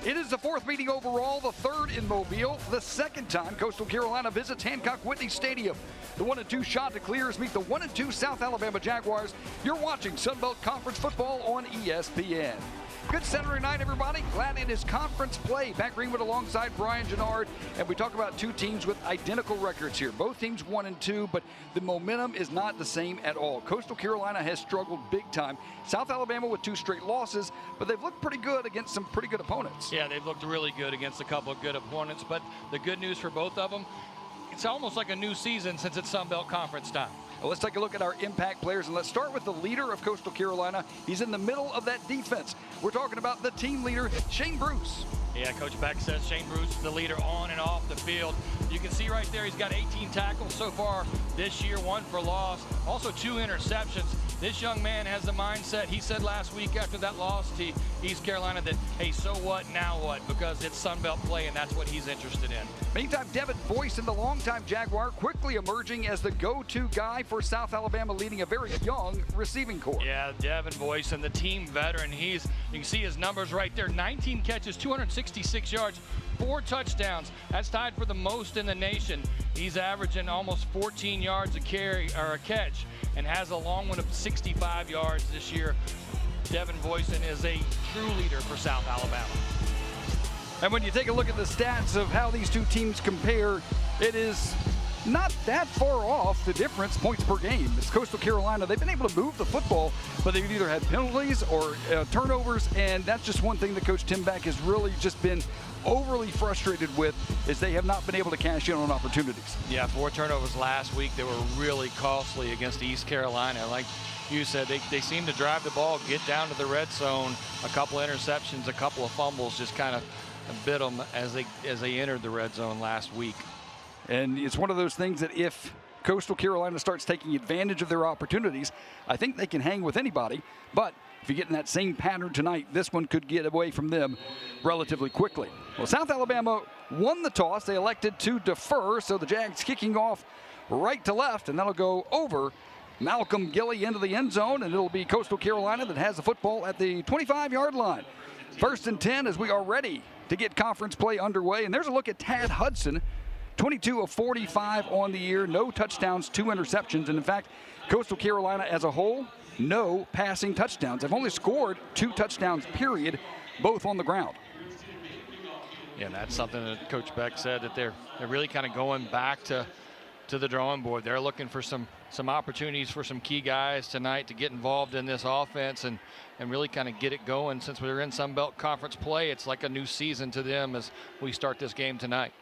It is the fourth meeting overall, the third in Mobile, the second time Coastal Carolina visits Hancock-Whitney Stadium. The 1-2 Chanticleers meet the 1-2 South Alabama Jaguars. You're watching Sunbelt Conference football on ESPN. Good Saturday night, everybody. Glad it is conference play. Pat Greenwood alongside Brian Gennard, and we talk about two teams with identical records here. Both teams 1-2, but the momentum is not the same at all. Coastal Carolina has struggled big time. South Alabama with 2 straight losses, but they've looked pretty good against some pretty good opponents. Yeah, they've looked really good against a couple of good opponents, but the good news for both of them, it's almost like a new season since it's Sunbelt Conference time. Well, let's take a look at our impact players, and let's start with the leader of Coastal Carolina. He's in the middle of that defense. We're talking about the team leader, Shane Bruce. Yeah, Coach Beck says Shane Bruce is the leader on and off the field. You can see right there he's got 18 tackles so far this year, 1 for loss, also 2 interceptions. This young man has the mindset, he said last week after that loss to East Carolina that, hey, so what, now what? Because it's Sunbelt play, and that's what he's interested in. Meantime, Devin Boyson, the longtime Jaguar, quickly emerging as the go-to guy for South Alabama, leading a very young receiving corps. Yeah, Devin Boyson, the team veteran. You can see his numbers right there, 19 catches, 266 yards, 4 touchdowns. That's tied for the most in the nation. He's averaging almost 14 yards a carry or a catch, and has a long one of 65 yards this year. Devin Boyson is a true leader for South Alabama. And when you take a look at the stats of how these two teams compare, it is not that far off the difference points per game. It's Coastal Carolina. They've been able to move the football, but they've either had penalties or turnovers, and that's just one thing that Coach Tim Beck has really just been overly frustrated with, is they have not been able to cash in on opportunities. Yeah, 4 turnovers last week. They were really costly against East Carolina. Like you said, they seem to drive the ball, get down to the red zone. A couple interceptions, a couple of fumbles just kind of bit them as they entered the red zone last week. And it's one of those things that if Coastal Carolina starts taking advantage of their opportunities, I think they can hang with anybody. But if you get in that same pattern tonight, this one could get away from them relatively quickly. Well, South Alabama won the toss. They elected to defer, so the Jags kicking off right to left, and that'll go over Malcolm Gilley into the end zone, and it'll be Coastal Carolina that has the football at the 25-yard line. 1st and 10 as we are ready to get conference play underway. And there's a look at Tad Hudson, 22 of 45 on the year, no touchdowns, 2 interceptions. And in fact, Coastal Carolina as a whole, no passing touchdowns. They've only scored 2 touchdowns, period, both on the ground. Yeah, and that's something that Coach Beck said, that they're really kind of going back to the drawing board. They're looking for some opportunities for some key guys tonight to get involved in this offense and really kind of get it going. Since we're in Sunbelt Conference play, it's like a new season to them as we start this game tonight.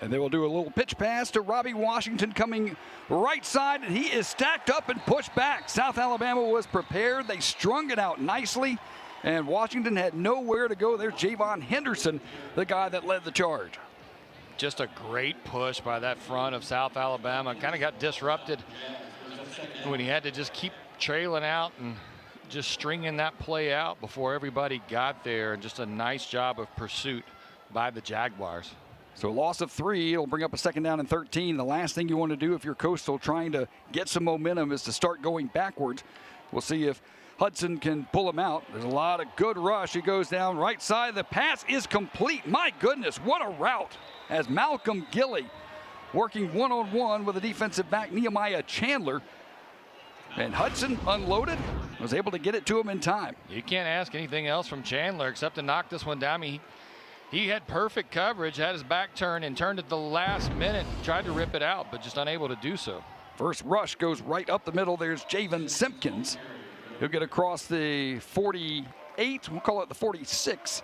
And they will do a little pitch pass to Robbie Washington coming right side, and he is stacked up and pushed back. South Alabama was prepared. They strung it out nicely, and Washington had nowhere to go. There's Javon Henderson, the guy that led the charge. Just a great push by that front of South Alabama. Kind of got disrupted when he had to just keep trailing out and just stringing that play out before everybody got there. Just a nice job of pursuit by the Jaguars. So a loss of 3, it'll bring up a 2nd down and 13. The last thing you want to do if you're Coastal trying to get some momentum is to start going backwards. We'll see if Hudson can pull him out. There's a lot of good rush. He goes down right side. The pass is complete. My goodness, what a route, as Malcolm Gilley working one-on-one with the defensive back Nehemiah Chandler. And Hudson unloaded, was able to get it to him in time. You can't ask anything else from Chandler except to knock this one down. He had perfect coverage, had his back turned, and turned at the last minute, tried to rip it out, but just unable to do so. First rush goes right up the middle. There's Javen Simpkins. He'll get across the 48, we'll call it the 46.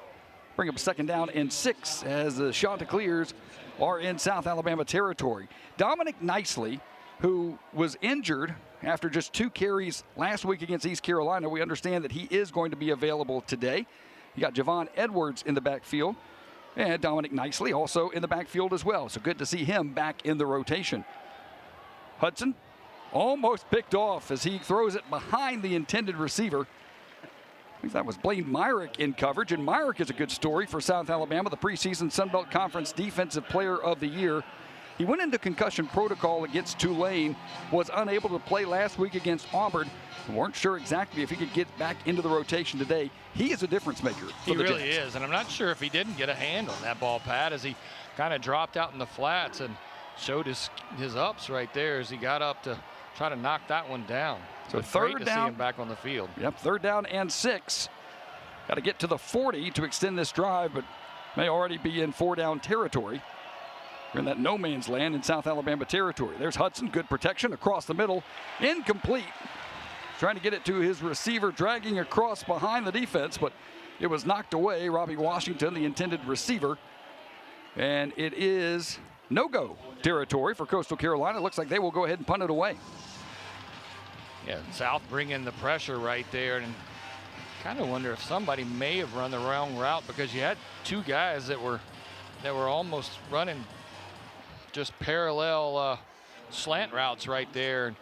Bring up a 2nd down and 6 as the Chanticleers are in South Alabama territory. Dominic Nicely, who was injured after just 2 carries last week against East Carolina, we understand that he is going to be available today. You got Javon Edwards in the backfield, and Dominic Nicely also in the backfield as well. So good to see him back in the rotation. Hudson almost picked off as he throws it behind the intended receiver. I think that was Blaine Myrick in coverage, and Myrick is a good story for South Alabama, the preseason Sunbelt Conference Defensive Player of the Year. He went into concussion protocol against Tulane, was unable to play last week against Auburn. We weren't sure exactly if he could get back into the rotation today. He is a difference maker for the really Jags. is, and I'm not sure if he didn't get a hand on that ball, Pat, as he kind of dropped out in the flats and showed his ups right there as he got up to try to knock that one down. So third third down, down, see him back on the field. Yep, 3rd down and 6. Got to get to the 40 to extend this drive, but may already be in 4-down territory. We're in that no man's land in South Alabama territory. There's Hudson, good protection across the middle, incomplete. Trying to get it to his receiver, dragging across behind the defense, but it was knocked away. Robbie Washington, the intended receiver. And it is no-go territory for Coastal Carolina. It looks like they will go ahead and punt it away. Yeah, South bringing the pressure right there, and kind of wonder if somebody may have run the wrong route, because you had 2 guys that were almost running just parallel slant routes right there.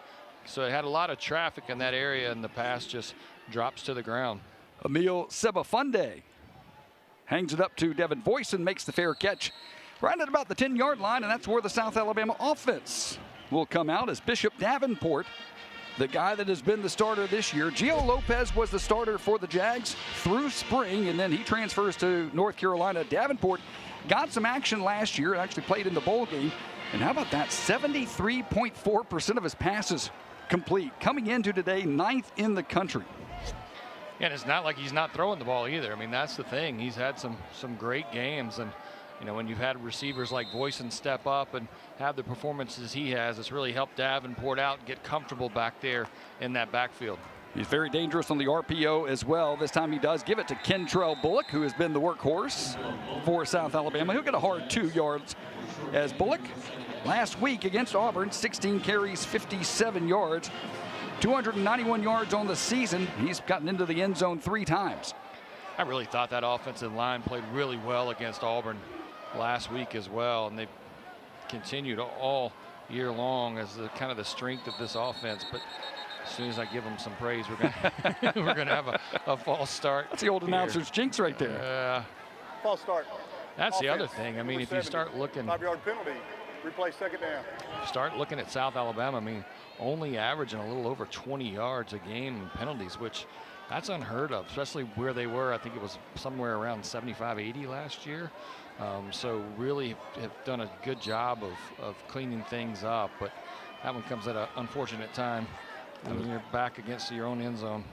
So it had a lot of traffic in that area, and the pass just drops to the ground. Emil Sebafunde hangs it up to Devin Boyson, makes the fair catch right at about the 10-yard line, and that's where the South Alabama offense will come out as Bishop Davenport, the guy that has been the starter this year. Gio Lopez was the starter for the Jags through spring, and then he transfers to North Carolina. Davenport got some action last year, actually played in the bowl game. And how about that? 73.4% of his passes complete. Coming into today, 9th in the country. And it's not like he's not throwing the ball either. I mean, that's the thing. He's had some great games, and you know, when you've had receivers like Boyson step up and have the performances he has, it's really helped Davenport out and get comfortable back there in that backfield. He's very dangerous on the RPO as well. This time he does give it to Kentrell Bullock, who has been the workhorse for South Alabama. He'll get a hard 2 yards as Bullock last week against Auburn, 16 carries, 57 yards, 291 yards on the season. He's gotten into the end zone 3 times. I really thought that offensive line played really well against Auburn last week as well, and they've continued all year long as the kind of the strength of this offense. But as soon as I give them some praise, we're gonna have a false start. That's the old announcer's jinx right there. False start. That's Offense. the other thing. I mean, if you start looking, 5-yard penalty, replay 2nd down. Start looking at South Alabama. I mean, only averaging a little over 20 yards a game in penalties, which that's unheard of, especially where they were. I think it was somewhere around 75, 80 last year. So really have done a good job of cleaning things up, but that one comes at an unfortunate time when you're back against your own end zone.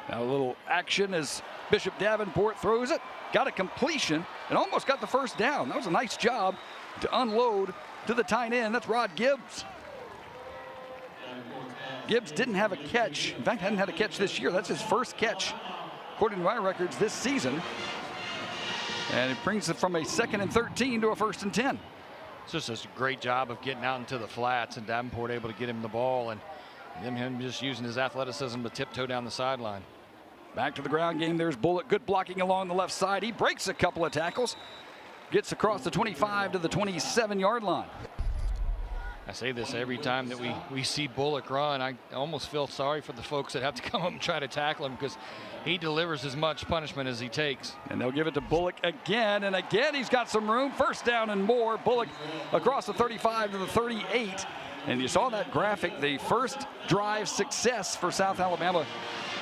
Now a little action as Bishop Davenport throws it, got a completion, and almost got the 1st down. That was a nice job to unload to the tight end. That's Rod Gibbs. Gibbs didn't have a catch. In fact, hadn't had a catch this year. That's his 1st catch, according to my records, this season. And it brings it from a 2nd and 13 to a 1st and 10. It's just a great job of getting out into the flats, and Davenport able to get him the ball, and him just using his athleticism to tiptoe down the sideline. Back to the ground game. There's Bullock. Good blocking along the left side. He breaks a couple of tackles. Gets across the 25 to the 27-yard line. I say this every time that we see Bullock run. I almost feel sorry for the folks that have to come up and try to tackle him, because he delivers as much punishment as he takes. And they'll give it to Bullock again, and again he's got some room. 1st down and more. Bullock across the 35 to the 38. And you saw that graphic, the first drive success for South Alabama.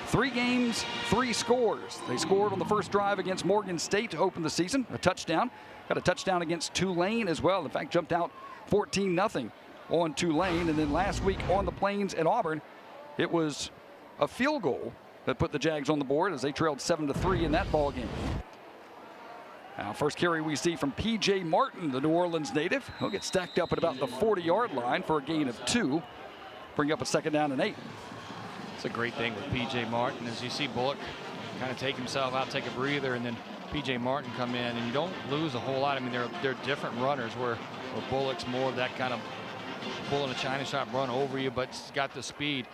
3 games, 3 scores. They scored on the first drive against Morgan State to open the season, a touchdown. Got a touchdown against Tulane as well. In fact, jumped out 14-0 on Tulane. And then last week on the Plains at Auburn, it was a field goal that put the Jags on the board as they trailed 7-3 in that ball game. Now, first carry we see from P.J. Martin, the New Orleans native. He'll get stacked up at about the 40-yard line for a gain of 2. Bring up a 2nd down and 8. It's a great thing with P.J. Martin, as you see Bullock kind of take himself out, take a breather, and then P.J. Martin come in, and you don't lose a whole lot. I mean, they're different runners where Bullock's more of that kind of bull in a china shop run over you, but he's got the speed.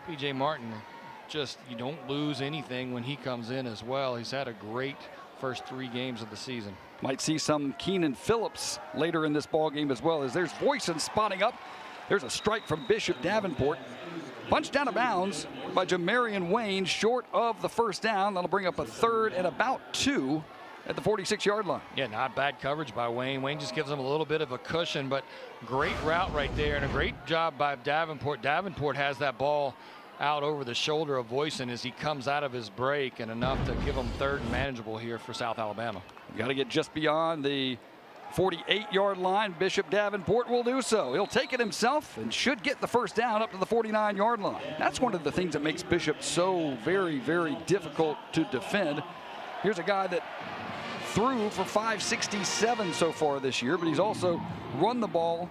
P.J. Martin, just you don't lose anything when he comes in as well. He's had a great first 3 games of the season. Might see some Keenan Phillips later in this ball game as well, as there's Boyson spotting up. There's a strike from Bishop Davenport. Punched out of bounds by Jamarian Wayne, short of the 1st down. That'll bring up a 3rd and about 2 at the 46-yard line. Yeah, not bad coverage by Wayne. Wayne just gives him a little bit of a cushion, but great route right there and a great job by Davenport. Davenport has that ball out over the shoulder of Voisin as he comes out of his break, and enough to give him third and manageable here for South Alabama. Got to get just beyond the 48-yard line. Bishop Davenport will do so. He'll take it himself and should get the first down up to the 49-yard line. That's one of the things that makes Bishop so very, very difficult to defend. Here's a guy that threw for 567 so far this year, but he's also run the ball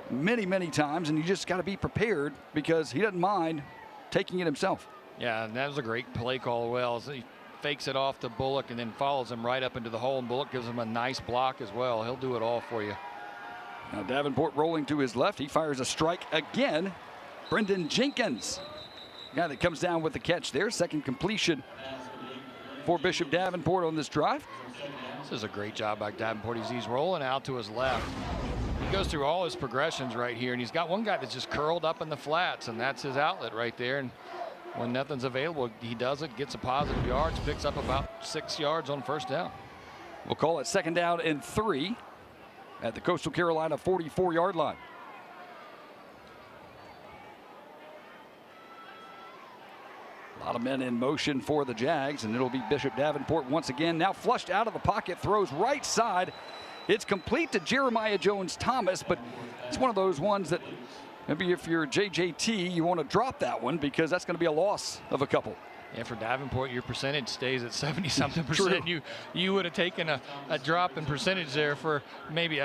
many, many times, and you just got to be prepared because he doesn't mind taking it himself. Yeah, and that was a great play call. Well, he fakes it off to Bullock and then follows him right up into the hole, and Bullock gives him a nice block as well. He'll do it all for you. Now Davenport rolling to his left. He fires a strike again. Brendan Jenkins, guy that comes down with the catch there. Second completion for Bishop Davenport on this drive. This is a great job by Davenport. He's rolling out to his left. He goes through all his progressions right here, and he's got one guy that's just curled up in the flats, and that's his outlet right there. And when nothing's available, he does it, gets a positive yards, picks up about 6 yards on first down. We'll call it 2nd down and 3 at the Coastal Carolina 44-yard line. A lot of men in motion for the Jags, and it'll be Bishop Davenport once again. Now flushed out of the pocket, throws right side. It's complete to Jeremiah Jones-Thomas, but it's one of those ones that maybe if you're JJT, you want to drop that one because that's going to be a loss of a couple. Yeah, for Davenport, your percentage stays at 70-something%. You would have taken a drop in percentage there for maybe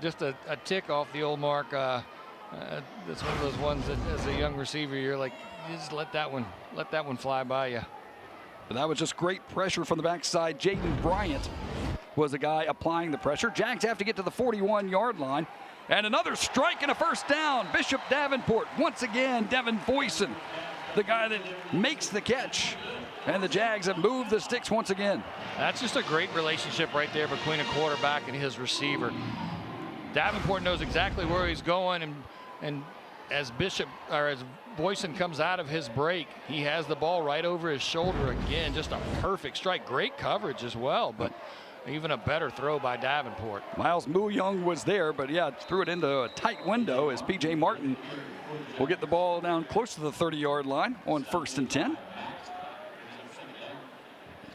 just a tick off the old mark. That's one of those ones that as a young receiver, you're like, you just let that one fly by you. But that was just great pressure from the backside. Jaden Bryant was the guy applying the pressure. Jags have to get to the 41-yard line. And another strike and a first down. Bishop Davenport, once again, Devin Voisin, the guy that makes the catch. And the Jags have moved the sticks once again. That's just a great relationship right there between a quarterback and his receiver. Davenport knows exactly where he's going, and as Voisin comes out of his break, he has the ball right over his shoulder again. Just a perfect strike. Great coverage as well, but even a better throw by Davenport. Miles Mouyong was there, but yeah, threw it into a tight window as P.J. Martin will get the ball down close to the 30-yard line on 1st and 10.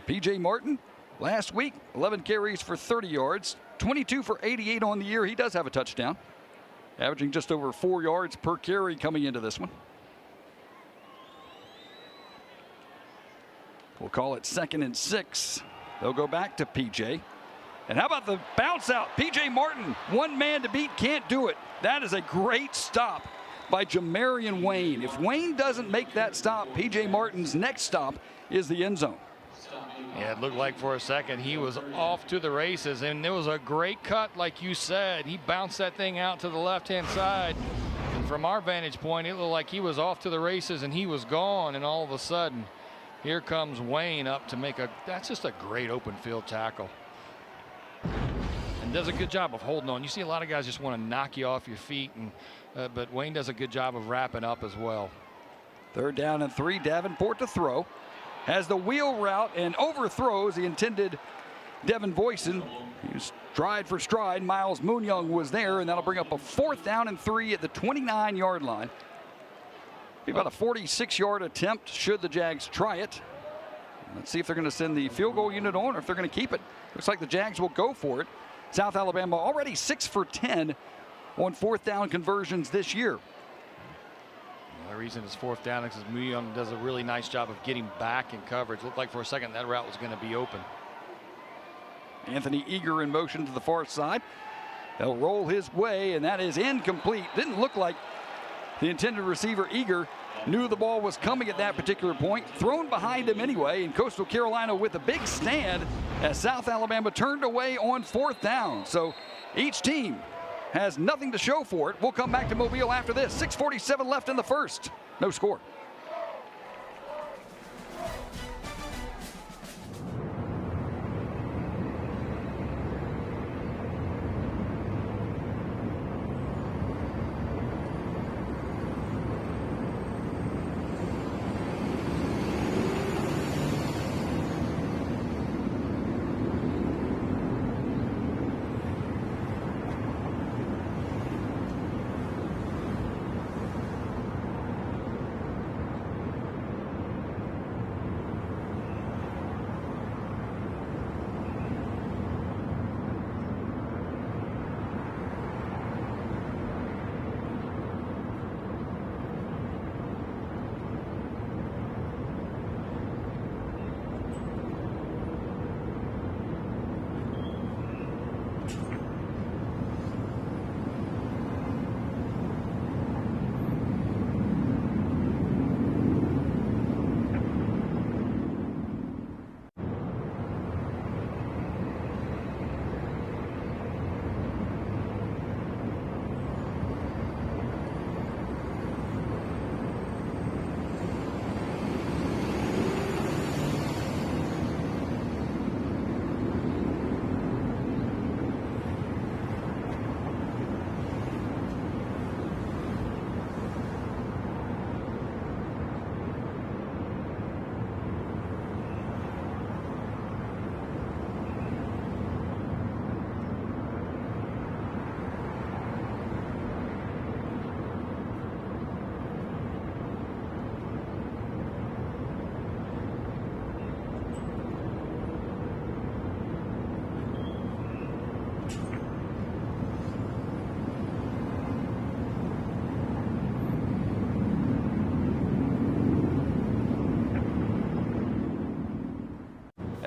P.J. Martin, last week, 11 carries for 30 yards, 22 for 88 on the year. He does have a touchdown, averaging just over 4 yards per carry coming into this one. We'll call it 2nd and 6. They'll go back to P.J. And how about the bounce out? P.J. Martin, one man to beat, can't do it. That is a great stop by Jamarian Wayne. If Wayne doesn't make that stop, P.J. Martin's next stop is the end zone. Yeah, it looked like for a second he was off to the races, and it was a great cut, like you said. He bounced that thing out to the left-hand side. And from our vantage point, it looked like he was off to the races and he was gone, and all of a sudden, here comes Wayne up to make that's just a great open field tackle. And does a good job of holding on. You see a lot of guys just want to knock you off your feet, but Wayne does a good job of wrapping up as well. 3rd down and 3, Davenport to throw. Has the wheel route and overthrows the intended Devin Voisin. He was stride for stride. Miles Mouyong was there, and that'll bring up a 4th down and 3 at the 29-yard line. Be about a 46-yard attempt should the Jags try it. Let's see if they're going to send the field goal unit on or if they're going to keep it. Looks like the Jags will go for it. South Alabama already 6 for 10 on 4th down conversions this year. The reason it's 4th down is because Mouyong does a really nice job of getting back in coverage. Looked like for a second that route was going to be open. Anthony Eager in motion to the far side. They'll roll his way, and that is incomplete. Didn't look like the intended receiver, Eager, knew the ball was coming at that particular point. Thrown behind him anyway, and Coastal Carolina with a big stand as South Alabama turned away on 4th down. So each team has nothing to show for it. We'll come back to Mobile after this. 6:47 left in the first. No score.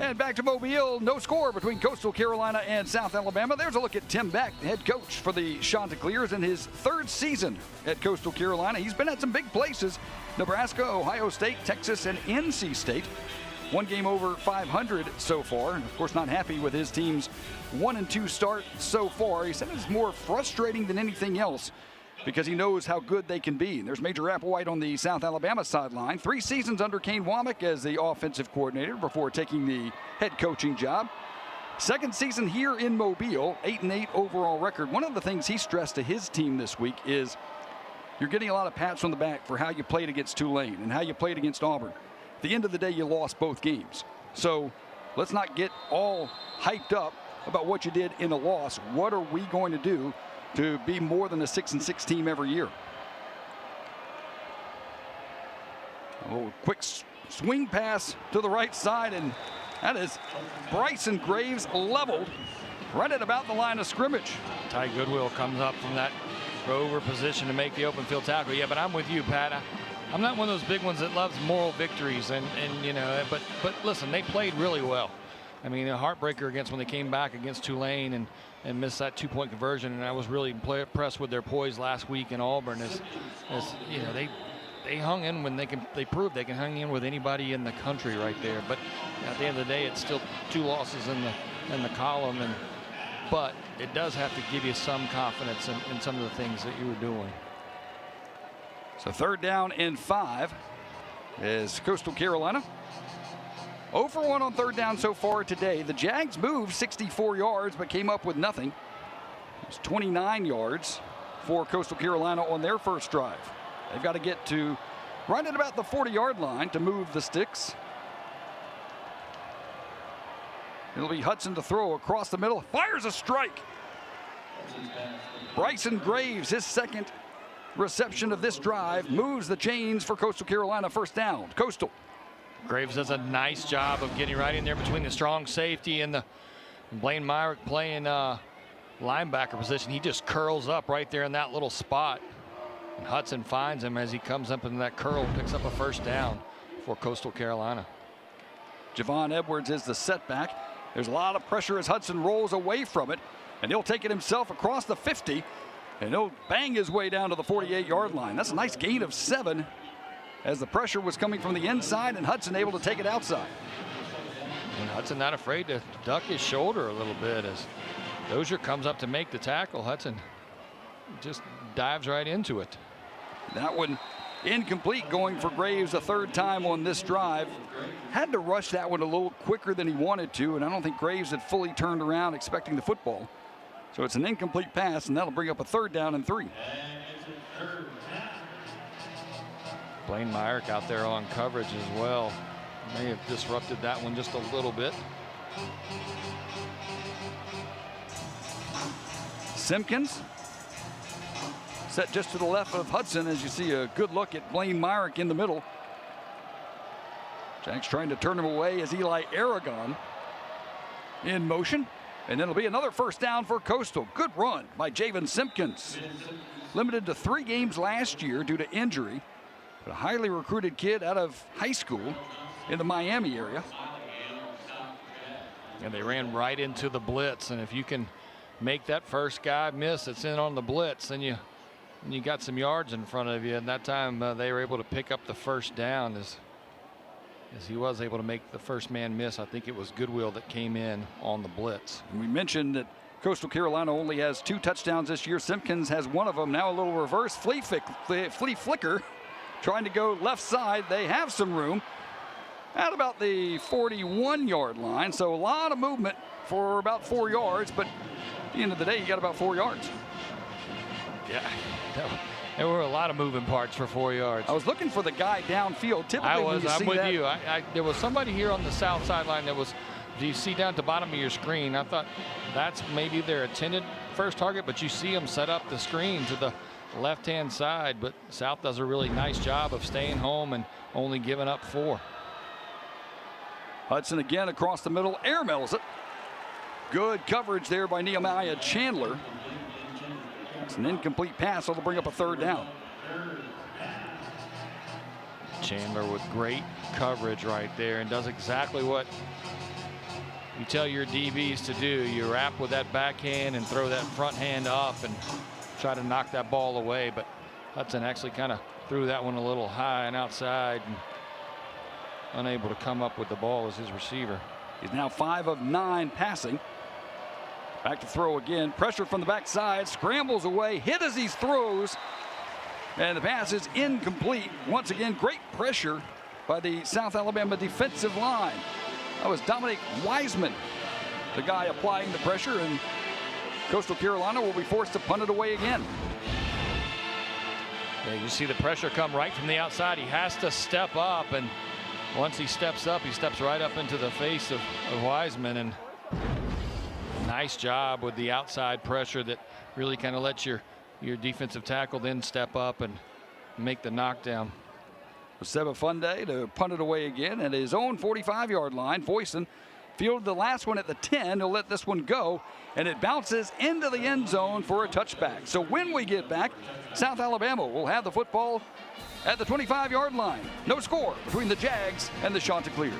And back to Mobile, no score between Coastal Carolina and South Alabama. There's a look at Tim Beck, the head coach for the Chanticleers in his third season at Coastal Carolina. He's been at some big places: Nebraska, Ohio State, Texas, and NC State. One game over 500 so far. And of course, not happy with his team's 1-2 start so far. He said it's more frustrating than anything else because he knows how good they can be. And there's Major Applewhite on the South Alabama sideline. 3 seasons under Kane Womack as the offensive coordinator before taking the head coaching job. Second season here in Mobile, 8-8 overall record. One of the things he stressed to his team this week is you're getting a lot of pats on the back for how you played against Tulane and how you played against Auburn. At the end of the day, you lost both games. So let's not get all hyped up about what you did in a loss. What are we going to do to be more than a 6-6 team every year? A little quick swing pass to the right side, and that is Bryson Graves leveled right at about the line of scrimmage. Ty Goodwill comes up from that rover position to make the open field tackle. Yeah, but I'm with you, Pat. I'm not one of those big ones that loves moral victories, and you know, but listen, they played really well. I mean, a heartbreaker against when they came back against Tulane and missed that 2-point conversion. And I was really impressed with their poise last week in Auburn. As you know, they hung in when they proved they can hang in with anybody in the country right there. But at the end of the day, it's still 2 losses in the column. But it does have to give you some confidence in some of the things that you were doing. So 3rd down and 5 is Coastal Carolina. 0 for 1 on 3rd down so far today. The Jags moved 64 yards but came up with nothing. It's 29 yards for Coastal Carolina on their first drive. They've got to get to right at about the 40-yard line to move the sticks. It'll be Hudson to throw across the middle. Fires a strike. Bryson Graves, his second reception of this drive, moves the chains for Coastal Carolina. 1st down. Coastal. Graves does a nice job of getting right in there between the strong safety and the Blaine Myrick playing linebacker position. He just curls up right there in that little spot. And Hudson finds him as he comes up in that curl, picks up a 1st down for Coastal Carolina. Javon Edwards is the setback. There's a lot of pressure as Hudson rolls away from it, and he'll take it himself across the 50, and he'll bang his way down to the 48-yard line. That's a nice gain of 7 as the pressure was coming from the inside and Hudson able to take it outside. And Hudson not afraid to duck his shoulder a little bit as Dozier comes up to make the tackle. Hudson just dives right into it. That one incomplete, going for Graves a 3rd time on this drive. Had to rush that one a little quicker than he wanted to, and I don't think Graves had fully turned around expecting the football. So it's an incomplete pass, and that'll bring up a 3rd down and 3. Blaine Myrick out there on coverage as well. May have disrupted that one just a little bit. Simpkins set just to the left of Hudson as you see a good look at Blaine Myrick in the middle. Jags trying to turn him away as Eli Aragon in motion. And it'll be another 1st down for Coastal. Good run by Javen Simpkins. Limited to 3 games last year due to injury. But a highly recruited kid out of high school in the Miami area. And they ran right into the blitz. And if you can make that first guy miss that's in on the blitz, then you got some yards in front of you. And that time they were able to pick up the 1st down as he was able to make the first man miss. I think it was Goodwill that came in on the blitz. And we mentioned that Coastal Carolina only has 2 touchdowns this year. Simpkins has 1 of them. Now a little reverse flea flicker trying to go left side. They have some room at about the 41-yard line. So a lot of movement for about 4 yards. But at the end of the day, you got about 4 yards. Yeah. There were a lot of moving parts for 4 yards. I was looking for the guy downfield. Typically, I'm with you. There was somebody here on the south sideline that was, do you see down at the bottom of your screen? I thought that's maybe their intended first target, but you see them set up the screen to the left-hand side. But South does a really nice job of staying home and only giving up 4. Hudson again across the middle, airmails it. Good coverage there by Nehemiah Chandler. It's an incomplete pass, so they'll bring up a 3rd down. Chandler with great coverage right there and does exactly what you tell your DBs to do. You wrap with that backhand and throw that front hand up and try to knock that ball away. But Hudson actually kind of threw that one a little high and outside and unable to come up with the ball as his receiver. He's now 5 of 9 passing. Back to throw again. Pressure from the backside. Scrambles away. Hit as he throws. And the pass is incomplete. Once again, great pressure by the South Alabama defensive line. That was Dominic Wiseman, the guy applying the pressure, and Coastal Carolina will be forced to punt it away again. Yeah, you see the pressure come right from the outside. He has to step up, and once he steps up, he steps right up into the face of Wiseman. And nice job with the outside pressure that really kind of lets your defensive tackle then step up and make the knockdown. Seba Funday to punt it away again at his own 45-yard line. Foyson fielded the last one at the 10. He'll let this one go, and it bounces into the end zone for a touchback. So when we get back, South Alabama will have the football at the 25-yard line. No score between the Jags and the Chanticleers.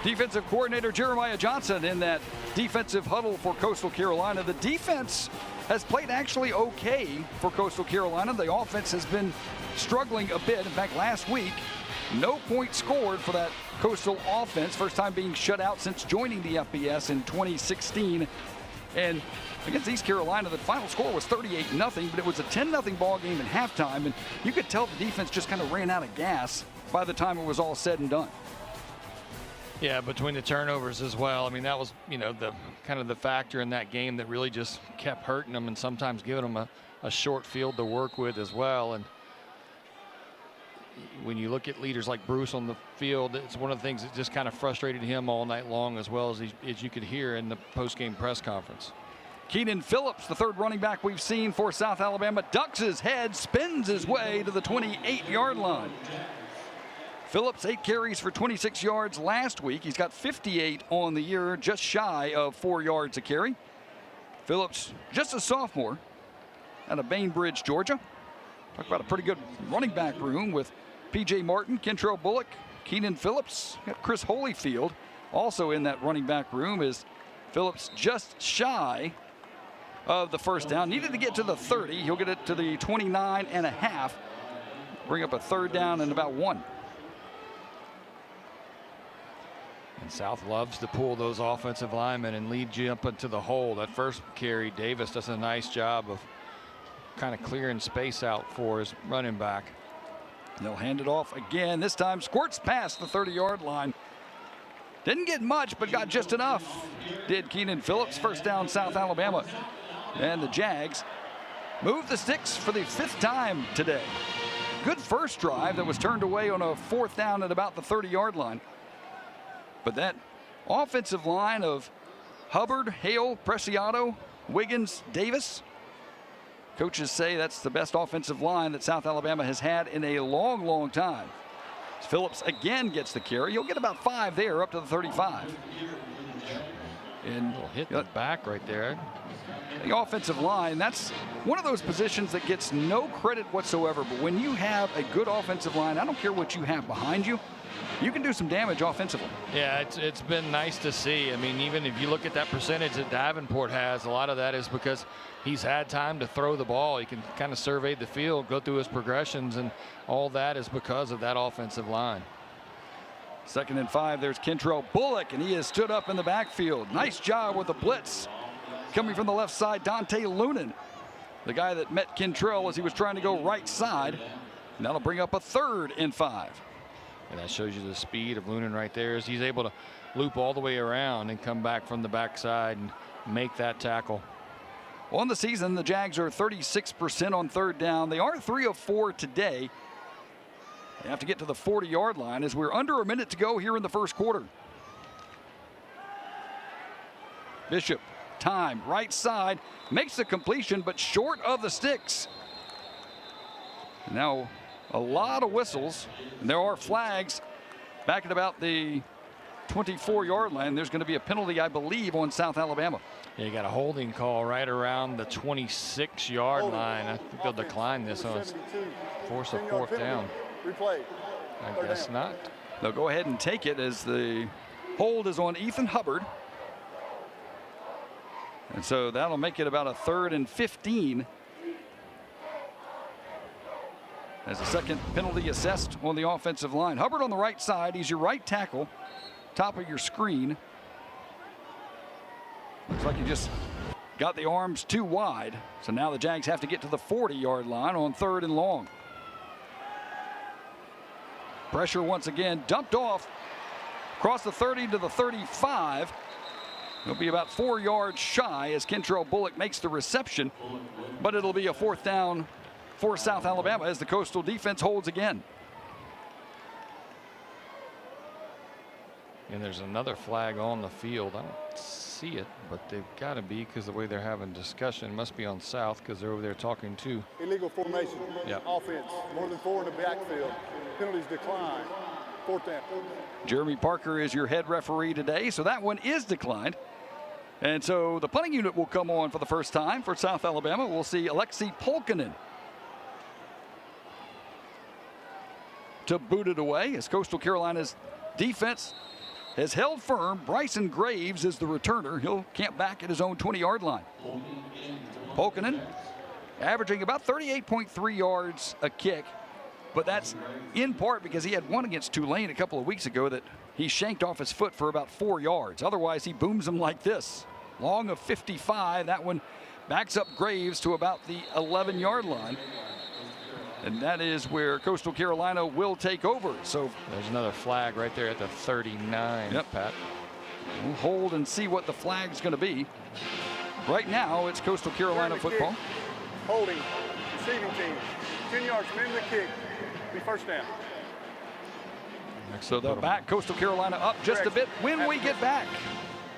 Defensive coordinator Jeremiah Johnson in that defensive huddle for Coastal Carolina. The defense has played actually okay for Coastal Carolina. The offense has been struggling a bit. In fact, last week, no points scored for that Coastal offense. First time being shut out since joining the FBS in 2016. And against East Carolina, the final score was 38-0, but it was a 10-0 ball game at halftime. And you could tell the defense just kind of ran out of gas by the time it was all said and done. Yeah, between the turnovers as well. I mean, that was, the kind of the factor in that game that really just kept hurting them and sometimes giving them a short field to work with as well. And when you look at leaders like Bruce on the field, it's one of the things that just kind of frustrated him all night long, as well as you could hear in the post-game press conference. Keenan Phillips, the third running back we've seen for South Alabama, ducks his head, spins his way to the 28-yard line. Phillips, 8 carries for 26 yards last week. He's got 58 on the year, just shy of 4 yards a carry. Phillips, just a sophomore out of Bainbridge, Georgia. Talk about a pretty good running back room with P.J. Martin, Kentrell Bullock, Keenan Phillips. Got Chris Holyfield also in that running back room. Is Phillips just shy of the first down. Needed to get to the 30. He'll get it to the 29.5. Bring up a third down and about 1. And South loves to pull those offensive linemen and lead you up into the hole. That first carry, Davis does a nice job of kind of clearing space out for his running back. They'll hand it off again. This time squirts past the 30-yard line. Didn't get much, but got just enough. Did Keenan Phillips. First down, South Alabama. And the Jags move the sticks for the 5th time today. Good first drive that was turned away on a 4th down at about the 30-yard line. But that offensive line of Hubbard, Hale, Preciado, Wiggins, Davis, coaches say that's the best offensive line that South Alabama has had in a long, long time. Phillips again gets the carry. He'll get about 5 there, up to the 35. And He'll hit the back right there. The offensive line, that's one of those positions that gets no credit whatsoever. But when you have a good offensive line, I don't care what you have behind you, you can do some damage offensively. Yeah, it's been nice to see. I mean, even if you look at that percentage that Davenport has, a lot of that is because he's had time to throw the ball. He can kind of survey the field, go through his progressions, and all that is because of that offensive line. 2nd and 5, there's Kentrell Bullock, and he has stood up in the backfield. Nice job with the blitz. Coming from the left side, Dante Lunan, the guy that met Kentrell as he was trying to go right side. And that'll bring up a 3rd and 5. And that shows you the speed of Lunan right there, as he's able to loop all the way around and come back from the backside and make that tackle. On the season, the Jags are 36% on 3rd down. They are 3 of 4 today. They have to get to the 40-yard line as we're under a minute to go here in the first quarter. Bishop, time, right side, makes the completion, but short of the sticks. Now, a lot of whistles, and there are flags back at about the 24-yard line. There's going to be a penalty, I believe, on South Alabama. Yeah, you got a holding call right around the 26-yard line. I think they'll decline this on force a 4th down. Replay. I guess not. They'll go ahead and take it as the hold is on Ethan Hubbard. And so that'll make it about a 3rd and 15. As a second penalty assessed on the offensive line. Hubbard on the right side. He's your right tackle. Top of your screen. Looks like you just got the arms too wide. So now the Jags have to get to the 40-yard line on 3rd and long. Pressure once again dumped off across the 30 to the 35. It'll be about 4 yards shy as Kentrell Bullock makes the reception, but it'll be a 4th down for South Alabama as the Coastal defense holds again. And there's another flag on the field. I don't see it, but they've got to be, because the way they're having discussion must be on South, because they're over there talking too. Illegal formation. Yep. Offense. More than 4 in the backfield. Penalties decline. 4th down. Jeremy Parker is your head referee today, so that one is declined. And so the punting unit will come on for the first time for South Alabama. We'll see Alexi Polkinen to boot it away as Coastal Carolina's defense has held firm. Bryson Graves is the returner. He'll camp back at his own 20-yard line. Polkinen averaging about 38.3 yards a kick, but that's in part because he had one against Tulane a couple of weeks ago that he shanked off his foot for about 4 yards. Otherwise, he booms them like this. Long of 55. That one backs up Graves to about the 11-yard line. And that is where Coastal Carolina will take over. So there's another flag right there at the 39. Yep. Pat. We'll hold and see what the flag's going to be. Right now, it's Coastal Carolina football. Kick. Holding. Receiving team. 10 yards from the kick. Be 1st down. So they'll back Coastal Carolina up just a bit when we get back.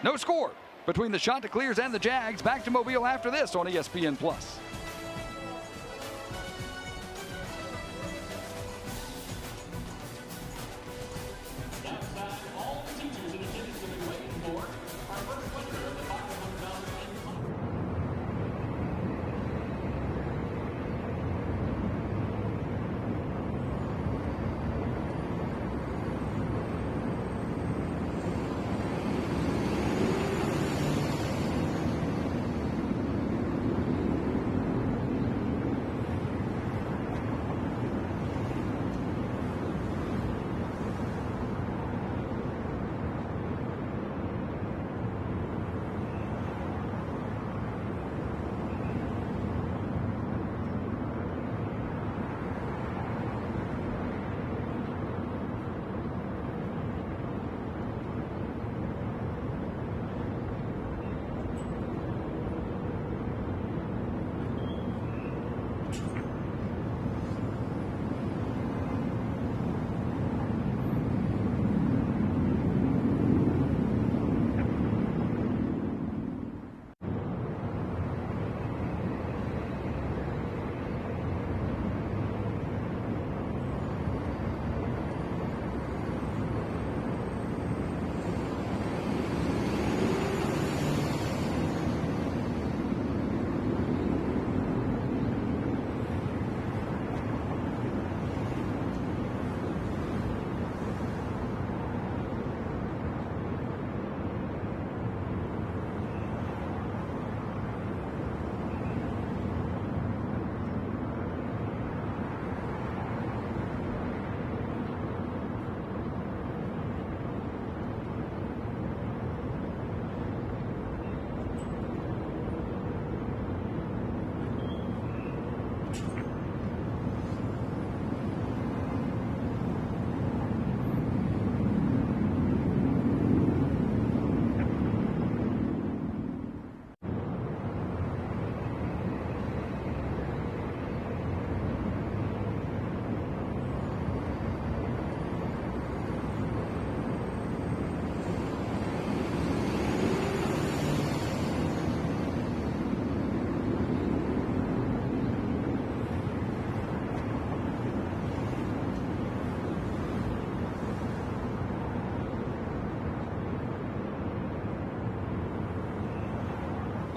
No score between the Chanticleers and the Jags. Back to Mobile after this on ESPN+.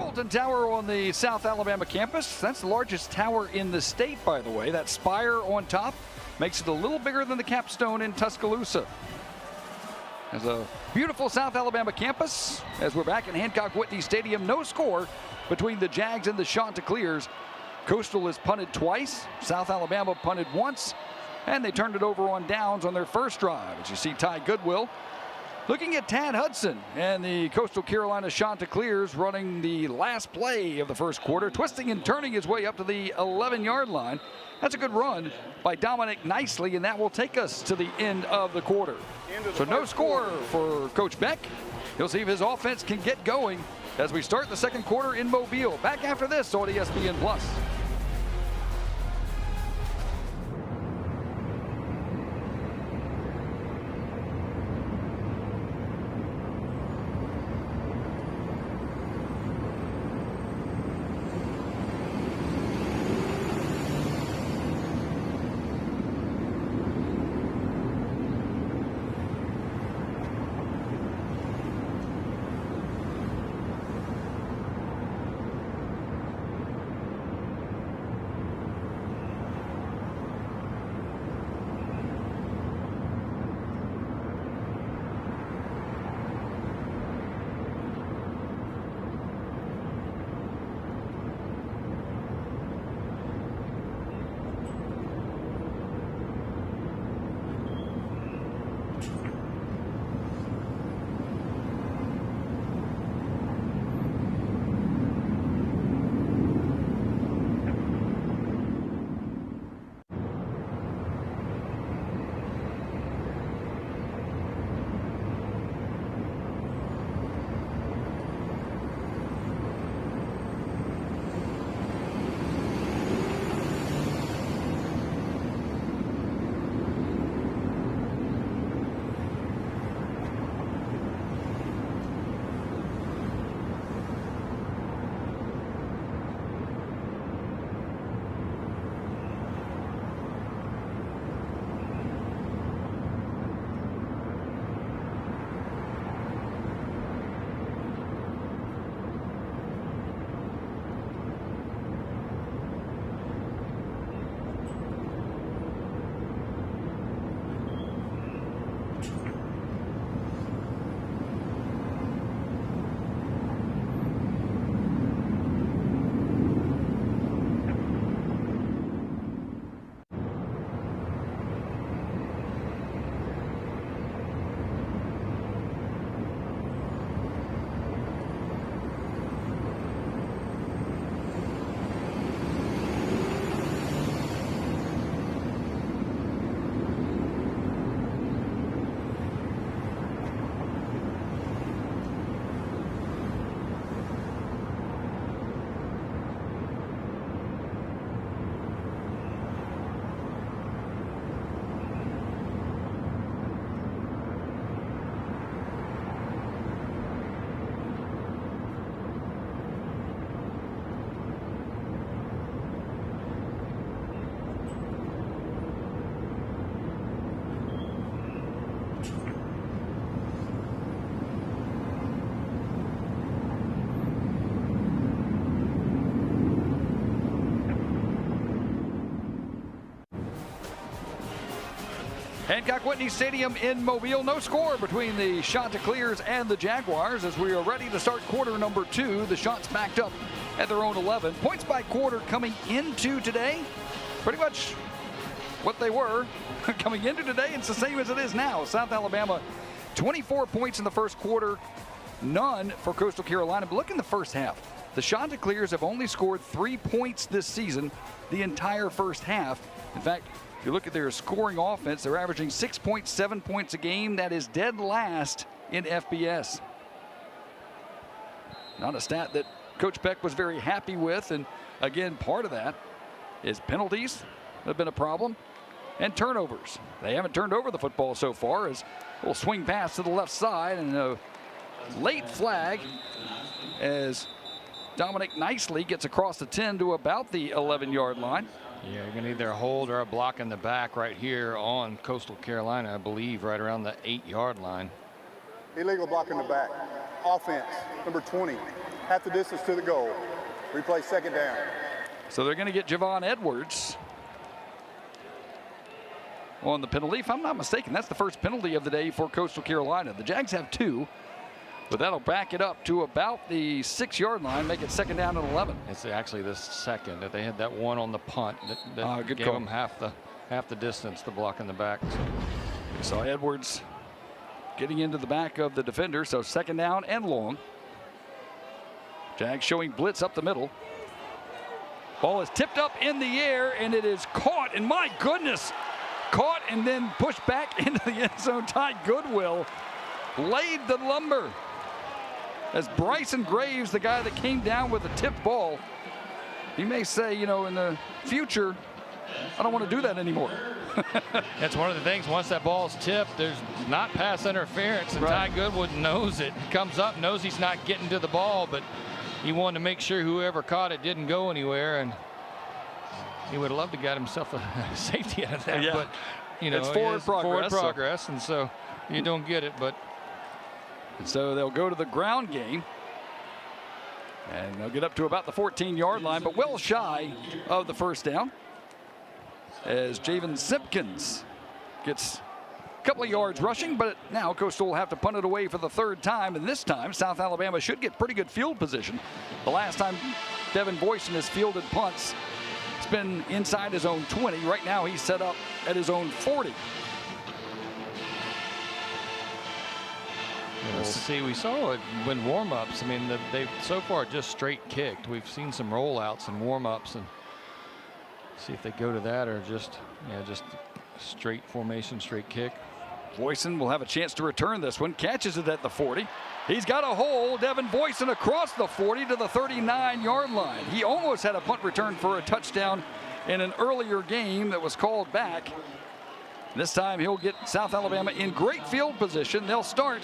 Knowlton Tower on the South Alabama campus. That's the largest tower in the state, by the way. That spire on top makes it a little bigger than the capstone in Tuscaloosa. There's a beautiful South Alabama campus as we're back in Hancock-Whitney Stadium. No score between the Jags and the Chanticleers. Coastal has punted twice. South Alabama punted once. And they turned it over on downs on their first drive. As you see Ty Goodwill looking at Tad Hudson and the Coastal Carolina Chanticleers running the last play of the first quarter, twisting and turning his way up to the 11-yard line. That's a good run by Dominic Nicely, and that will take us to the end of the quarter. So no score for Coach Beck. He'll see if his offense can get going as we start the second quarter in Mobile. Back after this on ESPN+. Hancock-Whitney Stadium in Mobile. No score between the Chanticleers and the Jaguars as we are ready to start quarter number 2. The Chants backed up at their own 11. Points by quarter coming into today, pretty much what they were coming into today. It's the same as it is now. South Alabama, 24 points in the first quarter, none for Coastal Carolina. But look in the first half. The Chanticleers have only scored 3 points this season, the entire first half. In fact, if you look at their scoring offense, they're averaging 6.7 points a game. That is dead last in FBS. Not a stat that Coach Beck was very happy with. And again, part of that is penalties have been a problem and turnovers. They haven't turned over the football so far as we'll swing pass to the left side and a late flag as Dominic Nicely gets across the 10 to about the 11-yard line. Yeah, you're going to either hold or a block in the back right here on Coastal Carolina, I believe, right around the 8-yard line. Illegal block in the back. Offense, number 20. half the distance to the goal. Replay second down. So they're going to get Javon Edwards on the penalty. If I'm not mistaken, that's the first penalty of the day for Coastal Carolina. The Jags have 2, but that'll back it up to about the 6-yard line, make it second down and 11. It's actually the second that they had that one on the punt that good gave call. them half the distance, the block in the back. So Edwards getting into the back of the defender, so second down and long. Jags showing blitz up the middle. Ball is tipped up in the air, and it is caught, and my goodness, caught and then pushed back into the end zone. Ty Goodwill laid the lumber as Bryson Graves, the guy that came down with the tipped ball. He may say, you know, in the future, I don't want to do that anymore. That's one of the things. Once that ball's tipped, there's not pass interference, and Right. Ty Goodwood knows it. He comes up, knows he's not getting to the ball, but he wanted to make sure whoever caught it didn't go anywhere, and he would have loved to got himself a safety out of that. Yeah. But you know, It's forward progress, and so you don't get it. But so they'll go to the ground game, and they'll get up to about the 14-yard line, but well shy of the first down, as Javen Simpkins gets a couple of yards rushing, but now Coastal will have to punt it away for the 3rd time, and this time South Alabama should get pretty good field position. The last time Devin Boyson has fielded punts, it's been inside his own 20. Right now he's set up at his own 40. we'll see. We saw it when warm-ups. I mean, they've so far just straight kicked. We've seen some rollouts and warm-ups, and see if they go to that or just straight formation, straight kick. Boyson will have a chance to return this one. Catches it at the 40. He's got a hole. Devin Boyson across the 40 to the 39-yard line. He almost had a punt return for a touchdown in an earlier game that was called back. This time he'll get South Alabama in great field position. They'll start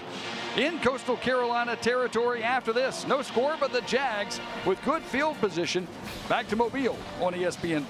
in Coastal Carolina territory after this. No score, but the Jags with good field position back to Mobile on ESPN+.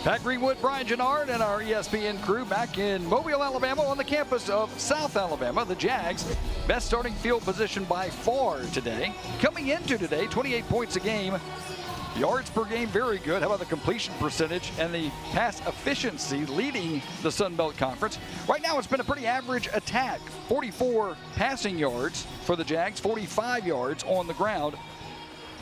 Pat Greenwood, Brian Gennard, and our ESPN crew back in Mobile, Alabama on the campus of South Alabama. The Jags, best starting field position by far today. Coming into today, 28 points a game. Yards per game, very good. How about the completion percentage and the pass efficiency leading the Sun Belt Conference? Right now, it's been a pretty average attack. 44 passing yards for the Jags, 45 yards on the ground.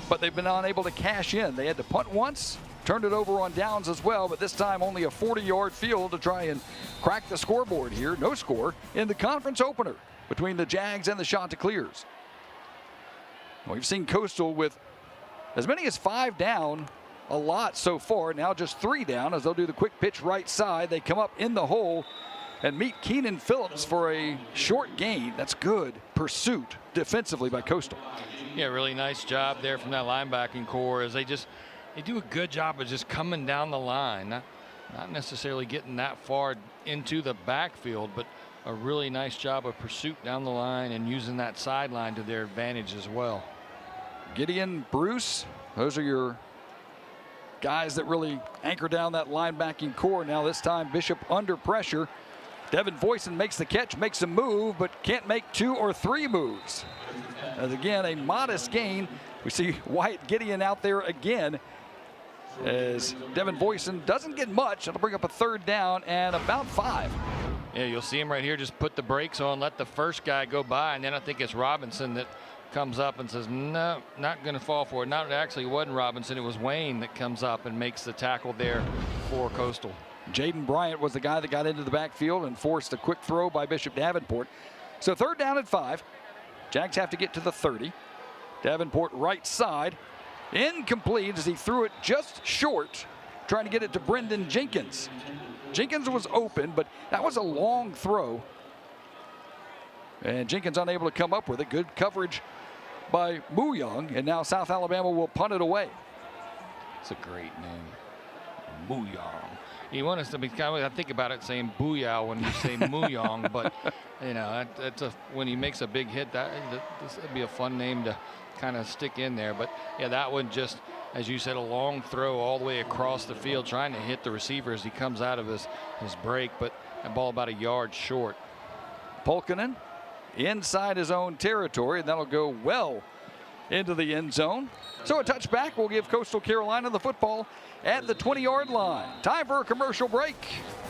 But they've been unable to cash in. They had to punt once, turned it over on downs as well, but this time only a 40-yard field to try and crack the scoreboard here. No score in the conference opener. between the Jags and the Chanticleers. We've seen Coastal with as many as 5 down a lot so far. Now just 3 down as they'll do the quick pitch right side. They come up in the hole and meet Keenan Phillips for a short gain. That's good pursuit defensively by Coastal. Yeah, really nice job there from that linebacking core as they do a good job of just coming down the line. Not necessarily getting that far into the backfield, but a really nice job of pursuit down the line and using that sideline to their advantage as well. Gideon, Bruce, those are your guys that really anchor down that linebacking core. Now this time Bishop under pressure. Devin Voisin makes the catch, makes a move, but can't make 2 or 3 moves. As again, a modest gain. We see Wyatt Gideon out there again as Devin Voisin doesn't get much. That'll bring up a 3rd down and about 5. Yeah, you'll see him right here. Just put the brakes on, let the first guy go by, and then I think it's Robinson that comes up and says, no, not going to fall for it. Not actually, it wasn't Robinson. It was Wayne that comes up and makes the tackle there for Coastal. Jaden Bryant was the guy that got into the backfield and forced a quick throw by Bishop Davenport. So 3rd down at 5. Jags have to get to the 30. Davenport right side. Incomplete as he threw it just short, trying to get it to Brendan Jenkins. Jenkins was open, but that was a long throw. And Jenkins unable to come up with it. Good coverage by Muyong, and now South Alabama will punt it away. It's a great name, Muyong. You want us to be kind of, I think about it saying booyah when you say Muyong, but you know, that's when he makes a big hit, this would be a fun name to kind of stick in there. But yeah, that one just, as you said, a long throw all the way across the field, trying to hit the receiver as he comes out of his break, but that ball about a yard short. Pulkkinen inside his own territory, and that'll go well into the end zone. So a touchback will give Coastal Carolina the football at the 20-yard line. Time for a commercial break.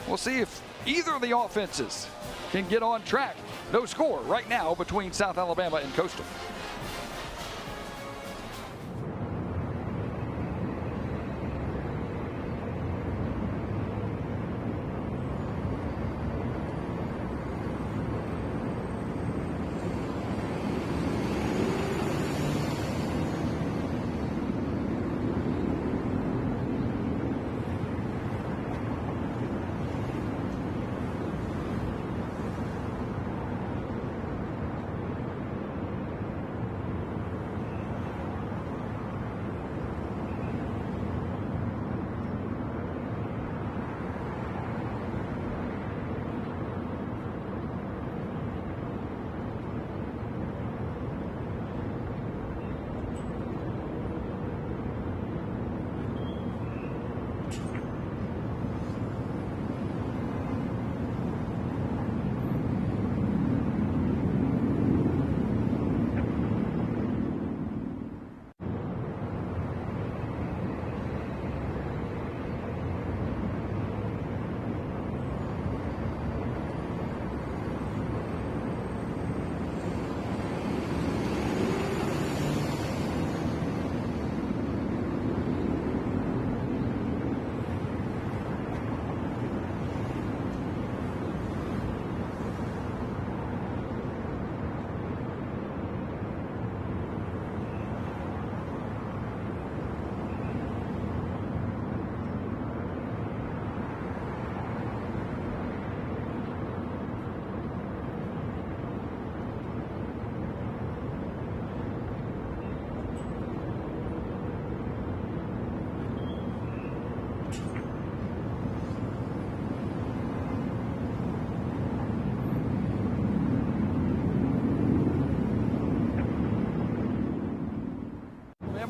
We'll see if either of the offenses can get on track. No score right now between South Alabama and Coastal.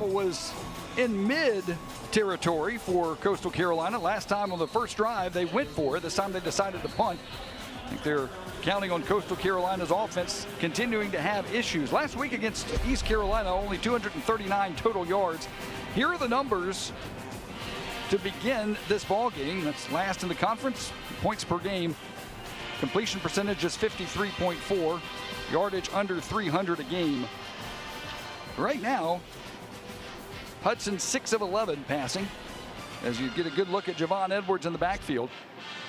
Was in mid territory for Coastal Carolina. Last time on the first drive they went for it. This time they decided to punt. I think they're counting on Coastal Carolina's offense continuing to have issues. Last week against East Carolina, only 239 total yards. Here are the numbers to begin this ball game. That's last in the conference. Points per game. Completion percentage is 53.4. Yardage under 300 a game. Right now, Hudson 6 of 11 passing, as you get a good look at Javon Edwards in the backfield.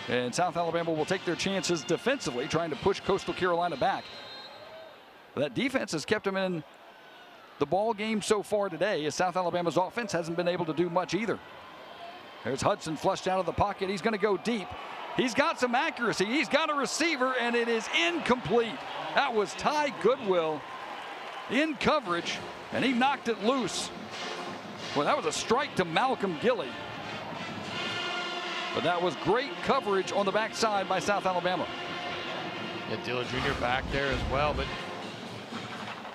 And South Alabama will take their chances defensively, trying to push Coastal Carolina back. That defense has kept them in the ball game so far today, as South Alabama's offense hasn't been able to do much either. There's Hudson flushed out of the pocket. He's going to go deep. He's got some accuracy. He's got a receiver, and it is incomplete. That was Ty Goodwill in coverage, and he knocked it loose. Well, that was a strike to Malcolm Gilley. But that was great coverage on the backside by South Alabama. Yeah, Dillard Jr. back there as well, but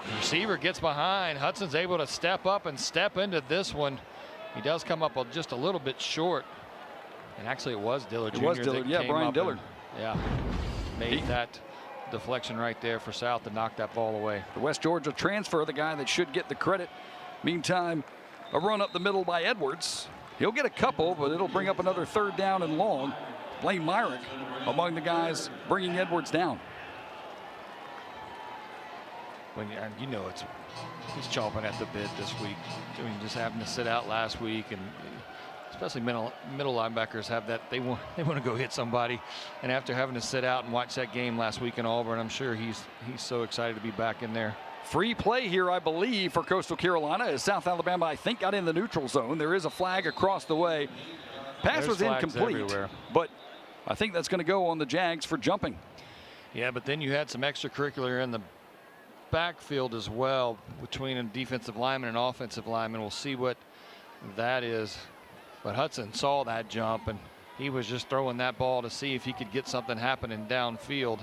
the receiver gets behind. Hudson's able to step up and step into this one. He does come up just a little bit short. And actually it was Dillard Jr. It was Dillard, yeah, Brian Dillard. Made that deflection right there for South to knock that ball away. The West Georgia transfer, the guy that should get the credit. Meantime, a run up the middle by Edwards. He'll get a couple, but it'll bring up another 3rd down and long. Blaine Myrick among the guys bringing Edwards down. When you know he's chomping at the bit this week. I mean, just having to sit out last week, and especially middle linebackers have that they want to go hit somebody, and after having to sit out and watch that game last week in Auburn, I'm sure he's so excited to be back in there. Free play here, I believe, for Coastal Carolina, as South Alabama, I think, got in the neutral zone. There is a flag across the way. Pass was incomplete, everywhere. But I think that's going to go on the Jags for jumping. Yeah, but then you had some extracurricular in the backfield as well between a defensive lineman and offensive lineman. We'll see what that is. But Hudson saw that jump, and he was just throwing that ball to see if he could get something happening downfield.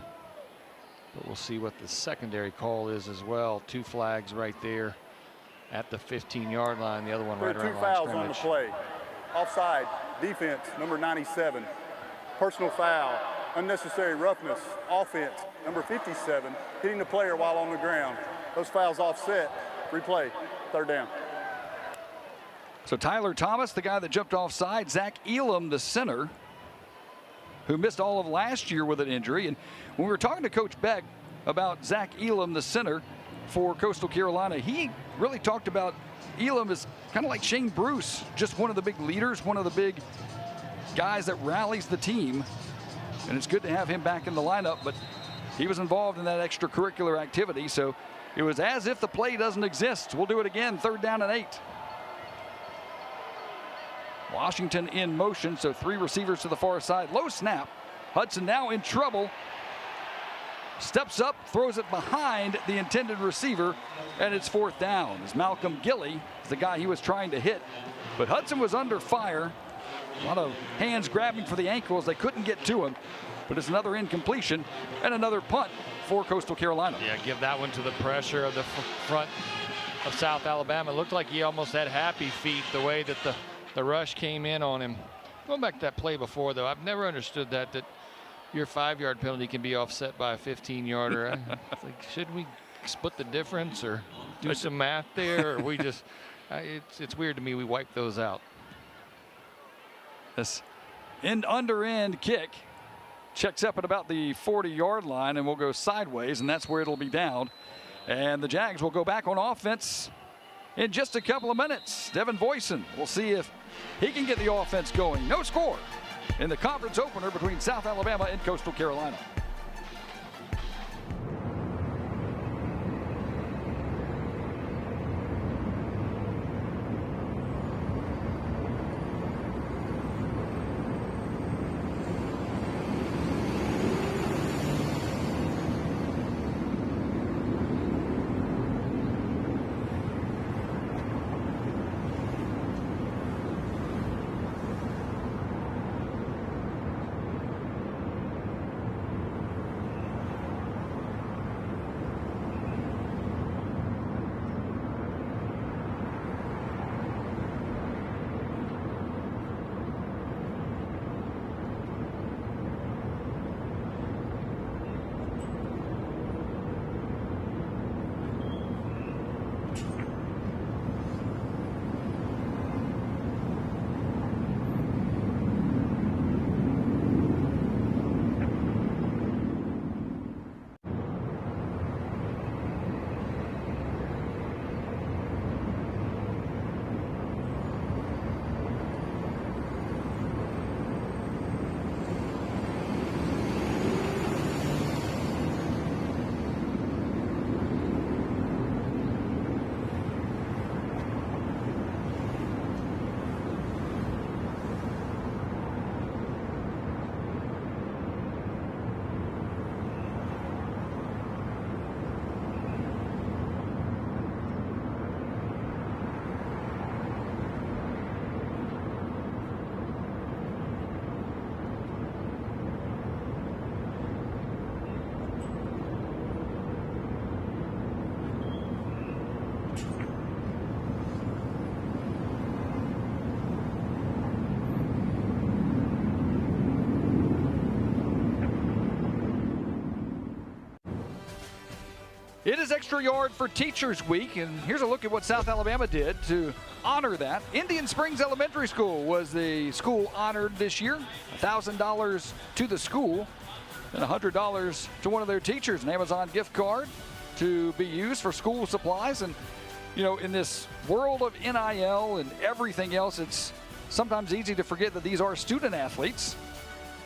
But we'll see what the secondary call is as well. 2 flags right there at the 15-yard line. The other one right around the line of scrimmage. 2 fouls on the play. Offside, defense, number 97. Personal foul, unnecessary roughness, offense, number 57, hitting the player while on the ground. Those fouls offset. Replay, 3rd down. So Tyler Thomas, the guy that jumped offside. Zach Elam, the center, who missed all of last year with an injury. And when we were talking to Coach Beck about Zach Elam, the center for Coastal Carolina, he really talked about Elam as kind of like Shane Bruce, just one of the big leaders, one of the big guys that rallies the team. And it's good to have him back in the lineup, but he was involved in that extracurricular activity, so it was as if the play doesn't exist. We'll do it again, 3rd down and 8. Washington in motion, so 3 receivers to the far side. Low snap. Hudson now in trouble. Steps up, throws it behind the intended receiver, and it's 4th down. As Malcolm Gilley is the guy he was trying to hit, but Hudson was under fire. A lot of hands grabbing for the ankles. They couldn't get to him, but it's another incompletion and another punt for Coastal Carolina. Yeah, give that one to the pressure of the front of South Alabama. It looked like he almost had happy feet the way that the rush came in on him. Going back to that play before, though, I've never understood that your 5-yard penalty can be offset by a 15-yarder. Like, should we split the difference or do some math there? Or we just, it's weird to me we wipe those out. This under-end kick checks up at about the 40-yard line and will go sideways, and that's where it'll be down. And the Jags will go back on offense in just a couple of minutes. Devin Boyson, we'll see if he can get the offense going. No score in the conference opener between South Alabama and Coastal Carolina. It is Extra Yard for Teachers Week, and here's a look at what South Alabama did to honor that. Indian Springs Elementary School was the school honored this year. $1,000 to the school and $100 to one of their teachers, an Amazon gift card to be used for school supplies. And, you know, in this world of NIL and everything else, it's sometimes easy to forget that these are student athletes.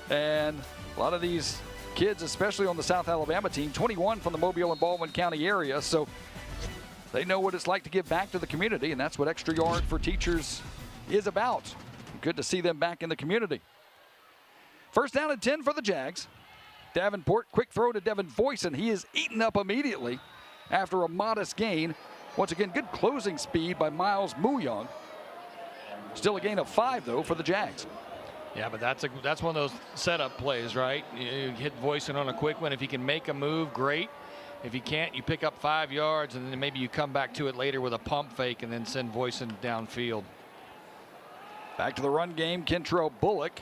And a lot of these kids, especially on the South Alabama team, 21 from the Mobile and Baldwin County area, so they know what it's like to give back to the community, and that's what Extra Yard for Teachers is about. Good to see them back in the community. First down and 10 for the Jags. Davenport, quick throw to Devin Voisin. He is eaten up immediately after a modest gain. Once again, good closing speed by Miles Muyong. Still a gain of 5, though, for the Jags. Yeah, but that's one of those setup plays, right? You hit Voisin on a quick one. If he can make a move, great. If he can't, you pick up 5 yards, and then maybe you come back to it later with a pump fake and then send Voisin downfield. Back to the run game, Kentrell Bullock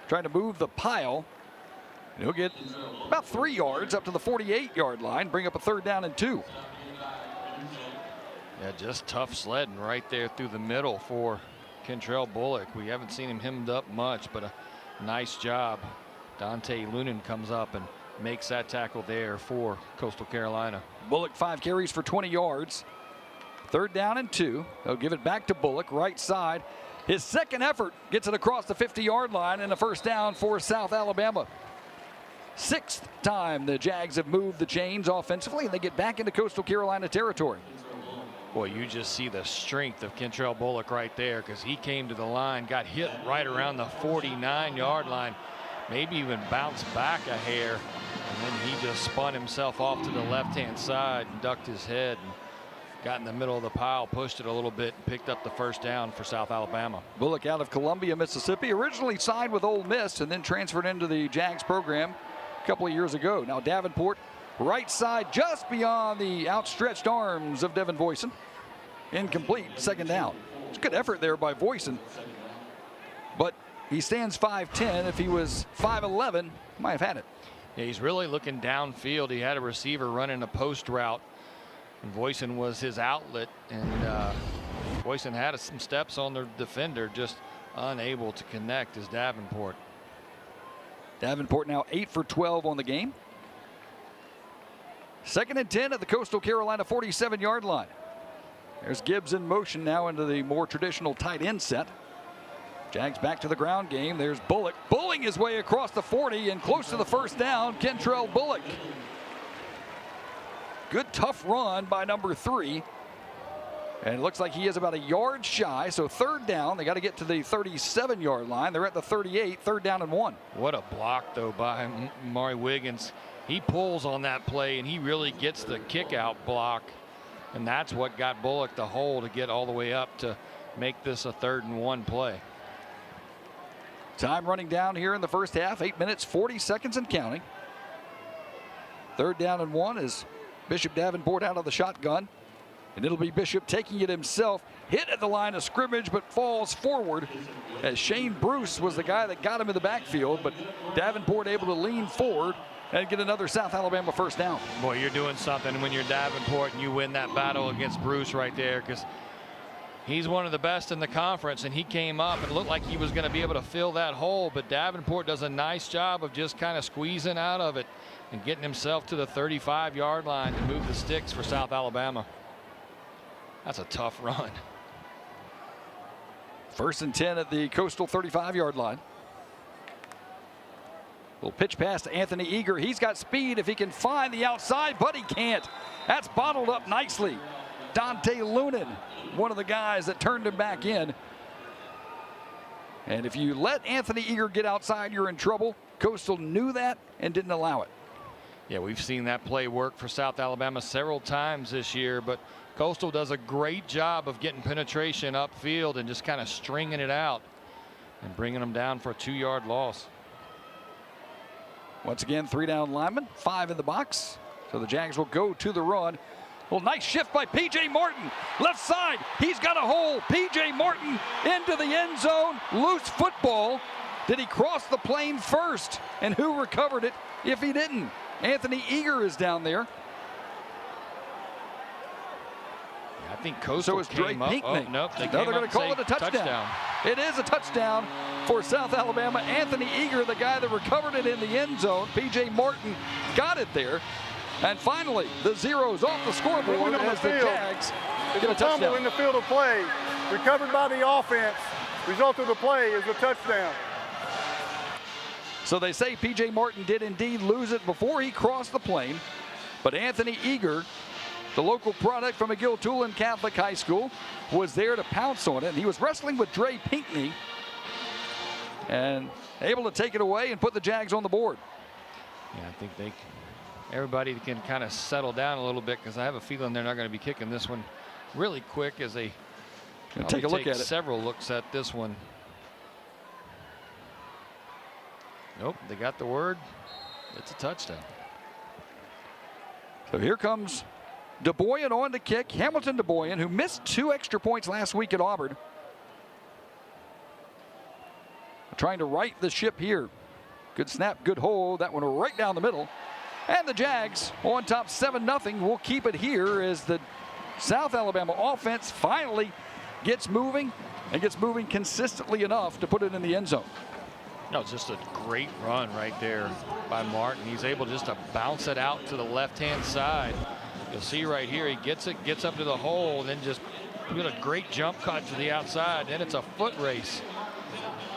trying to move the pile. And he'll get about 3 yards up to the 48-yard line, bring up a 3rd down and 2. Yeah, just tough sledding right there through the middle for Kentrell Bullock. We haven't seen him hemmed up much, but a nice job. Dante Lunan comes up and makes that tackle there for Coastal Carolina. Bullock 5 carries for 20 yards. 3rd down and 2. They'll give it back to Bullock, right side. His second effort gets it across the 50-yard line and a 1st down for South Alabama. 6th time the Jags have moved the chains offensively, and they get back into Coastal Carolina territory. Boy, you just see the strength of Kentrell Bullock right there, because he came to the line, got hit right around the 49-yard line, maybe even bounced back a hair, and then he just spun himself off to the left-hand side and ducked his head and got in the middle of the pile, pushed it a little bit, and picked up the 1st down for South Alabama. Bullock out of Columbia, Mississippi, originally signed with Ole Miss and then transferred into the Jags program a couple of years ago. Now Davenport, right side, just beyond the outstretched arms of Devin Voisin. Incomplete, 2nd down. It's a good effort there by Voisin, but he stands 5'10". If he was 5'11", might have had it. Yeah, he's really looking downfield. He had a receiver running a post route, and Voisin was his outlet, and Voisin had some steps on the defender, just unable to connect as Davenport. Davenport now 8 for 12 on the game. 2nd and 10 at the Coastal Carolina 47-yard line. There's Gibbs in motion now into the more traditional tight end set. Jags back to the ground game. There's Bullock bullying his way across the 40 and close to the 1st down, Kentrell Bullock. Good tough run by number 3. And it looks like he is about a yard shy, so 3rd down. They got to get to the 37-yard line. They're at the 38, 3rd down and 1. What a block, though, by Maury Wiggins. He pulls on that play, and he really gets the kick-out block. And that's what got Bullock the hole to get all the way up to make this a 3rd and 1 play. Time running down here in the 1st half, 8 minutes, 40 seconds and counting. 3rd down and 1 is Bishop Davenport out of the shotgun. And it'll be Bishop taking it himself, hit at the line of scrimmage, but falls forward as Shane Bruce was the guy that got him in the backfield, but Davenport able to lean forward and get another South Alabama 1st down. Boy, you're doing something when you're Davenport and you win that battle against Bruce right there, because he's one of the best in the conference, and he came up and looked like he was going to be able to fill that hole, but Davenport does a nice job of just kind of squeezing out of it and getting himself to the 35-yard line to move the sticks for South Alabama. That's a tough run. 1st and 10 at the Coastal 35-yard line. Little pitch pass to Anthony Eager. He's got speed if he can find the outside, but he can't. That's bottled up nicely. Dante Lunan, one of the guys that turned him back in. And if you let Anthony Eager get outside, you're in trouble. Coastal knew that and didn't allow it. Yeah, we've seen that play work for South Alabama several times this year, but Coastal does a great job of getting penetration upfield and just kind of stringing it out and bringing them down for a 2-yard loss. Once again, 3 down linemen, 5 in the box. So the Jags will go to the run. Well, nice shift by P.J. Martin. Left side, he's got a hole. P.J. Martin into the end zone. Loose football. Did he cross the plane first? And who recovered it if he didn't? Anthony Eager is down there. think Coastal So is Dre came up. Pinckney. Oh, nope, They're going to call it a touchdown. It is a touchdown for South Alabama. Anthony Eager, the guy that recovered it in the end zone. P.J. Martin got it there. And finally, the zeros off the scoreboard as the Jags get a fumble touchdown. in the field of play, recovered by the offense. Result of the play is a touchdown. So they say P.J. Martin did indeed lose it before he crossed the plane. But Anthony Eager, the local product from McGill-Tulane Catholic High School, was there to pounce on it. And he was wrestling with Dre Pinckney and able to take it away and put the Jags on the board. Yeah, I think everybody can kind of settle down a little bit, because I have a feeling they're not going to be kicking this one really quick, as they take a look at it. Several looks at this one. Nope, they got the word. It's a touchdown. So here comes DeBoyan on to kick. Hamilton DeBoyan, who missed 2 extra points last week at Auburn. Trying to right the ship here. Good snap, good hold. That one right down the middle. And the Jags on top 7-0. We'll keep it here as the South Alabama offense finally gets moving and gets moving consistently enough to put it in the end zone. No, it's just a great run right there by Martin. He's able just to bounce it out to the left-hand side. You'll see right here, he gets it, gets up to the hole, and then just put a great jump cut to the outside. Then it's a foot race.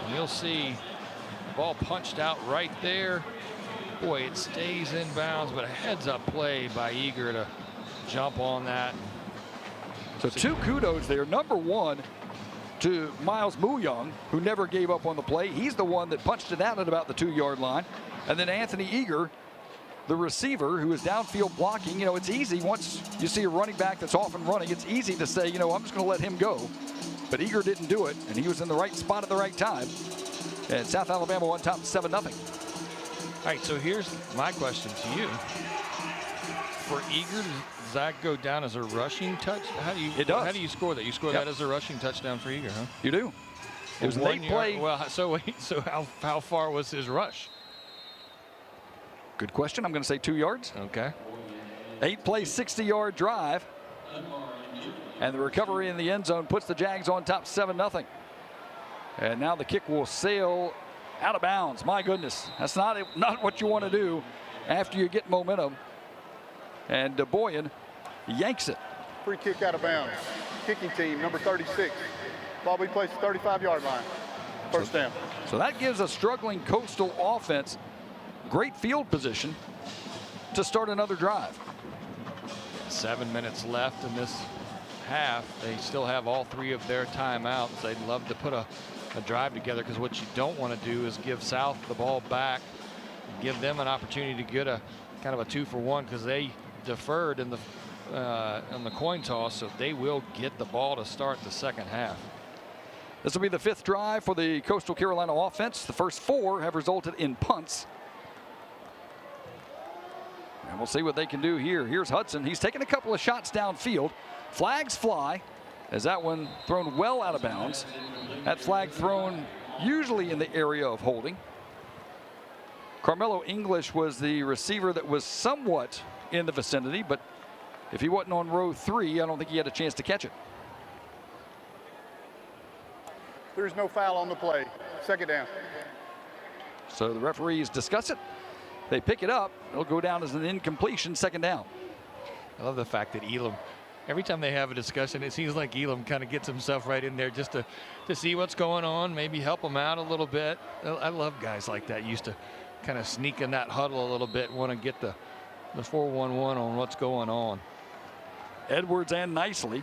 And you'll see the ball punched out right there. Boy, it stays in bounds, but a heads-up play by Eager to jump on that. So 2 kudos there. Number 1 to Miles Muyong, who never gave up on the play. He's the one that punched it out at about the 2-yard line. And then Anthony Eager, the receiver, who is downfield blocking. You know, it's easy once you see a running back that's off and running, it's easy to say, you know, I'm just going to let him go. But Eager didn't do it, and he was in the right spot at the right time. And South Alabama on top 7-0. All right, so here's my question to you. For Eager, does that go down as a rushing touch? How do you? It does. How do you score that? You score that as a rushing touchdown for Eager, huh? You do. It was a late play. Well, so wait, so how far was his rush? Good question. I'm going to say 2 yards. Okay. 8-play, 60-yard drive. And the recovery in the end zone puts the Jags on top 7-0. And now the kick will sail out of bounds. My goodness, that's not what you want to do after you get momentum. And DeBoyan yanks it. Free kick out of bounds. Kicking team, number 36. Ball be placed at the 35-yard line. First down. So that gives a struggling Coastal offense great field position to start another drive. 7 minutes left in this half. They still have all 3 of their timeouts. They'd love to put a drive together, because what you don't want to do is give South the ball back, give them an opportunity to get a kind of a 2-for-1, because they deferred in the coin toss, so they will get the ball to start the second half. This will be the 5th drive for the Coastal Carolina offense. The first 4 have resulted in punts. And we'll see what they can do here. Here's Hudson. He's taking a couple of shots downfield. Flags fly as that one thrown well out of bounds. That flag thrown usually in the area of holding. Carmelo English was the receiver that was somewhat in the vicinity, but if he wasn't on row 3, I don't think he had a chance to catch it. There's no foul on the play. Second down. So the referees discuss it. They pick it up. It'll go down as an incompletion, second down. I love the fact that Elam, every time they have a discussion, it seems like Elam kind of gets himself right in there just to see what's going on, maybe help him out a little bit. I love guys like that. Used to kind of sneak in that huddle a little bit, want to get the 4-1-1 on what's going on. Edwards and Nicely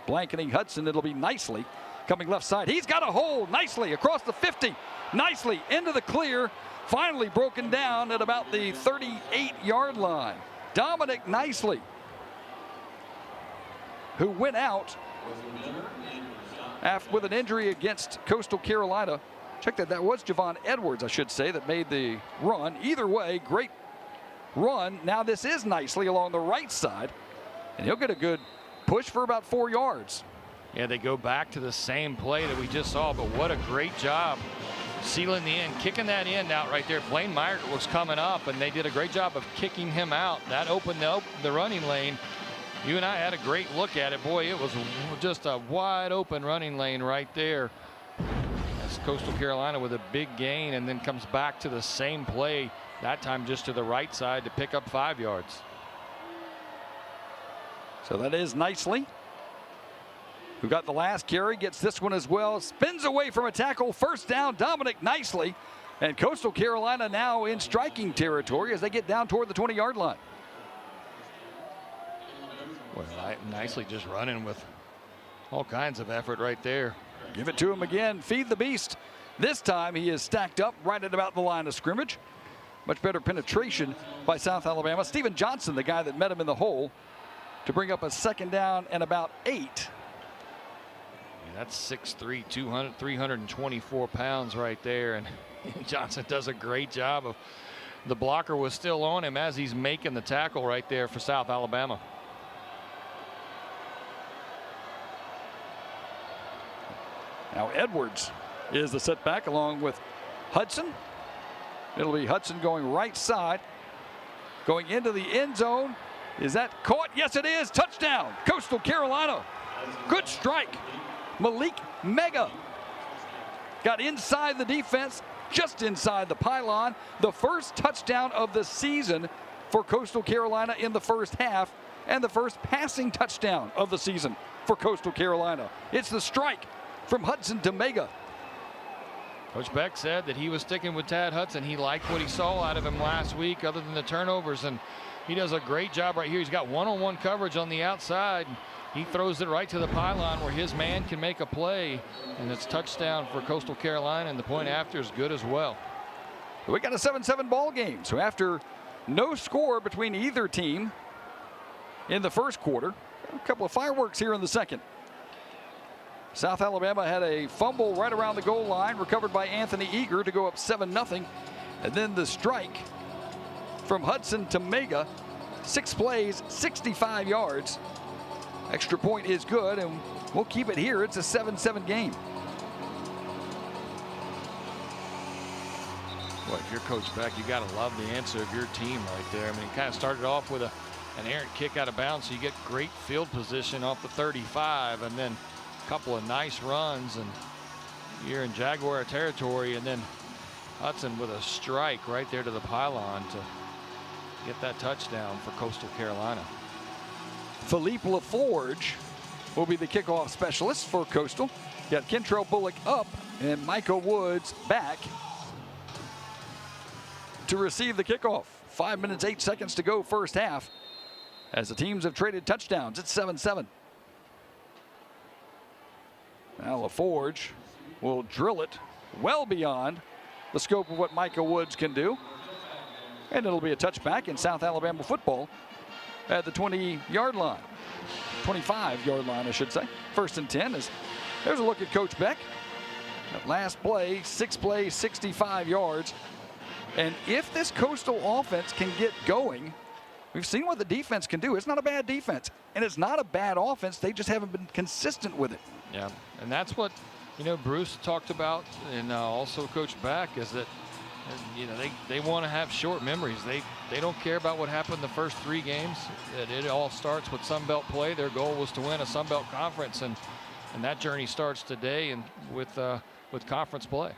blanketing Hudson. It'll be Nicely coming left side. He's got a hole. Nicely across the 50. Nicely into the clear. Finally broken down at about the 38-yard line. Dominic Nicely, who went out with an injury against Coastal Carolina. Check that. That was Javon Edwards, I should say, that made the run. Either way, great run. Now this is Nicely along the right side, and he'll get a good push for about 4 yards. Yeah, they go back to the same play that we just saw, but what a great job sealing the end, kicking that end out right there. Blaine Myert was coming up, and they did a great job of kicking him out. That opened the running lane You and I had a great look at it. Boy, it was just a wide open running lane right there. As Coastal Carolina with a big gain and then comes back to the same play, that time just to the right side to pick up 5 yards. So that is Nicely, who got the last carry, gets this one as well, spins away from a tackle, first down, Dominic Nicely. And Coastal Carolina now in striking territory as they get down toward the 20-yard line. Well, Nicely just running with all kinds of effort right there. Give it to him again. Feed the beast. This time he is stacked up right at about the line of scrimmage. Much better penetration by South Alabama. Steven Johnson, the guy that met him in the hole, to bring up a second down and about 8. Yeah, that's 6'3", 324 pounds right there. And Johnson does a great job of, the blocker was still on him as he's making the tackle right there for South Alabama. Now Edwards is the setback along with Hudson. It'll be Hudson going right side, going into the end zone. Is that caught? Yes, it is. Touchdown, Coastal Carolina. Good strike. Malik Mega got inside the defense, just inside the pylon. The first touchdown of the season for Coastal Carolina in the first half, and the first passing touchdown of the season for Coastal Carolina. It's the strike from Hudson to Mega. Coach Beck said that he was sticking with Tad Hudson. He liked what he saw out of him last week other than the turnovers, and he does a great job right here. He's got one-on-one coverage on the outside. He throws it right to the pylon where his man can make a play, and it's touchdown for Coastal Carolina, and the point after is good as well. We got a 7-7 ball game. So after no score between either team in the first quarter, a couple of fireworks here in the second. South Alabama had a fumble right around the goal line, recovered by Anthony Eager to go up 7-0. And then the strike from Hudson to Mega, 6 plays, 65 yards. Extra point is good, and we'll keep it here. It's a 7-7 game. Boy, if you're Coach Beck, you got to love the answer of your team right there. I mean, it kind of started off with an errant kick out of bounds, so you get great field position off the 35, and then couple of nice runs, and you're in Jaguar territory, and then Hudson with a strike right there to the pylon to get that touchdown for Coastal Carolina. Philippe LaForge will be the kickoff specialist for Coastal. Got Kentrell Bullock up and Micah Woods back to receive the kickoff. 5 minutes, 8 seconds to go first half as the teams have traded touchdowns. It's 7-7. Now LaForge will drill it well beyond the scope of what Micah Woods can do. And it'll be a touchback in South Alabama football at the 20-yard line. 25-yard line, I should say. 1st and 10. There's a look at Coach Beck. That last play, 6 plays, 65 yards. And if this Coastal offense can get going, we've seen what the defense can do. It's not a bad defense, and it's not a bad offense. They just haven't been consistent with it. Yeah, and that's what, Bruce talked about, and also Coach Beck, is that, they want to have short memories. They don't care about what happened the first 3 games. It all starts with Sun Belt play. Their goal was to win a Sun Belt conference, and that journey starts today and with conference play.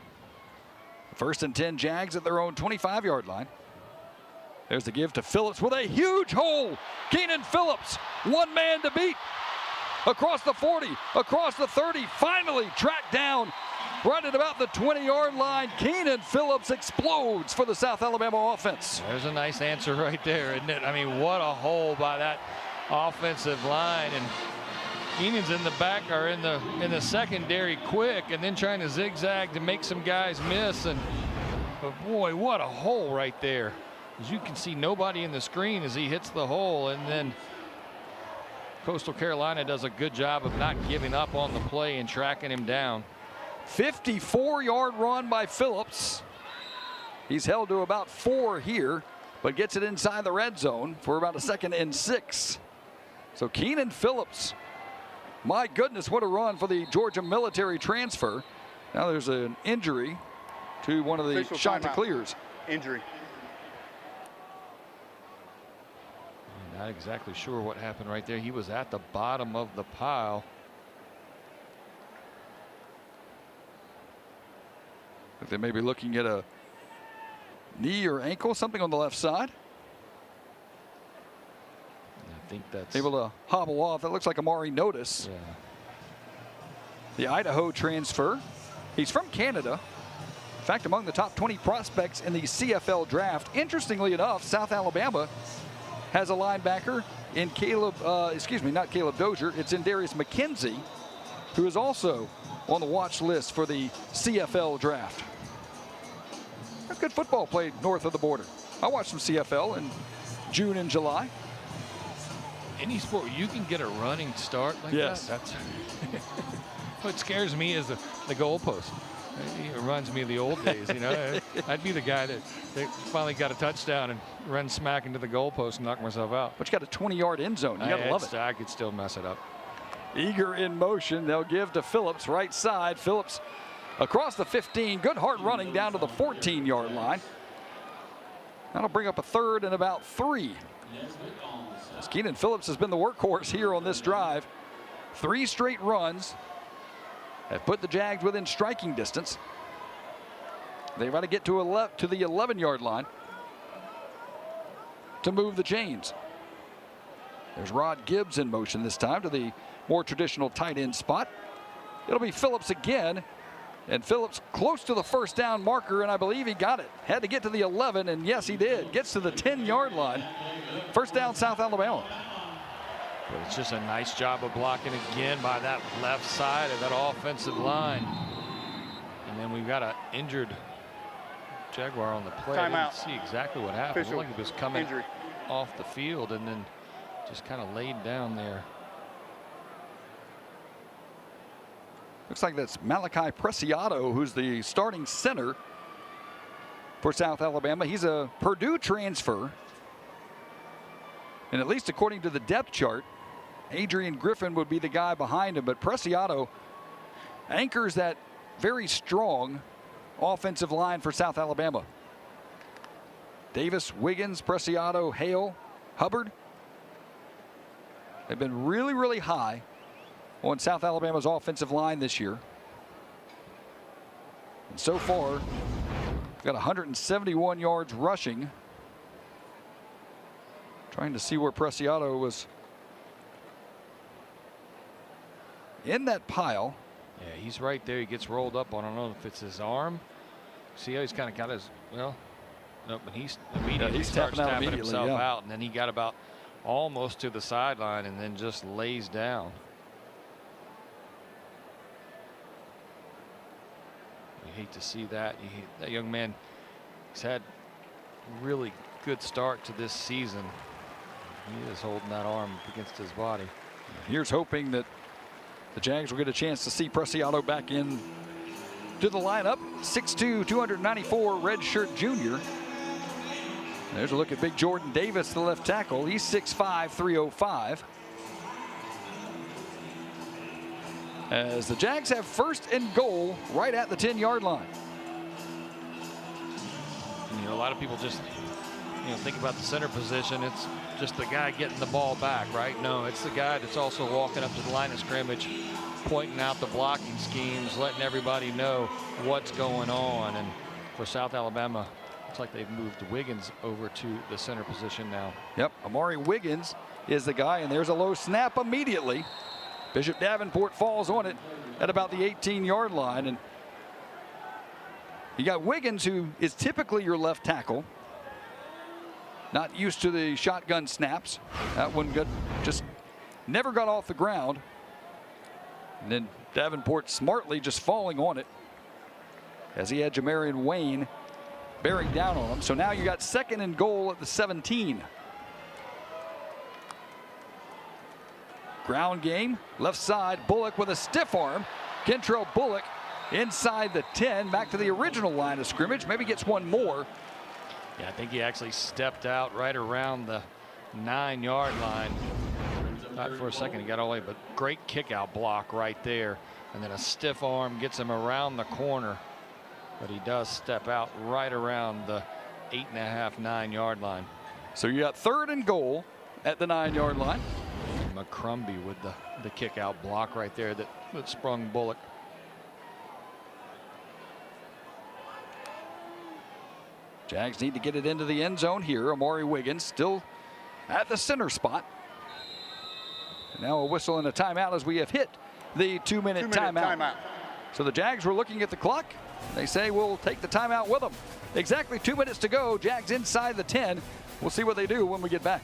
1st and 10, Jags at their own 25-yard line. There's the give to Phillips with a huge hole. Keenan Phillips, one man to beat. Across the 40, across the 30, finally tracked down right at about the 20-yard line. Keenan Phillips explodes for the South Alabama offense. There's a nice answer right there, isn't it? I mean, what a hole by that offensive line. And Keenan's in the back, or in the secondary quick, and then trying to zigzag to make some guys miss. But boy, what a hole right there. As you can see, nobody in the screen as he hits the hole, and then Coastal Carolina does a good job of not giving up on the play and tracking him down. 54-yard run by Phillips. He's held to about 4 here, but gets it inside the red zone for about a 2nd and 6. So Keenan Phillips, my goodness, what a run for the Georgia military transfer. Now there's an injury to one of the Chanticleers. Injury. Not exactly sure what happened right there. He was at the bottom of the pile. But they may be looking at a knee or ankle, something on the left side. I think that's able to hobble off. That looks like Amari Notice. Yeah. The Idaho transfer. He's from Canada. In fact, among the top 20 prospects in the CFL draft. Interestingly enough, South Alabama has a linebacker in not Caleb Dozier. It's in Darius McKenzie, who is also on the watch list for the CFL draft. That's good football played north of the border. I watched some CFL in June and July. Any sport you can get a running start like Yes. that. That's what scares me is the goalpost. It reminds me of the old days, you know. I'd be the guy that finally got a touchdown and run smack into the goalpost and knock myself out. But you got a 20-yard end zone. You gotta love it. I could still mess it up. Eager in motion. They'll give to Phillips, right side. Phillips across the 15. Good hard running down to the 14-yard line. That'll bring up a third and about 3. As Keenan Phillips has been the workhorse here on this drive. 3 straight runs have put the Jags within striking distance. They've got to get to the 11-yard line to move the chains. There's Rod Gibbs in motion this time to the more traditional tight end spot. It'll be Phillips again, and Phillips close to the first down marker, and I believe he got it. Had to get to the 11, and yes, he did. Gets to the 10-yard line. First down, South Alabama. But it's just a nice job of blocking again by that left side of that offensive line. And then we've got an injured Jaguar on the play. I didn't see exactly what happened. It looked like he was coming off the field and then just kind of laid down there. Looks like that's Malachi Preciado, who's the starting center for South Alabama. He's a Purdue transfer. And at least according to the depth chart, Adrian Griffin would be the guy behind him. But Preciado anchors that very strong offensive line for South Alabama. Davis, Wiggins, Preciado, Hale, Hubbard. They've been really, really high on South Alabama's offensive line this year. And so far, got 171 yards rushing. Trying to see where Preciado was in that pile. Yeah, he's right there. He gets rolled up on. I don't know if it's his arm. See how he's kind of got his, well, no, but he's immediately starts tapping himself out, and then he got about almost to the sideline and then just lays down. You hate to see that. That young man, he's had a really good start to this season. He is holding that arm against his body. Here's hoping that the Jags will get a chance to see Preciado back in to the lineup. 6'2", 294 redshirt junior. There's a look at big Jordan Davis, the left tackle. He's 6'5", 305. As the Jags have first and goal right at the 10-yard line. You know, a lot of people just, think about the center position. It's just the guy getting the ball back, right? No, it's the guy that's also walking up to the line of scrimmage, pointing out the blocking schemes, letting everybody know what's going on. And for South Alabama, looks like they've moved Wiggins over to the center position now. Yep, Amari Wiggins is the guy, and there's a low snap immediately. Bishop Davenport falls on it at about the 18-yard line. And you got Wiggins, who is typically your left tackle. Not used to the shotgun snaps. That one just never got off the ground. And then Davenport smartly just falling on it as he had Jamarian Wayne bearing down on him. So now you got second and goal at the 17. Ground game, left side, Bullock with a stiff arm. Kentrell Bullock inside the 10, back to the original line of scrimmage. Maybe gets one more. Yeah, I think he actually stepped out right around the 9-yard line. Not for a second, he got all the way, but great kick out block right there. And then a stiff arm gets him around the corner. But he does step out right around the 8.5, 9-yard line. So you got third and goal at the 9-yard line. McCrumbie with the kick out block right there that sprung Bullock. Jags need to get it into the end zone here. Amari Wiggins still at the center spot. And now a whistle and a timeout as we have hit the 2-minute timeout. So the Jags were looking at the clock. They say we'll take the timeout with them. Exactly 2 minutes to go. Jags inside the 10. We'll see what they do when we get back.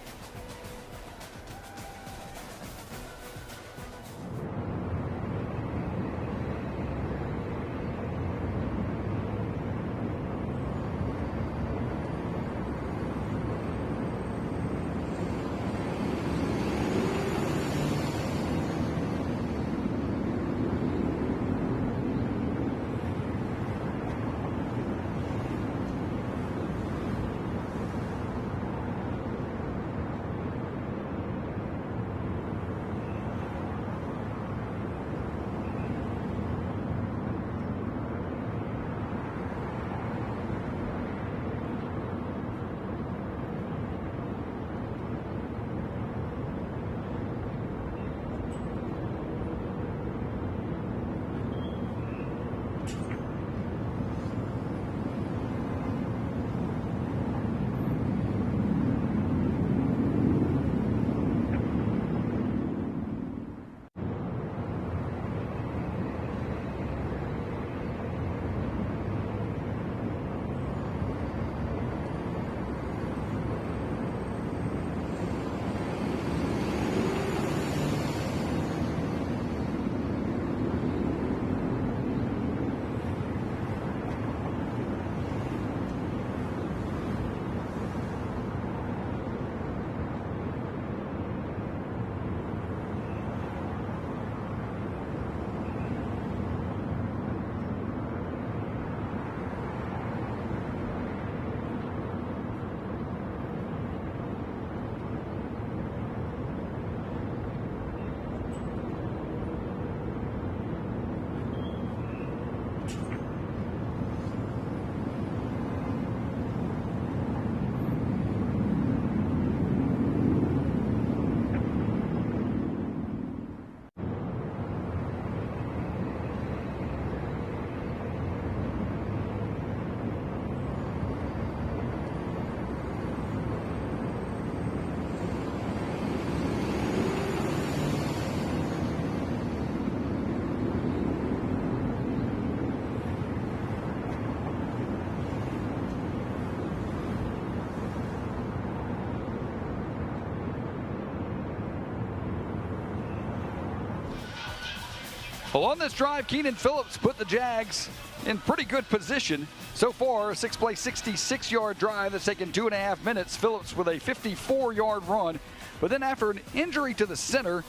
Well, on this drive, Keenan Phillips put the Jags in pretty good position. So far, a 6-play, 66-yard drive that's taken 2.5 minutes. Phillips with a 54-yard run. But then after an injury to the center,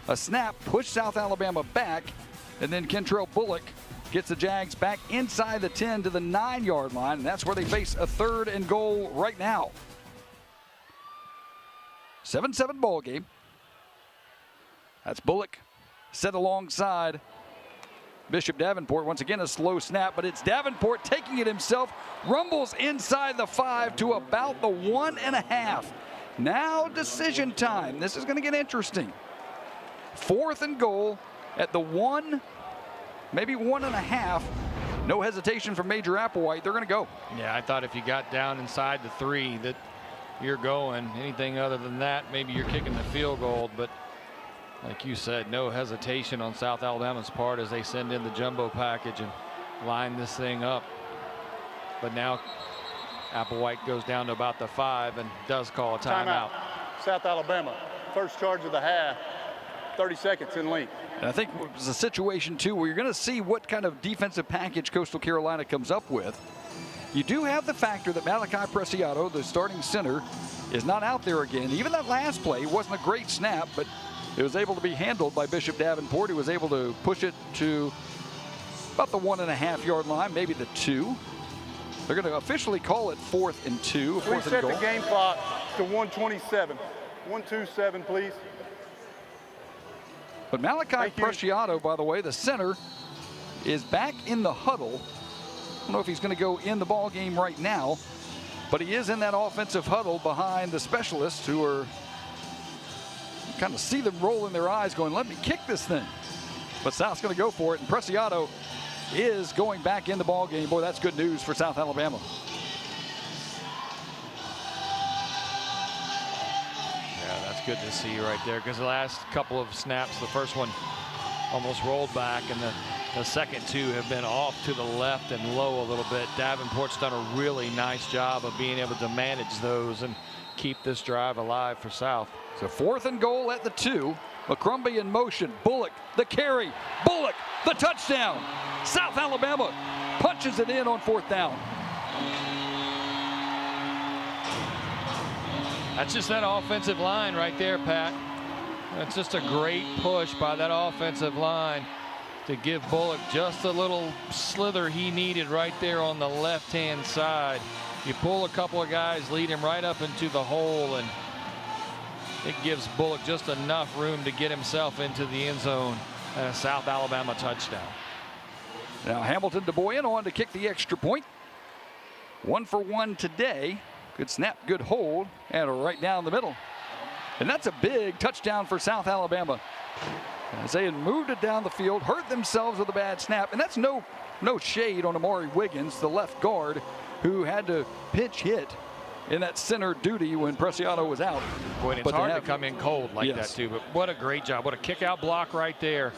a snap pushed South Alabama back. And then Kentrell Bullock gets the Jags back inside the 10 to the 9-yard line. And that's where they face a 3rd and goal right now. 7-7 ball game. That's Bullock set alongside Bishop Davenport. Once again, a slow snap, but it's Davenport taking it himself. Rumbles inside the 5 to about the 1.5. Now decision time. This is going to get interesting. 4th and goal at the 1, maybe 1.5. No hesitation from Major Applewhite. They're going to go. Yeah, I thought if you got down inside the 3 that you're going. Anything other than that, maybe you're kicking the field goal, but like you said, no hesitation on South Alabama's part as they send in the jumbo package and line this thing up. But now Applewhite goes down to about the 5 and does call a timeout. South Alabama, first charge of the half, 30 seconds in length. And I think it was a situation, too, where you're going to see what kind of defensive package Coastal Carolina comes up with. You do have the factor that Malachi Preciado, the starting center, is not out there again. Even that last play wasn't a great snap, but it was able to be handled by Bishop Davenport, who was able to push it to about the 1.5-yard line, maybe the 2. They're going to officially call it 4th and 2. Please set the game clock to 1:27. 1:27, please. But Malachi Preciado, by the way, the center, is back in the huddle. I don't know if he's going to go in the ball game right now, but he is in that offensive huddle behind the specialists who are kind of see them rolling their eyes going, let me kick this thing. But South's going to go for it, and Preciado is going back in the ball game. Boy, that's good news for South Alabama. Yeah, that's good to see right there, because the last couple of snaps, the first one almost rolled back, and the second two have been off to the left and low a little bit. Davenport's done a really nice job of being able to manage those and keep this drive alive for South. So 4th and goal at the 2. McCrumbie in motion. Bullock, the carry. Bullock, the touchdown. South Alabama punches it in on 4th down. That's just that offensive line right there, Pat. That's just a great push by that offensive line to give Bullock just a little slither he needed right there on the left-hand side. You pull a couple of guys, lead him right up into the hole, and it gives Bullock just enough room to get himself into the end zone. And a South Alabama touchdown. Now Hamilton DeBoyan on to kick the extra point. 1 for 1 today. Good snap, good hold, and right down the middle. And that's a big touchdown for South Alabama. As they had moved it down the field, hurt themselves with a bad snap. And that's no shade on Amari Wiggins, the left guard, who had to pinch hit in that center duty when Preciado was out. Boy, and it's hard to come in cold like Yes. that, too. But what a great job. What a kick-out block right there.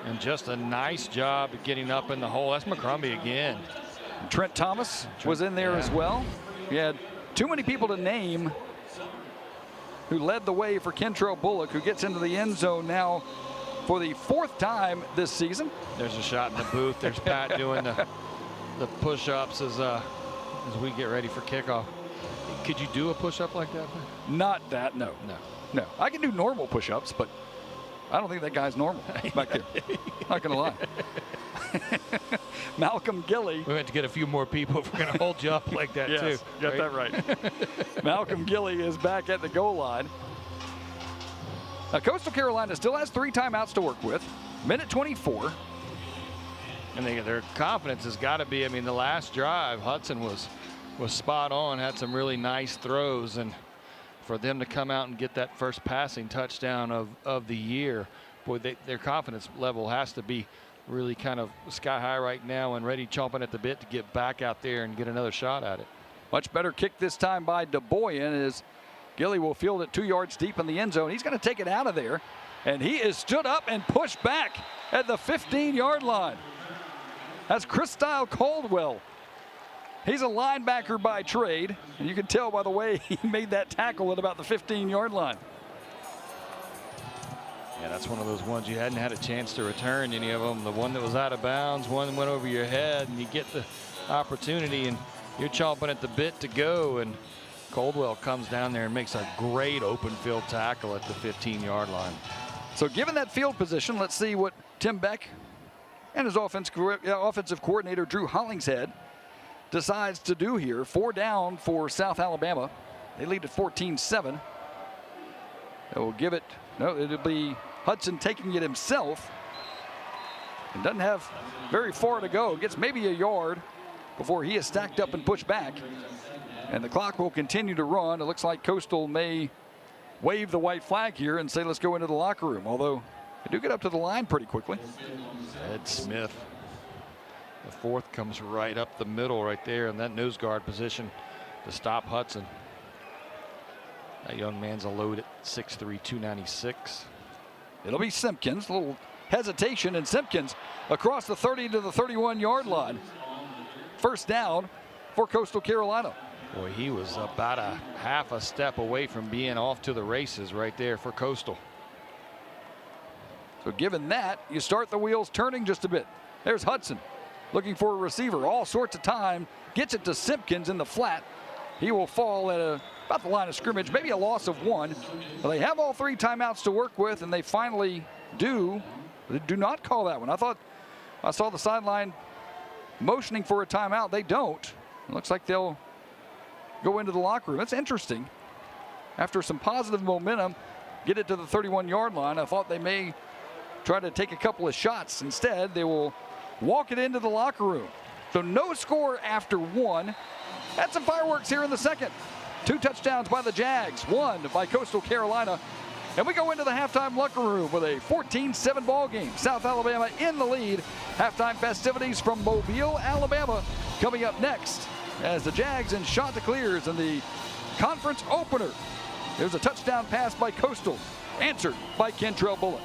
And just a nice job of getting up in the hole. That's McCrumbie again. Trent Thomas was in there as well. He had too many people to name who led the way for Kentrell Bullock, who gets into the end zone now for the 4th time this season. There's a shot in the booth. There's Pat doing the push-ups as we get ready for kickoff. Could you do a push-up like that? Not that, no. No. I can do normal push-ups, but I don't think that guy's normal back there. Not going to lie. Malcolm Gilley. We went to get a few more people if we're going to hold you up like that, yes, too. Got that right. Malcolm Gilley is back at the goal line. Now, Coastal Carolina still has 3 timeouts to work with. Minute 24. And their confidence has got to be, I mean, the last drive, Hudson was spot on, had some really nice throws, and for them to come out and get that first passing touchdown of the year, boy, their confidence level has to be really kind of sky high right now and ready, chomping at the bit to get back out there and get another shot at it. Much better kick this time by DeBoyan as Gilley will field it 2 yards deep in the end zone. He's going to take it out of there, and he is stood up and pushed back at the 15-yard line. That's Christyle Caldwell. He's a linebacker by trade, and you can tell by the way he made that tackle at about the 15-yard line. Yeah, that's one of those ones you hadn't had a chance to return any of them. The one that was out of bounds, one went over your head, and you get the opportunity, and you're chomping at the bit to go, and Caldwell comes down there and makes a great open field tackle at the 15-yard line. So given that field position, let's see what Tim Beck and his offensive coordinator Drew Hollingshead decides to do here. 4 down for South Alabama. They lead at 14-7. They will give it, no, it'll be Hudson taking it himself. And doesn't have very far to go. Gets maybe a yard before he is stacked up and pushed back. And the clock will continue to run. It looks like Coastal may wave the white flag here and say, let's go into the locker room. Although they do get up to the line pretty quickly. Ed Smith, the 4th, comes right up the middle right there in that nose guard position to stop Hudson. That young man's a load at 6'3", 296. It'll be Simpkins. A little hesitation, and Simpkins across the 30 to the 31-yard line. First down for Coastal Carolina. Boy, he was about a half a step away from being off to the races right there for Coastal. So given that, you start the wheels turning just a bit. There's Hudson looking for a receiver all sorts of time. Gets it to Simpkins in the flat. He will fall at about the line of scrimmage, maybe a loss of 1. But they have all 3 timeouts to work with, and they finally do not call that one. I thought I saw the sideline motioning for a timeout. They don't. It looks like they'll go into the locker room. That's interesting. After some positive momentum, get it to the 31-yard line. I thought they may try to take a couple of shots. Instead, they will walk it into the locker room. So no score after 1. Had some fireworks here in the second. 2 touchdowns by the Jags, 1 by Coastal Carolina. And we go into the halftime locker room with a 14-7 ball game. South Alabama in the lead. Halftime festivities from Mobile, Alabama coming up next as the Jags and Chanticleers in the conference opener. There's a touchdown pass by Coastal, answered by Kentrell Bullock.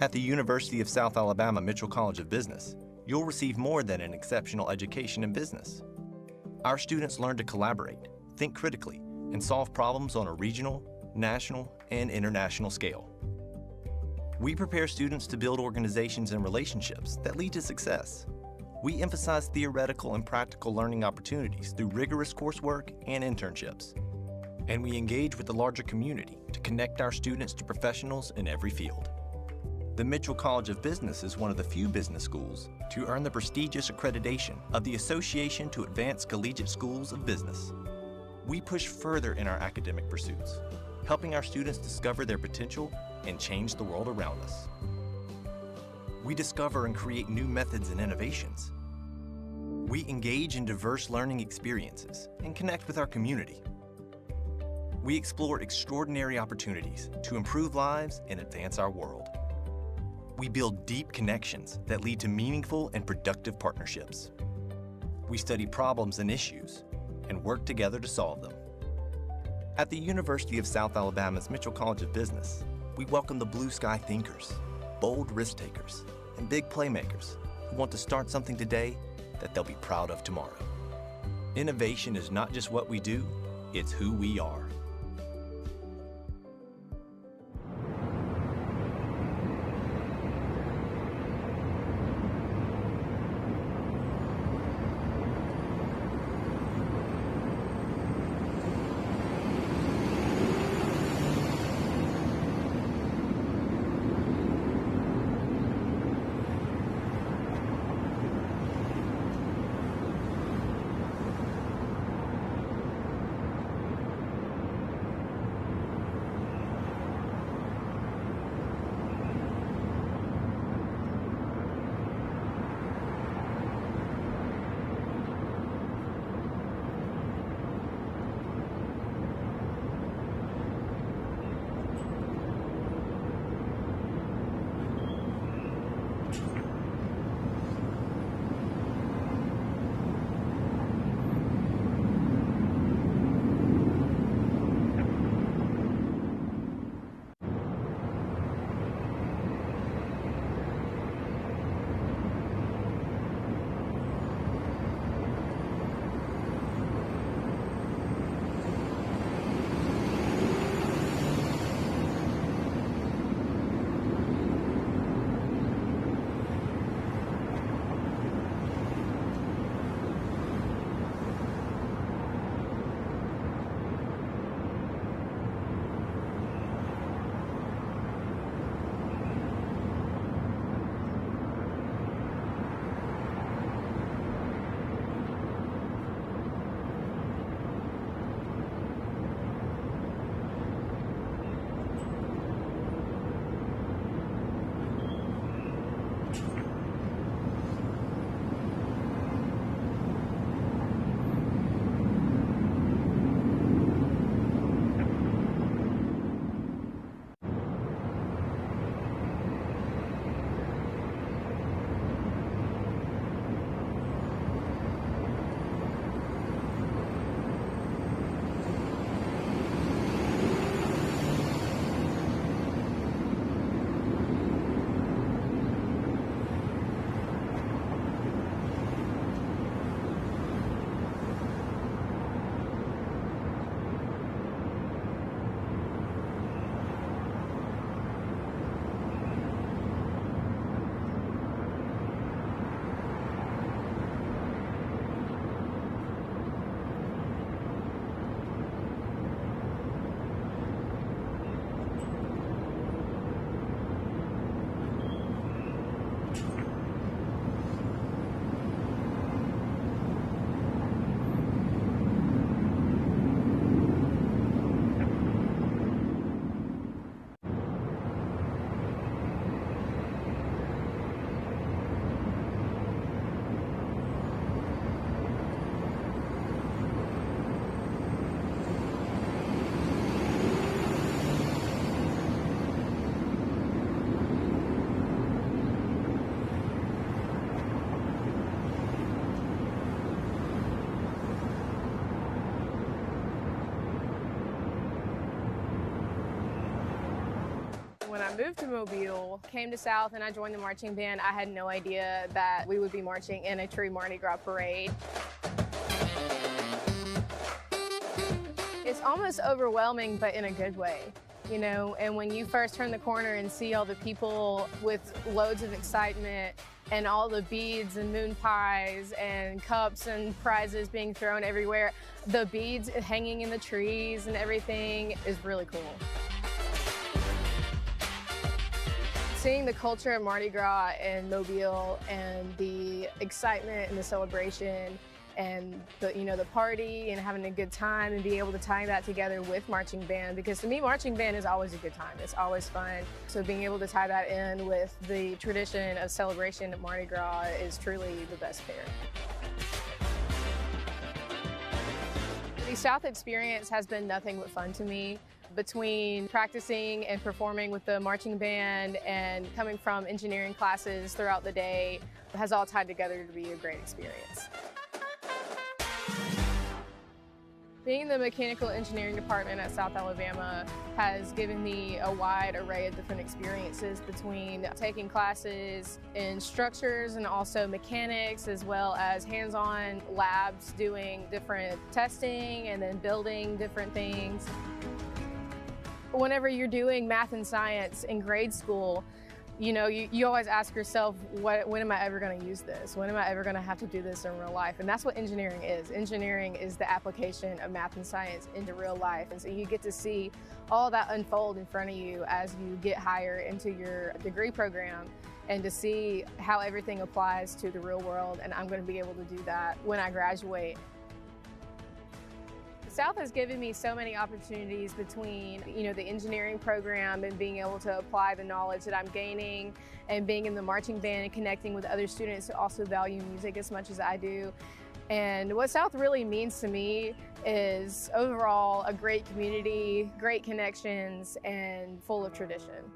At the University of South Alabama Mitchell College of Business, you'll receive more than an exceptional education in business. Our students learn to collaborate, think critically, and solve problems on a regional, national, and international scale. We prepare students to build organizations and relationships that lead to success. We emphasize theoretical and practical learning opportunities through rigorous coursework and internships. And we engage with the larger community to connect our students to professionals in every field. The Mitchell College of Business is one of the few business schools to earn the prestigious accreditation of the Association to Advance Collegiate Schools of Business. We push further in our academic pursuits, helping our students discover their potential and change the world around us. We discover and create new methods and innovations. We engage in diverse learning experiences and connect with our community. We explore extraordinary opportunities to improve lives and advance our world. We build deep connections that lead to meaningful and productive partnerships. We study problems and issues and work together to solve them. At the University of South Alabama's Mitchell College of Business, we welcome the blue sky thinkers, bold risk takers, and big playmakers who want to start something today that they'll be proud of tomorrow. Innovation is not just what we do, it's who we are. When I moved to Mobile, came to South, and I joined the marching band, I had no idea that we would be marching in a true Mardi Gras parade. It's almost overwhelming, but in a good way, you know, and when you first turn the corner and see all the people with loads of excitement and all the beads and moon pies and cups and prizes being thrown everywhere, the beads hanging in the trees and everything is really cool. Seeing the culture of Mardi Gras in Mobile and the excitement and the celebration and the party and having a good time and be able to tie that together with marching band, because to me marching band is always a good time. It's always fun. So being able to tie that in with the tradition of celebration at Mardi Gras is truly the best pair. The South experience has been nothing but fun to me. Between practicing and performing with the marching band and coming from engineering classes throughout the day has all tied together to be a great experience. Being in the mechanical engineering department at South Alabama has given me a wide array of different experiences between taking classes in structures and also mechanics, as well as hands-on labs doing different testing and then building different things. Whenever you're doing math and science in grade school, you always ask yourself, when am I ever going to use this? When am I ever going to have to do this in real life? And that's what engineering is. Engineering is the application of math and science into real life. And so you get to see all that unfold in front of you as you get higher into your degree program, and to see how everything applies to the real world. And I'm going to be able to do that when I graduate. South has given me so many opportunities between, the engineering program and being able to apply the knowledge that I'm gaining, and being in the marching band and connecting with other students who also value music as much as I do. And what South really means to me is overall a great community, great connections, and full of tradition.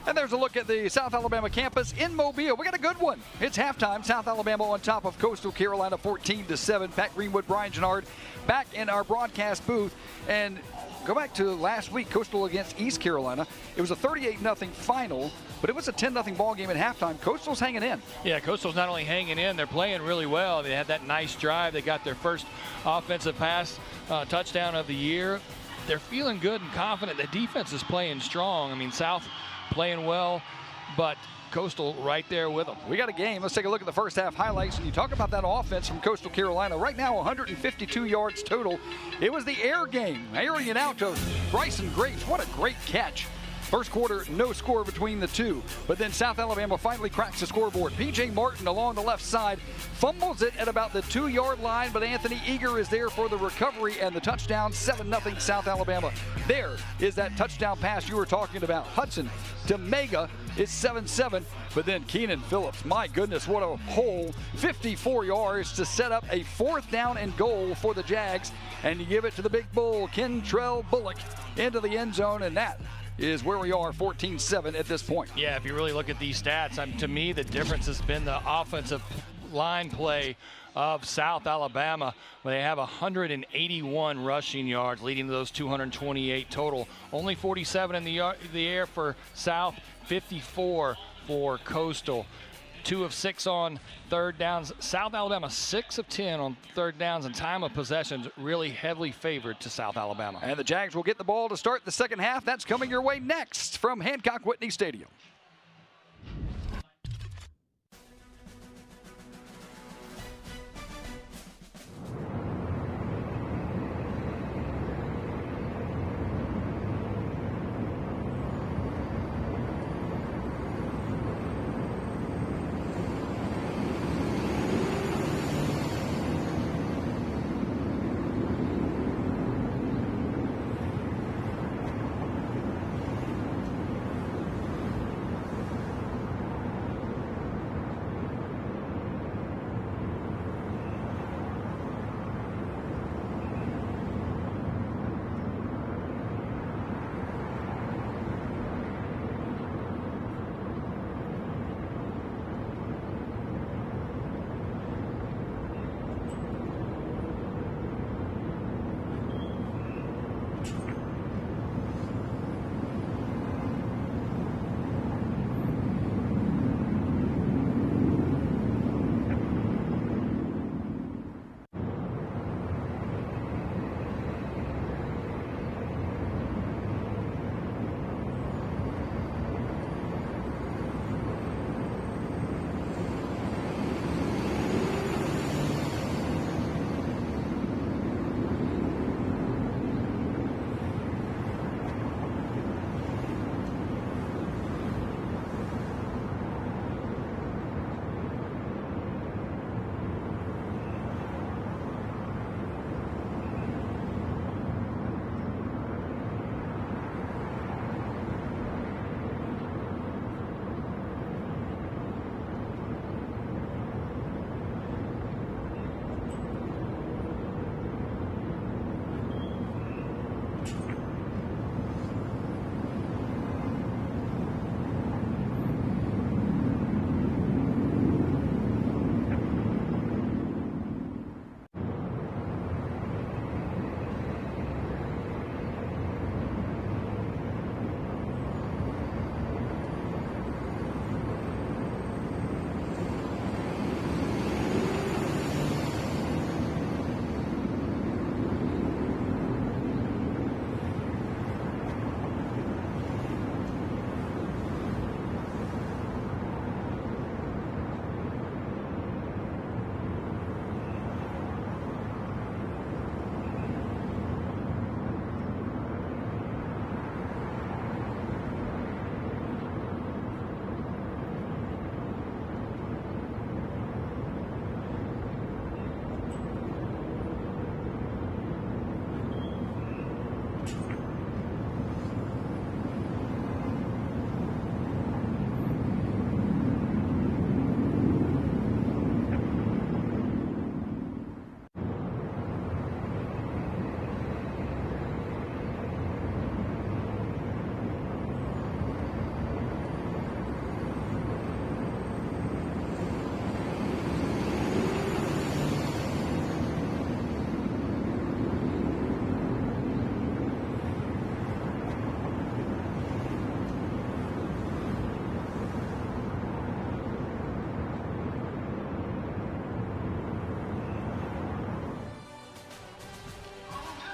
And there's a look at the South Alabama campus in Mobile. We got a good one. It's halftime. South Alabama on top of Coastal Carolina 14-7. Pat Greenwood, Brian Gennard back in our broadcast booth. And go back to last week, Coastal against East Carolina. It was a 38-0 final, but it was a 10-0 ball game at halftime. Coastal's hanging in. Yeah, Coastal's not only hanging in, they're playing really well. They had that nice drive. They got their first offensive pass touchdown of the year. They're feeling good and confident. The defense is playing strong. I mean, South playing well, but Coastal right there with them. We got a game. Let's take a look at the first half highlights. And you talk about that offense from Coastal Carolina. Right now, 152 yards total. It was the air game. Airing it out to Bryson Graves. What a great catch. First quarter, no score between the two. But then South Alabama finally cracks the scoreboard. P.J. Martin along the left side fumbles it at about the 2-yard line, but Anthony Eager is there for the recovery and the touchdown. 7-0 South Alabama. There is that touchdown pass you were talking about. Hudson to Mega. It's 7-7. But then Keenan Phillips, my goodness, what a hole. 54 yards to set up a 4th down and goal for the Jags. And you give it to the big bull, Kentrell Bullock, into the end zone, and that is where we are, 14-7 at this point. Yeah, if you really look at these stats, to me, the difference has been the offensive line play of South Alabama, where they have 181 rushing yards, leading to those 228 total. Only 47 in the air for South, 54 for Coastal. 2 of 6 on third downs. South Alabama 6 of 10 on third downs, and time of possessions really heavily favored to South Alabama. And the Jags will get the ball to start the second half. That's coming your way next from Hancock Whitney Stadium.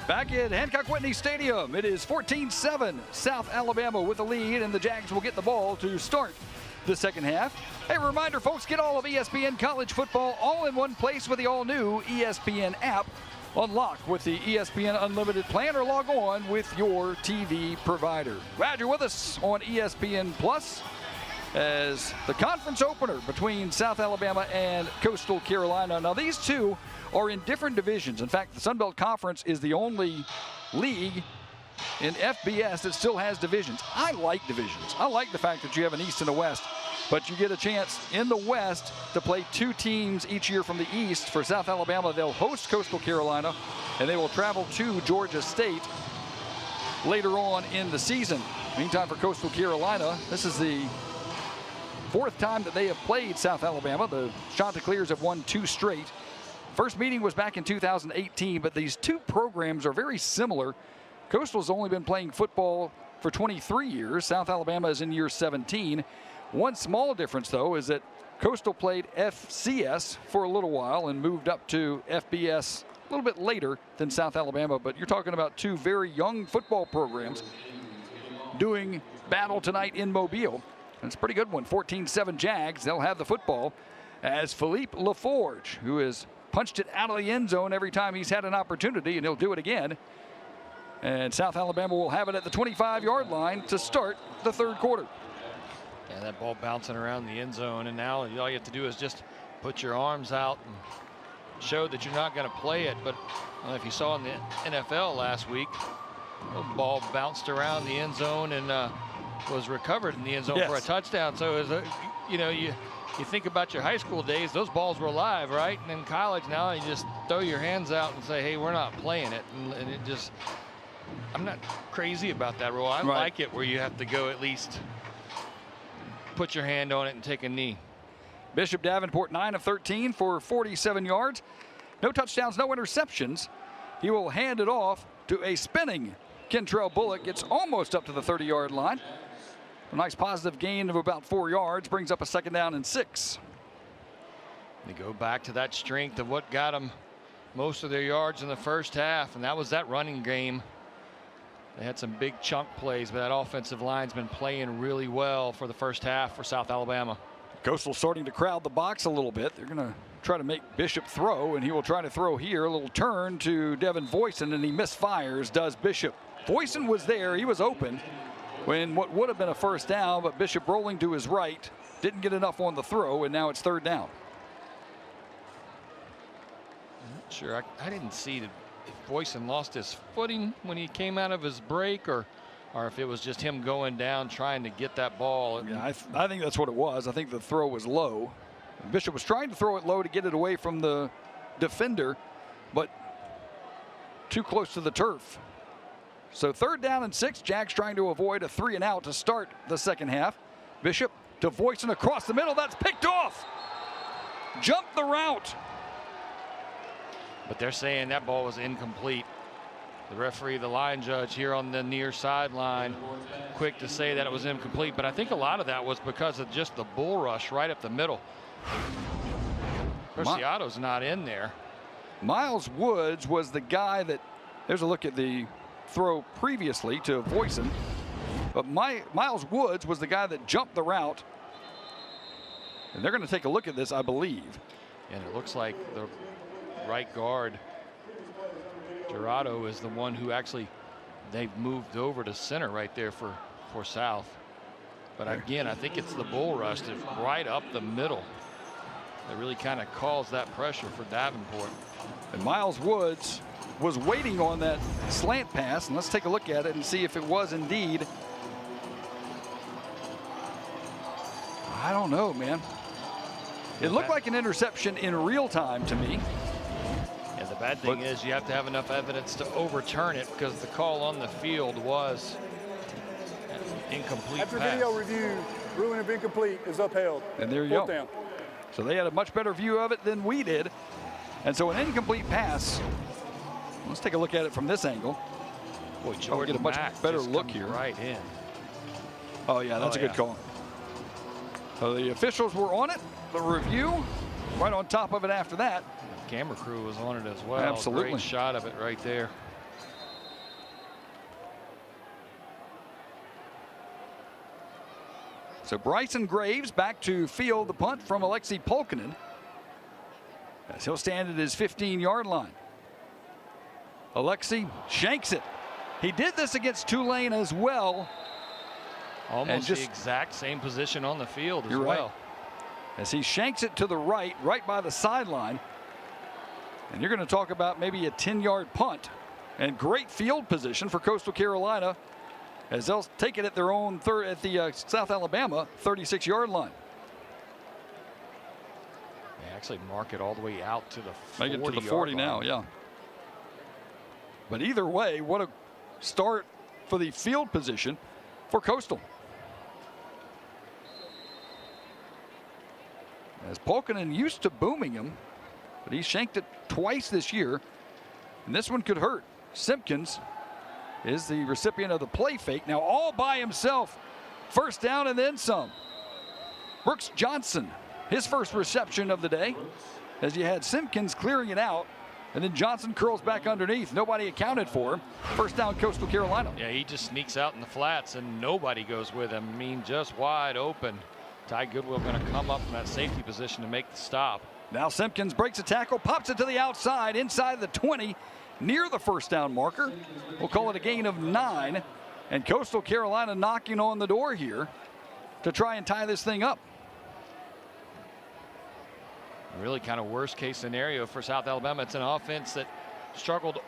Back at Hancock-Whitney Stadium, it is 14-7, South Alabama with the lead, and the Jags will get the ball to start the second half. Hey, reminder, folks, get all of ESPN college football all in one place with the all-new ESPN app. Unlock with the ESPN Unlimited plan or log on with your TV provider. Glad you're with us on ESPN Plus as the conference opener between South Alabama and Coastal Carolina. Now, these two are in different divisions. In fact, the Sun Belt Conference is the only league in FBS that still has divisions. I like divisions. I like the fact that you have an East and a West, but you get a chance in the West to play two teams each year from the East. For South Alabama, they'll host Coastal Carolina, and they will travel to Georgia State later on in the season. Meantime, for Coastal Carolina, this is the fourth time that they have played South Alabama. The Chanticleers have won 2 straight. First meeting was back in 2018, but these two programs are very similar. Coastal's only been playing football for 23 years. South Alabama is in year 17. One small difference, though, is that Coastal played FCS for a little while and moved up to FBS a little bit later than South Alabama. But you're talking about two very young football programs doing battle tonight in Mobile. And it's a pretty good one. 14-7 Jags. They'll have the football as Philippe LaForge, who has punched it out of the end zone every time he's had an opportunity, and he'll do it again. And South Alabama will have it at the 25-yard line to start the third quarter. Yeah, that ball bouncing around the end zone, and now all you have to do is just put your arms out and show that you're not going to play it. But if you saw in the NFL last week, the ball bounced around the end zone and was recovered in the end zone for a touchdown. So it was you think about your high school days, those balls were alive, right? And in college now, you just throw your hands out and say, hey, we're not playing it. And it just, I'm not crazy about that rule. I like it where you have to go at least put your hand on it and take a knee. Bishop Davenport, 9 of 13 for 47 yards. No touchdowns, no interceptions. He will hand it off to a spinning Kentrell Bullock. Gets almost up to the 30-yard line. A nice positive gain of about 4 yards, brings up a 2nd down and 6. They go back to that strength of what got them most of their yards in the first half, and that was that running game. They had some big chunk plays, but that offensive line's been playing really well for the first half for South Alabama. Coastal starting to crowd the box a little bit. They're going to try to make Bishop throw, and he will try to throw here. A little turn to Devin Voisin, and he misfires, does Bishop. Voisin was there. He was open when what would have been a first down, but Bishop rolling to his right didn't get enough on the throw, and now it's 3rd down. Sure, I didn't see if Voisin lost his footing when he came out of his break, or if it was just him going down trying to get that ball. Yeah, I think that's what it was. I think the throw was low. Bishop was trying to throw it low to get it away from the defender, but too close to the turf. So 3rd down and 6. Jags trying to avoid a 3 and out to start the second half. Bishop to Voisin across the middle. That's picked off. Jump the route. But they're saying that ball was incomplete. The referee, the line judge here on the near sideline, quick to say that it was incomplete. But I think a lot of that was because of just the bull rush right up the middle. Preciado's not in there. Miles Woods was the guy that, there's a look at the throw previously to Voisin, but Miles Woods was the guy that jumped the route, and they're going to take a look at this, I believe. And it looks like the right guard Gerardo is the one who actually, they've moved over to center right there for South. But again, I think it's the bull rush that's right up the middle that really kind of caused that pressure for Davenport. And Miles Woods was waiting on that slant pass, and let's take a look at it and see if it was indeed. I don't know, man. It looked like an interception in real time to me. Yeah, the bad thing is you have to have enough evidence to overturn it, because the call on the field was incomplete After pass. video review, ruling of incomplete is upheld. And there you go. Down. So they had a much better view of it than we did. And so an incomplete pass. Let's take a look at it from this angle. Boy, We get a much better look here. Right in. Oh yeah, that's a good call. So the officials were on it. The review, right on top of it after that. The camera crew was on it as well. Absolutely. Great shot of it right there. So Bryson Graves back to field the punt from Alexei Polkinen, as he'll stand at his 15-yard line. Alexei shanks it. He did this against Tulane as well. Almost the exact same position on the field as well. Right. As he shanks it to the right by the sideline. And you're going to talk about maybe a 10-yard punt. And great field position for Coastal Carolina, as they'll take it at their own at the South Alabama 36-yard line. They actually mark it all the way out to the 40. Make it to the 40 now, yeah. But either way, what a start for the field position for Coastal. As Polkinen used to booming him, but he shanked it twice this year, and this one could hurt. Simpkins is the recipient of the play fake, now all by himself. First down and then some. Brooks Johnson, his first reception of the day, as you had Simpkins clearing it out, and then Johnson curls back underneath. Nobody accounted for him. First down, Coastal Carolina. Yeah, he just sneaks out in the flats, and nobody goes with him. I mean, just wide open. Ty Goodwill going to come up from that safety position to make the stop. Now Simpkins breaks a tackle, pops it to the outside, inside the 20, near the first down marker. We'll call it a gain of 9. And Coastal Carolina knocking on the door here to try and tie this thing up. Really kind of worst case scenario for South Alabama. It's an offense that struggled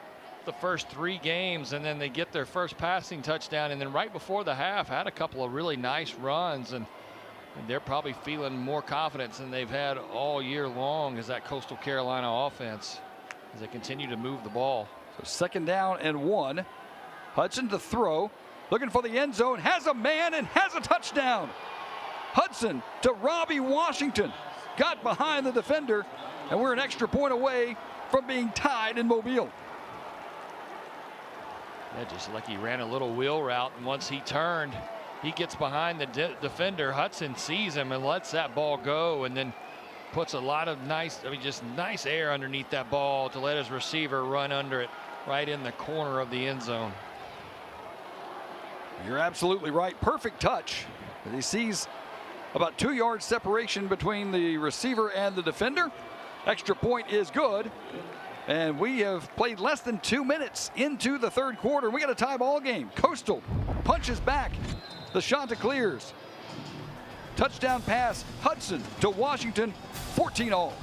the first 3 games, and then they get their first passing touchdown, and then right before the half had a couple of really nice runs, and they're probably feeling more confidence than they've had all year long as that Coastal Carolina offense, as they continue to move the ball. So second down and 1. Hudson to throw, looking for the end zone, has a man and has a touchdown. Hudson to Robbie Washington, got behind the defender, and we're an extra point away from being tied in Mobile. Yeah, just like he ran a little wheel route, and once he turned, he gets behind the defender. Hudson sees him and lets that ball go, and then puts a lot of just nice air underneath that ball to let his receiver run under it right in the corner of the end zone. You're absolutely right. Perfect touch. He sees about 2 yards separation between the receiver and the defender. Extra point is good. And we have played less than 2 minutes into the third quarter. We got a tie ball game. Coastal punches back. The Chanticleers. Touchdown pass, Hudson to Washington, 14-all.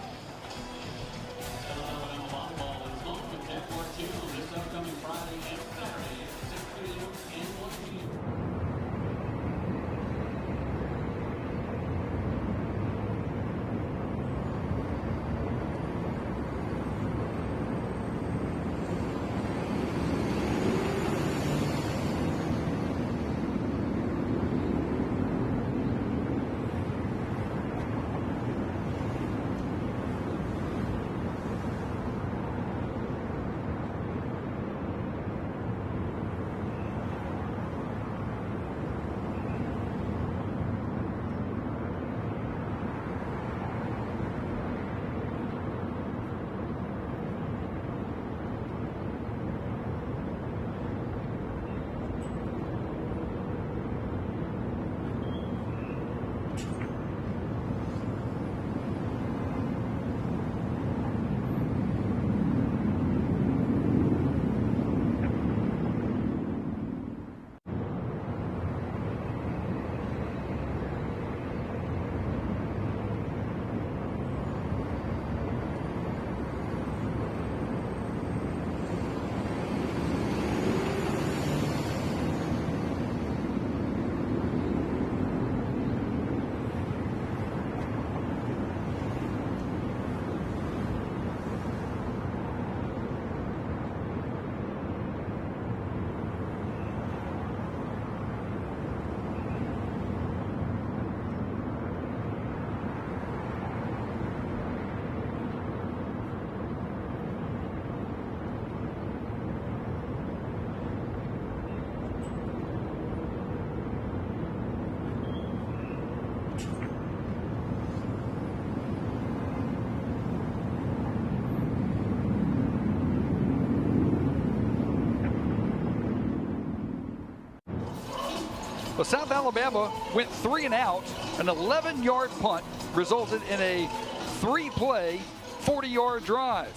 But South Alabama went 3 and out. An 11-yard punt resulted in a 3-play, 40-yard drive.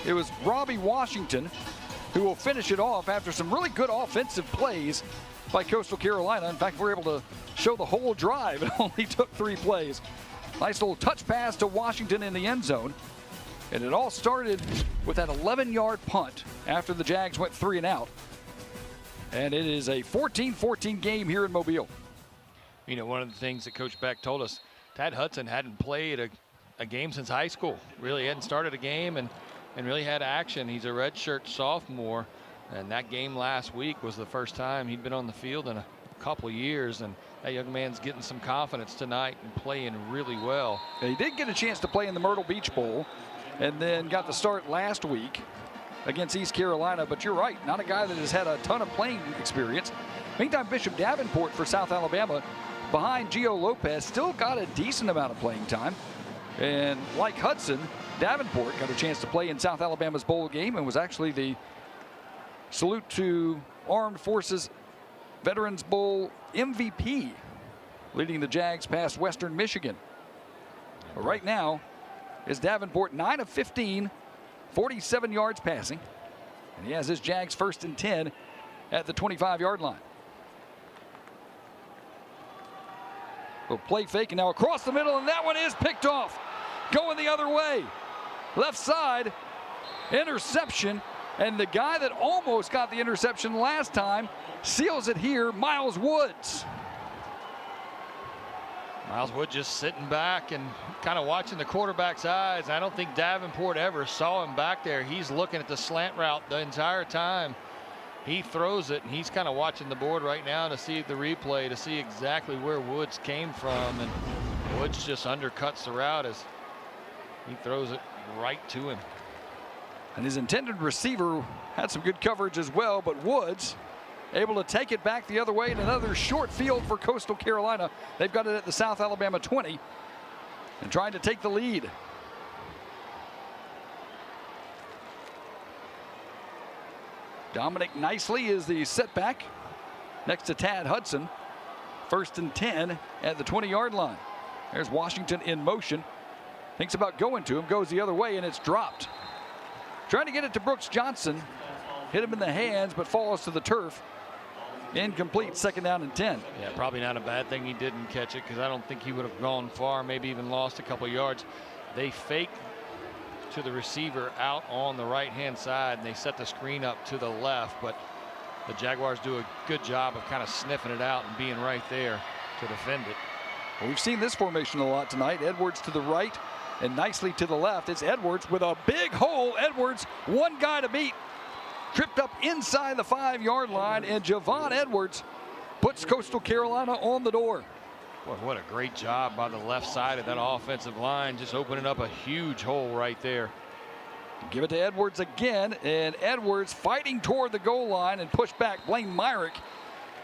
It was Robbie Washington who will finish it off after some really good offensive plays by Coastal Carolina. In fact, we're able to show the whole drive. It only took 3 plays. Nice little touch pass to Washington in the end zone. And it all started with that 11-yard punt after the Jags went 3 and out. And it is a 14-14 game here in Mobile. You know, one of the things that Coach Beck told us, Tad Hudson hadn't played a game since high school. Really hadn't started a game and really had action. He's a redshirt sophomore, and that game last week was the first time he'd been on the field in a couple of years, and that young man's getting some confidence tonight and playing really well. He did get a chance to play in the Myrtle Beach Bowl and then got the start last week against East Carolina, but you're right, not a guy that has had a ton of playing experience. Meantime, Bishop Davenport for South Alabama behind Gio Lopez still got a decent amount of playing time. And like Hudson, Davenport got a chance to play in South Alabama's bowl game and was actually the Salute to Armed Forces Veterans Bowl MVP, leading the Jags past Western Michigan. But right now is Davenport 9 of 15, 47 yards passing. And he has his Jags 1st and 10 at the 25-yard line. Well, play fake, and now across the middle, and that one is picked off. Going the other way. Left side, interception, and the guy that almost got the interception last time seals it here, Miles Woods. Miles Wood just sitting back and kind of watching the quarterback's eyes. I don't think Davenport ever saw him back there. He's looking at the slant route the entire time. He throws it, and he's kind of watching the board right now to see the replay to see exactly where Woods came from. And Woods just undercuts the route as he throws it right to him. And his intended receiver had some good coverage as well, but Woods able to take it back the other way in another short field for Coastal Carolina. They've got it at the South Alabama 20 and trying to take the lead. Dominic Nicely is the setback next to Tad Hudson. 1st and 10 at the 20-yard line. There's Washington in motion. Thinks about going to him, goes the other way, and it's dropped. Trying to get it to Brooks Johnson. Hit him in the hands, but falls to the turf. Incomplete, 2nd down and 10. Yeah, probably not a bad thing he didn't catch it, because I don't think he would have gone far, maybe even lost a couple yards. They fake to the receiver out on the right-hand side, and they set the screen up to the left, but the Jaguars do a good job of kind of sniffing it out and being right there to defend it. Well, we've seen this formation a lot tonight. Edwards to the right and Nicely to the left. It's Edwards with a big hole. Edwards, one guy to beat. Tripped up inside the 5-yard line, and Javon Edwards puts Coastal Carolina on the door. Boy, what a great job by the left side of that offensive line, just opening up a huge hole right there. Give it to Edwards again, and Edwards fighting toward the goal line and pushed back. Blaine Myrick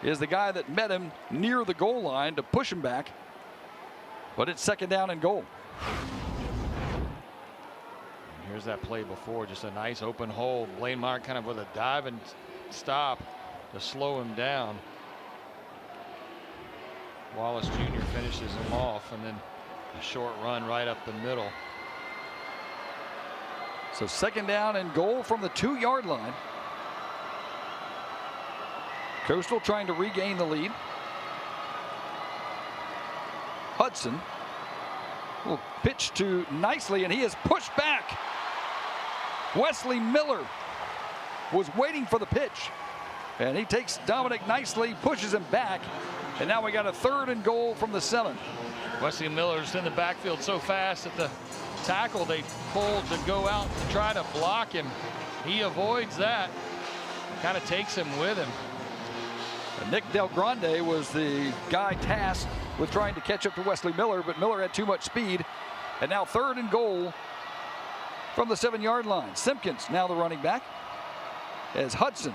is the guy that met him near the goal line to push him back. But it's 2nd down and goal. Here's that play before, just a nice open hole. Blaine Myrick kind of with a dive and stop to slow him down. Wallace Jr. finishes him off, and then a short run right up the middle. So 2nd down and goal from the 2-yard line. Coastal trying to regain the lead. Hudson will pitch to Nicely, and he is pushed back. Wesley Miller was waiting for the pitch, and he takes Dominic Nicely, pushes him back, and now we got a 3rd and goal from the 7. Wesley Miller's in the backfield so fast that the tackle they pulled to go out to try to block him, he avoids that, kind of takes him with him. And Nick Del Grande was the guy tasked with trying to catch up to Wesley Miller, but Miller had too much speed. And now 3rd and goal from the 7-yard line. Simpkins now the running back, as Hudson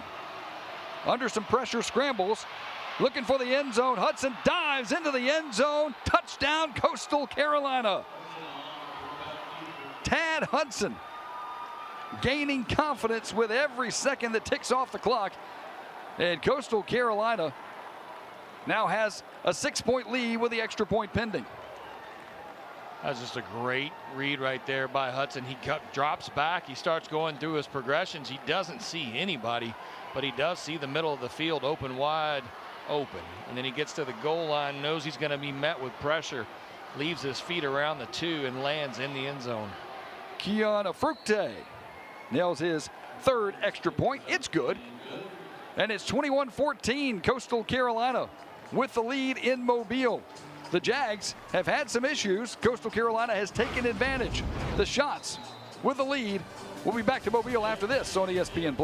under some pressure scrambles, looking for the end zone. Hudson dives into the end zone. Touchdown, Coastal Carolina. Tad Hudson gaining confidence with every second that ticks off the clock. And Coastal Carolina now has a 6-point lead with the extra point pending. That's just a great read right there by Hudson. He drops back. He starts going through his progressions. He doesn't see anybody, but he does see the middle of the field wide open. And then he gets to the goal line, knows he's going to be met with pressure, leaves his feet around the 2 and lands in the end zone. Keon Afrukte nails his 3rd extra point. It's good. And it's 21-14, Coastal Carolina with the lead in Mobile. The Jags have had some issues. Coastal Carolina has taken advantage. The Shots with the lead. We'll be back to Mobile after this on ESPN+.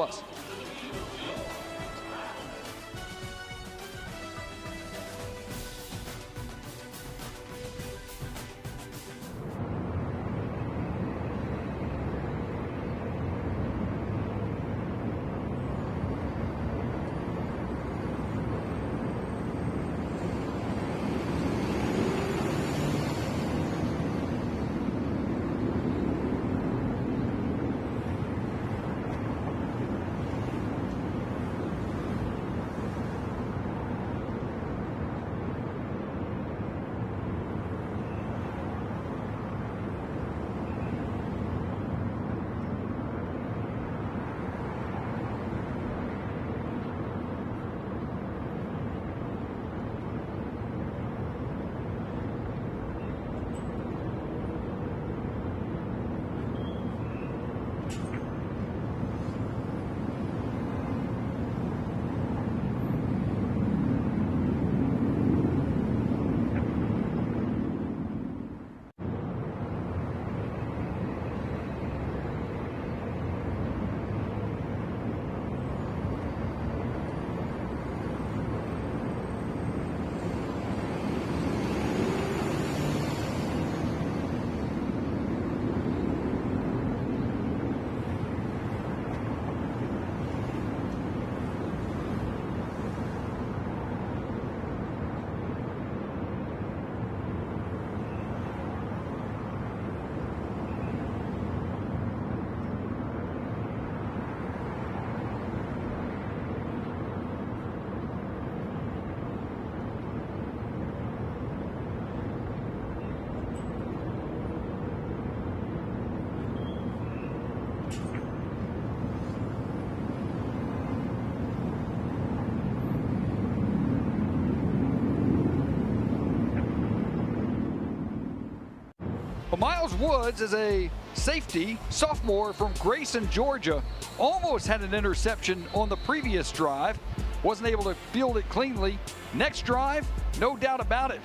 Well, Miles Woods is a safety, sophomore from Grayson, Georgia. Almost had an interception on the previous drive. Wasn't able to field it cleanly. Next drive, no doubt about it.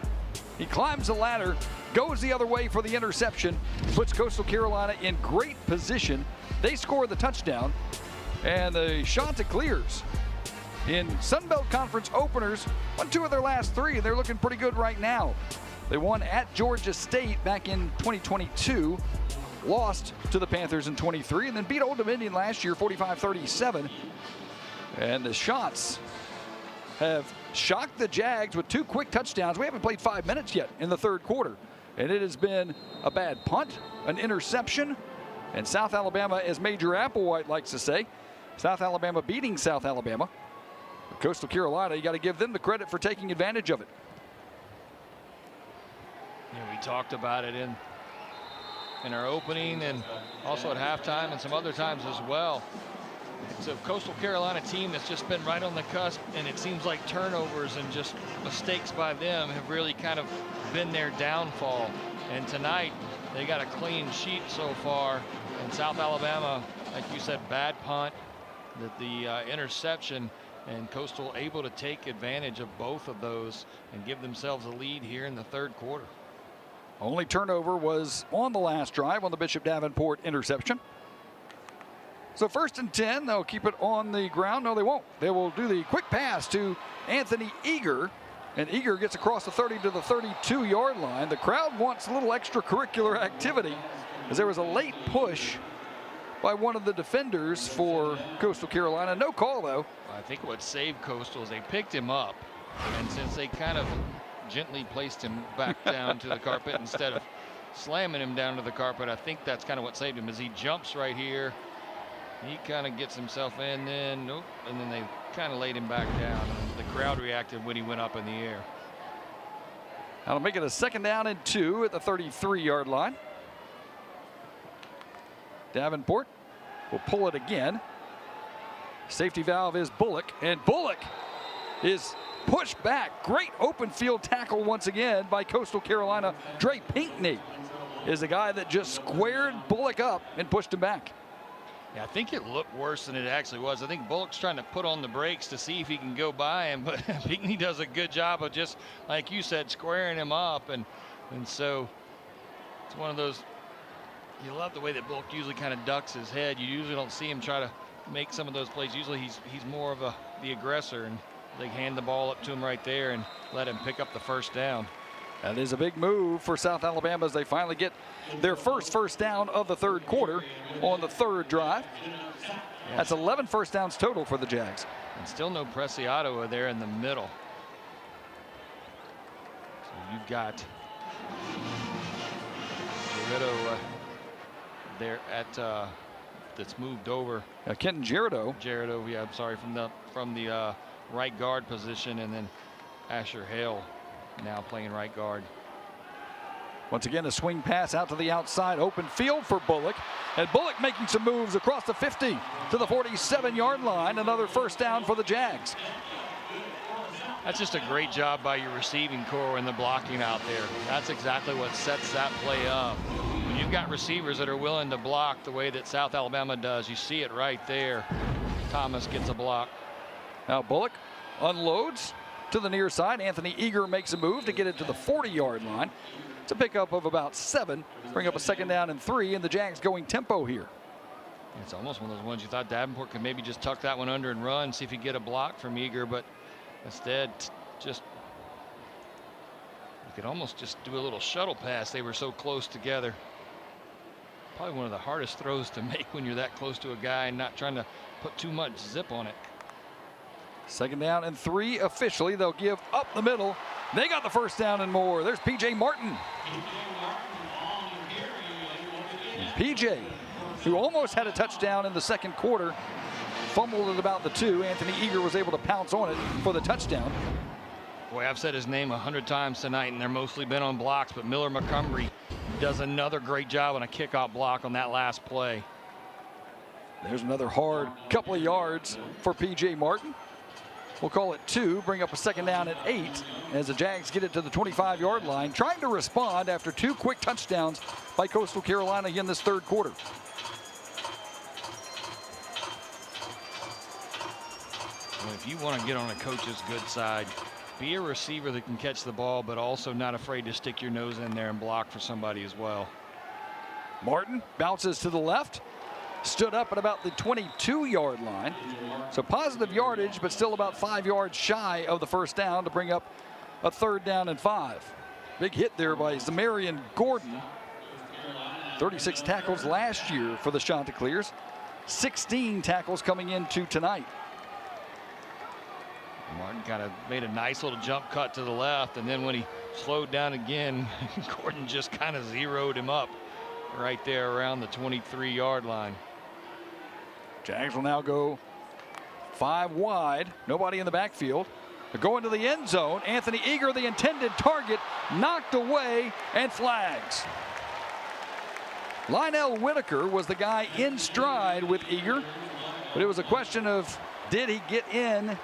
He climbs the ladder, goes the other way for the interception, puts Coastal Carolina in great position. They score the touchdown, and the Chanticleers in Sun Belt Conference openers won 2 of their last 3, and they're looking pretty good right now. They won at Georgia State back in 2022, lost to the Panthers in 23, and then beat Old Dominion last year 45-37. And the Shots have shocked the Jags with 2 quick touchdowns. We haven't played 5 minutes yet in the 3rd quarter, and it has been a bad punt, an interception, and South Alabama, as Major Applewhite likes to say, South Alabama beating South Alabama. Coastal Carolina, you got to give them the credit for taking advantage of it. Yeah, we talked about it in our opening and also at halftime and some other times as well. It's a Coastal Carolina team that's just been right on the cusp, and it seems like turnovers and just mistakes by them have really kind of been their downfall. And tonight they got a clean sheet so far, and South Alabama, like you said, bad punt, the interception, and Coastal able to take advantage of both of those and give themselves a lead here in the 3rd quarter. Only turnover was on the last drive on the Bishop Davenport interception. So 1st and 10, they'll keep it on the ground. No, they won't. They will do the quick pass to Anthony Eager, and Eager gets across the 30 to the 32-yard line. The crowd wants a little extracurricular activity as there was a late push by one of the defenders for Coastal Carolina. No call, though. I think what saved Coastal is they picked him up, and since they kind of gently placed him back down to the carpet instead of slamming him down to the carpet, I think that's kind of what saved him, as he jumps right here He kind of gets himself in, then nope, and then they kind of laid him back down. And the crowd reacted when he went up in the air. That'll make it a 2nd down and 2 at the 33-yard line. Davenport will pull it again. Safety valve is Bullock, and Bullock is pushed back. Great open field tackle once again by Coastal Carolina. Dre Pinckney is the guy that just squared Bullock up and pushed him back. Yeah, I think it looked worse than it actually was. I think Bullock's trying to put on the brakes to see if he can go by him, but Pinckney does a good job of just, like you said, squaring him up. And so it's one of those, you love the way that Bullock usually kind of ducks his head. You usually don't see him try to make some of those plays. Usually he's more of the aggressor, and they hand the ball up to him right there and let him pick up the 1st down. That is a big move for South Alabama as they finally get their first down of the 3rd quarter on the 3rd drive. That's 11 first downs total for the Jags. And still no Preciado there in the middle. So you've got Gerardo there at that's moved over. Kenton Gerardo. Yeah, I'm sorry, from the right guard position, and then Asher Hale now playing right guard. Once again, a swing pass out to the outside, open field for Bullock, and Bullock making some moves across the 50 to the 47-yard line. Another 1st down for the Jags. That's just a great job by your receiving core and the blocking out there. That's exactly what sets that play up. When you've got receivers that are willing to block the way that South Alabama does, you see it right there. Thomas gets a block. Now Bullock unloads to the near side. Anthony Eager makes a move to get it to the 40-yard line. It's a pickup of about 7. Bring up a 2nd down and 3, and the Jags going tempo here. It's almost one of those ones you thought Davenport could maybe just tuck that one under and run, see if he could get a block from Eager, but instead just you could almost just do a little shuttle pass. They were so close together. Probably one of the hardest throws to make when you're that close to a guy and not trying to put too much zip on it. 2nd down and 3 officially. They'll give up the middle. They got the 1st down and more. There's P.J. Martin. P.J., who almost had a touchdown in the 2nd quarter, fumbled at about the 2. Anthony Eager was able to pounce on it for the touchdown. Boy, I've said his name 100 times tonight, and they're mostly been on blocks, but Miller Montgomery does another great job on a kickoff block on that last play. There's another hard couple of yards for P.J. Martin. We'll call it 2, bring up a 2nd down at 8 as the Jags get it to the 25-yard line, trying to respond after 2 quick touchdowns by Coastal Carolina in this 3rd quarter. Well, if you want to get on a coach's good side, be a receiver that can catch the ball, but also not afraid to stick your nose in there and block for somebody as well. Martin bounces to the left. Stood up at about the 22-yard line. So positive yardage, but still about 5 yards shy of the 1st down to bring up a 3rd down and 5. Big hit there by Zamarian Gordon. 36 tackles last year for the Chanticleers. 16 tackles coming into tonight. Martin kind of made a nice little jump cut to the left, and then when he slowed down again, Gordon just kind of zeroed him up right there around the 23-yard line. Jags will now go 5 wide. Nobody in the backfield. They're going to the end zone. Anthony Eager, the intended target, knocked away and flags. Lionel Whitaker was the guy in stride with Eager, but it was a question of did he get in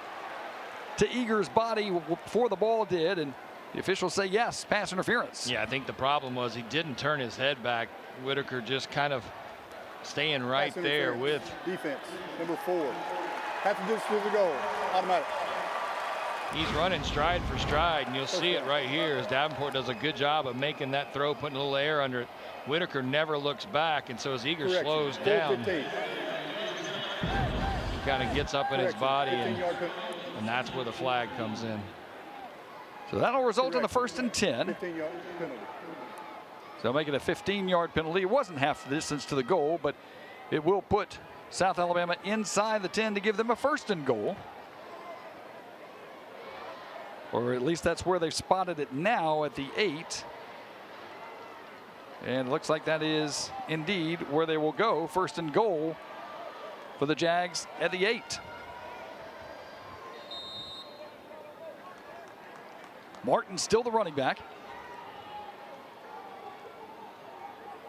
to Eager's body before the ball did, and the officials say yes, pass interference. Yeah, I think the problem was he didn't turn his head back. Whitaker just kind of staying right there with defense. Number 4. Half the distance to the goal. Automatic. He's running stride for stride, and you'll see it right here as Davenport does a good job of making that throw, putting a little air under it. Whitaker never looks back, and so as Eager slows down, he kind of gets up in his body, and that's where the flag comes in. So that'll result in the 1st and 10. 15-yard penalty. So make it a 15-yard penalty. It wasn't half the distance to the goal, but it will put South Alabama inside the 10 to give them a 1st and goal. Or at least that's where they've spotted it now at the 8. And it looks like that is indeed where they will go. 1st and goal for the Jags at the 8. Martin still the running back.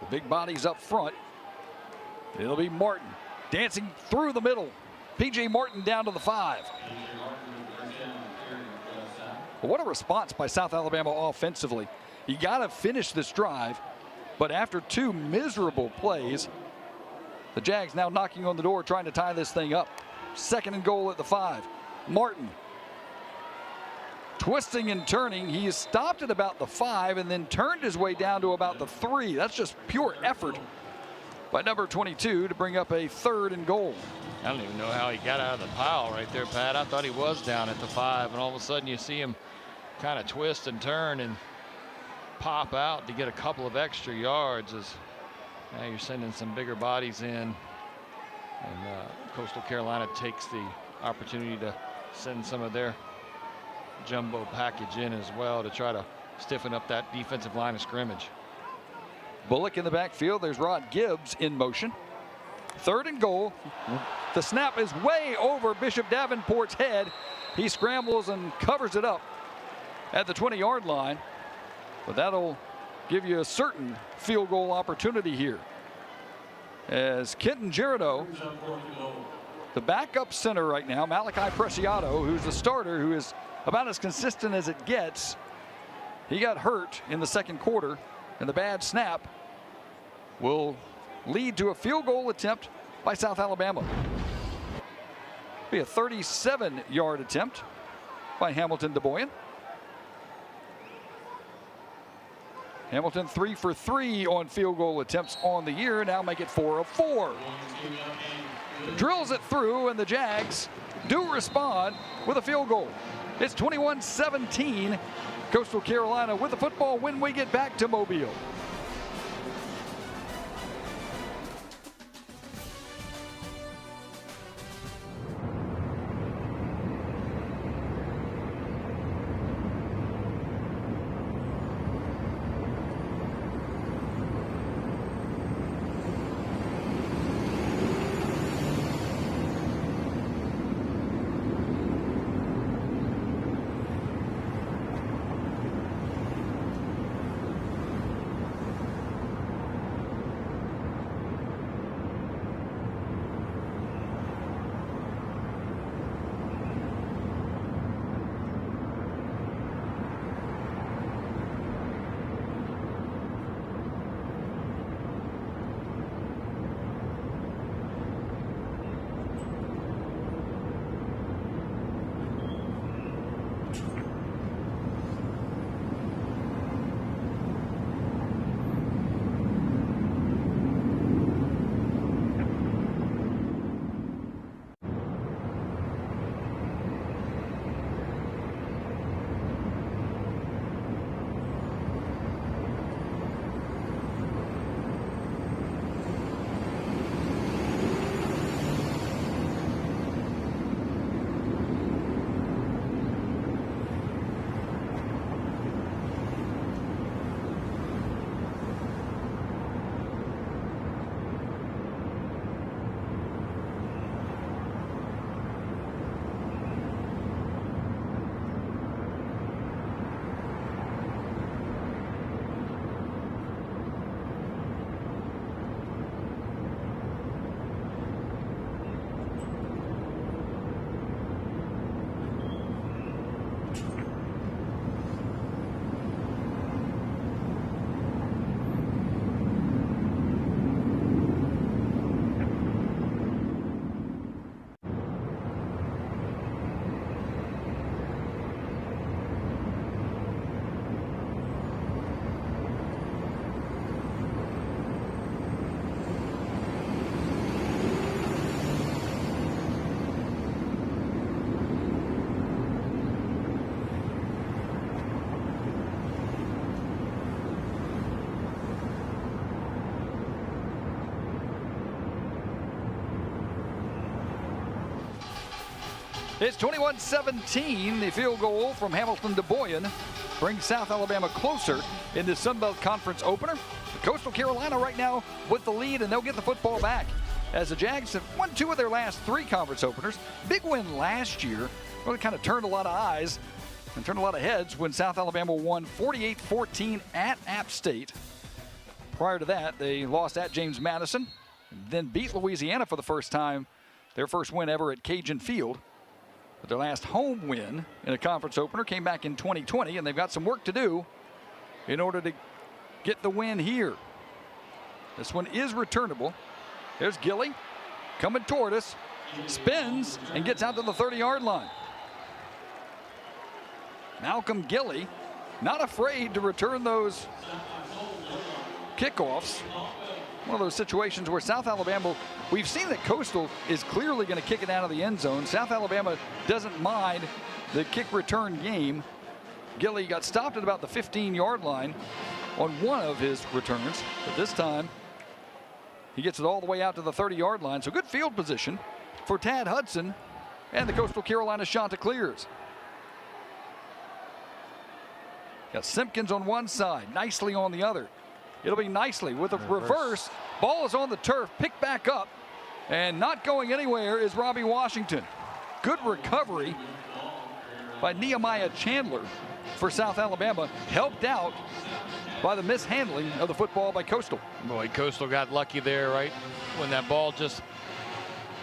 The big body's up front. It'll be Martin dancing through the middle. P.J. Martin down to the 5. Well, what a response by South Alabama offensively. You got to finish this drive, but after 2 miserable plays, the Jags now knocking on the door trying to tie this thing up. 2nd and goal at the 5. Martin twisting and turning. He is stopped at about the 5 and then turned his way down to about the 3. That's just pure effort by number 22 to bring up a 3rd and goal. I don't even know how he got out of the pile right there, Pat. I thought he was down at the 5, and all of a sudden you see him kind of twist and turn and pop out to get a couple of extra yards. As now you're sending some bigger bodies in, and Coastal Carolina takes the opportunity to send some of their jumbo package in as well to try to stiffen up that defensive line of scrimmage. Bullock in the backfield. There's Rod Gibbs in motion. 3rd and goal. The snap is way over Bishop Davenport's head. He scrambles and covers it up at the 20-yard line, but that'll give you a certain field goal opportunity here. As Kenton Girardeau, the backup center right now, Malachi Preciado, who's the starter, who is about as consistent as it gets. He got hurt in the 2nd quarter, and the bad snap will lead to a field goal attempt by South Alabama. Be a 37-yard attempt by Hamilton DeBoyan. Hamilton 3 for 3 on field goal attempts on the year. Now make it 4 of 4. Drills it through, and the Jags do respond with a field goal. It's 21-17. Coastal Carolina with the football when we get back to Mobile. It's 21-17. The field goal from Hamilton DeBoyan brings South Alabama closer in the Sun Belt Conference opener. Coastal Carolina right now with the lead, and they'll get the football back. as the Jags have won 2 of their last 3 conference openers. Big win last year. Really kind of turned a lot of eyes and turned a lot of heads when South Alabama won 48-14 at App State. Prior to that, they lost at James Madison, then beat Louisiana for the first time, their first win ever at Cajun Field. But their last home win in a conference opener came back in 2020, and they've got some work to do in order to get the win here. This one is returnable. There's Gilly coming toward us, spins, and gets out to the 30-yard line. Malcolm Gilly, not afraid to return those kickoffs. One of those situations where South Alabama, we've seen that Coastal is clearly going to kick it out of the end zone. South Alabama doesn't mind the kick return game. Gilly got stopped at about the 15-yard line on one of his returns, but this time he gets it all the way out to the 30-yard line. So good field position for Tad Hudson and the Coastal Carolina Chanticleers. Got Simpkins on one side, Nicely on the other. It'll be Nicely with a reverse. Ball is on the turf, picked back up, and not going anywhere is Robbie Washington. Good recovery by Nehemiah Chandler for South Alabama, helped out by the mishandling of the football by Coastal. Boy, Coastal got lucky there, right? When that ball just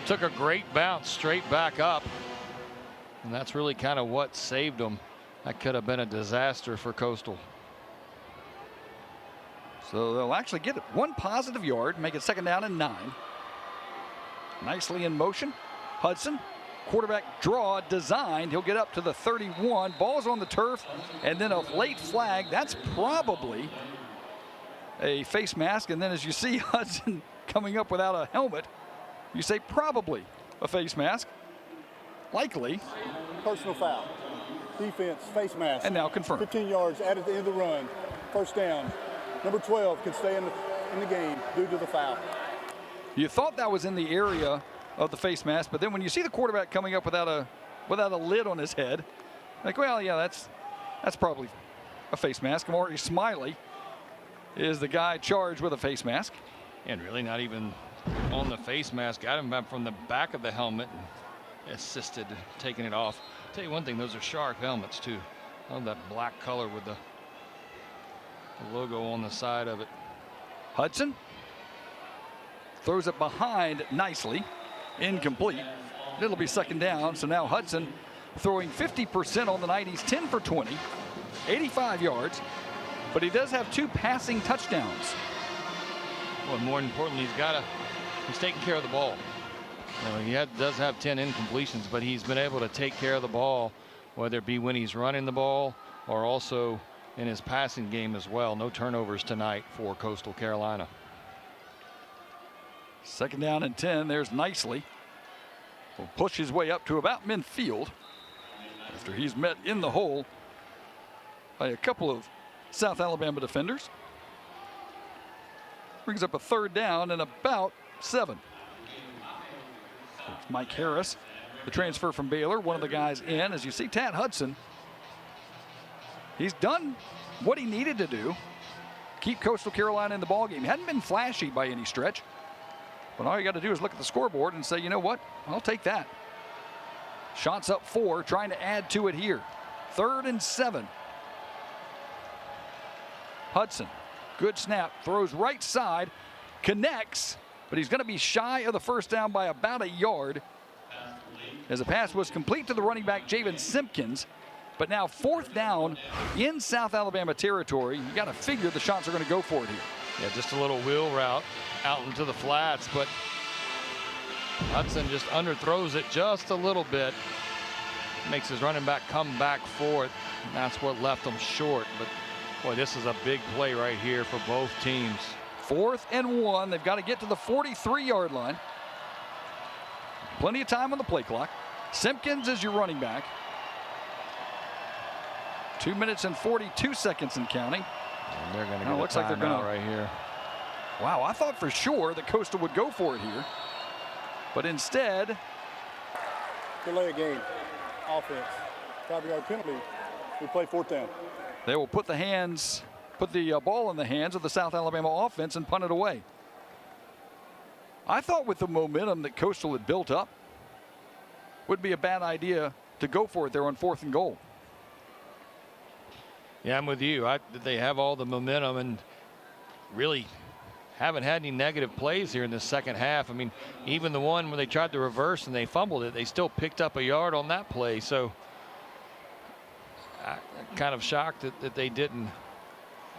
took a great bounce straight back up. And that's really kind of what saved them. That could have been a disaster for Coastal. So they'll actually get it 1 positive yard, make it 2nd down and 9. Nicely in motion. Hudson, quarterback draw designed. He'll get up to the 31. Ball's on the turf, and then a late flag. That's probably a face mask. And then as you see Hudson coming up without a helmet, you say probably a face mask. Likely. Personal foul. Defense, face mask. And now confirmed. 15 yards added at the end of the run. 1st down. Number 12 can stay in the game due to the foul. You thought that was in the area of the face mask, but then when you see the quarterback coming up without a lid on his head, like, well, yeah, that's probably a face mask. Maury Smiley is the guy charged with a face mask. And really not even on the face mask. Got him back from the back of the helmet and assisted taking it off. I'll tell you one thing, those are sharp helmets too. I love that black color with the logo on the side of it. Hudson throws it behind Nicely. Incomplete. It'll be 2nd down. So now Hudson throwing 50% on the night. He's 10 for 20, 85 yards, but he does have 2 passing touchdowns. Well, more importantly, he's taking care of the ball. You know, he does have 10 incompletions, but he's been able to take care of the ball, whether it be when he's running the ball or also in his passing game as well. No turnovers tonight for Coastal Carolina. 2nd down and 10. There's Nicely. Will push his way up to about midfield after he's met in the hole by a couple of South Alabama defenders. Brings up a 3rd down and about 7. It's Mike Harris, the transfer from Baylor, one of the guys in. As you see, Tad Hudson, he's done what he needed to do. Keep Coastal Carolina in the ballgame. He hadn't been flashy by any stretch, but all you got to do is look at the scoreboard and say, you know what, I'll take that. Shots up 4, trying to add to it here. 3rd and 7. Hudson, good snap, throws right side, connects, but he's going to be shy of the 1st down by about a yard, as the pass was complete to the running back, Javen Simpkins. But now 4th down in South Alabama territory. You got to figure the shots are going to go for it here. Yeah, just a little wheel route out into the flats, but Hudson just underthrows it just a little bit. Makes his running back come back for it. And that's what left him short. But boy, this is a big play right here for both teams. 4th and 1. They've got to get to the 43-yard line. Plenty of time on the play clock. Simpkins is your running back. 2 minutes and 42 seconds and counting. And they're going to get a timeout right here. Wow, I thought for sure that Coastal would go for it here, but instead, delay a game. Offense. 5-yard penalty. We play 4th down. They will put the ball in the hands of the South Alabama offense and punt it away. I thought with the momentum that Coastal had built up, would be a bad idea to go for it there on 4th and goal. Yeah, I'm with you. They have all the momentum and really haven't had any negative plays here in the second half. I mean, even the one where they tried to reverse and they fumbled it, they still picked up a yard on that play. So I'm kind of shocked that they didn't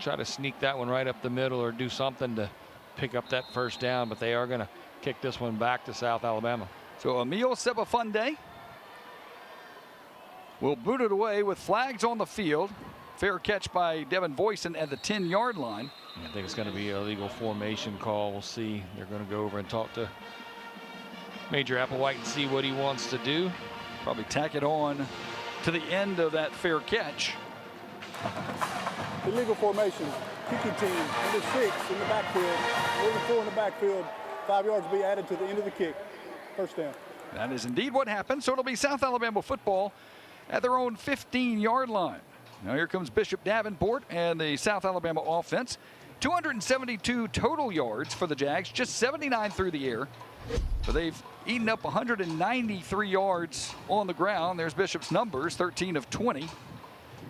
try to sneak that one right up the middle or do something to pick up that first down, but they are going to kick this one back to South Alabama. So Emil Sebafunde will boot it away with flags on the field. Fair catch by Devin Voisin at the 10-yard line. I think it's going to be a legal formation call. We'll see. They're going to go over and talk to Major Applewhite and see what he wants to do. Probably tack it on to the end of that fair catch. Illegal formation. Kicking team, number 6 in the backfield. Number 4 in the backfield. 5 yards will be added to the end of the kick. First down. That is indeed what happened. So it'll be South Alabama football at their own 15-yard line. Now here comes Bishop Davenport and the South Alabama offense. 272 total yards for the Jags, just 79 through the air. But they've eaten up 193 yards on the ground. There's Bishop's numbers, 13 of 20.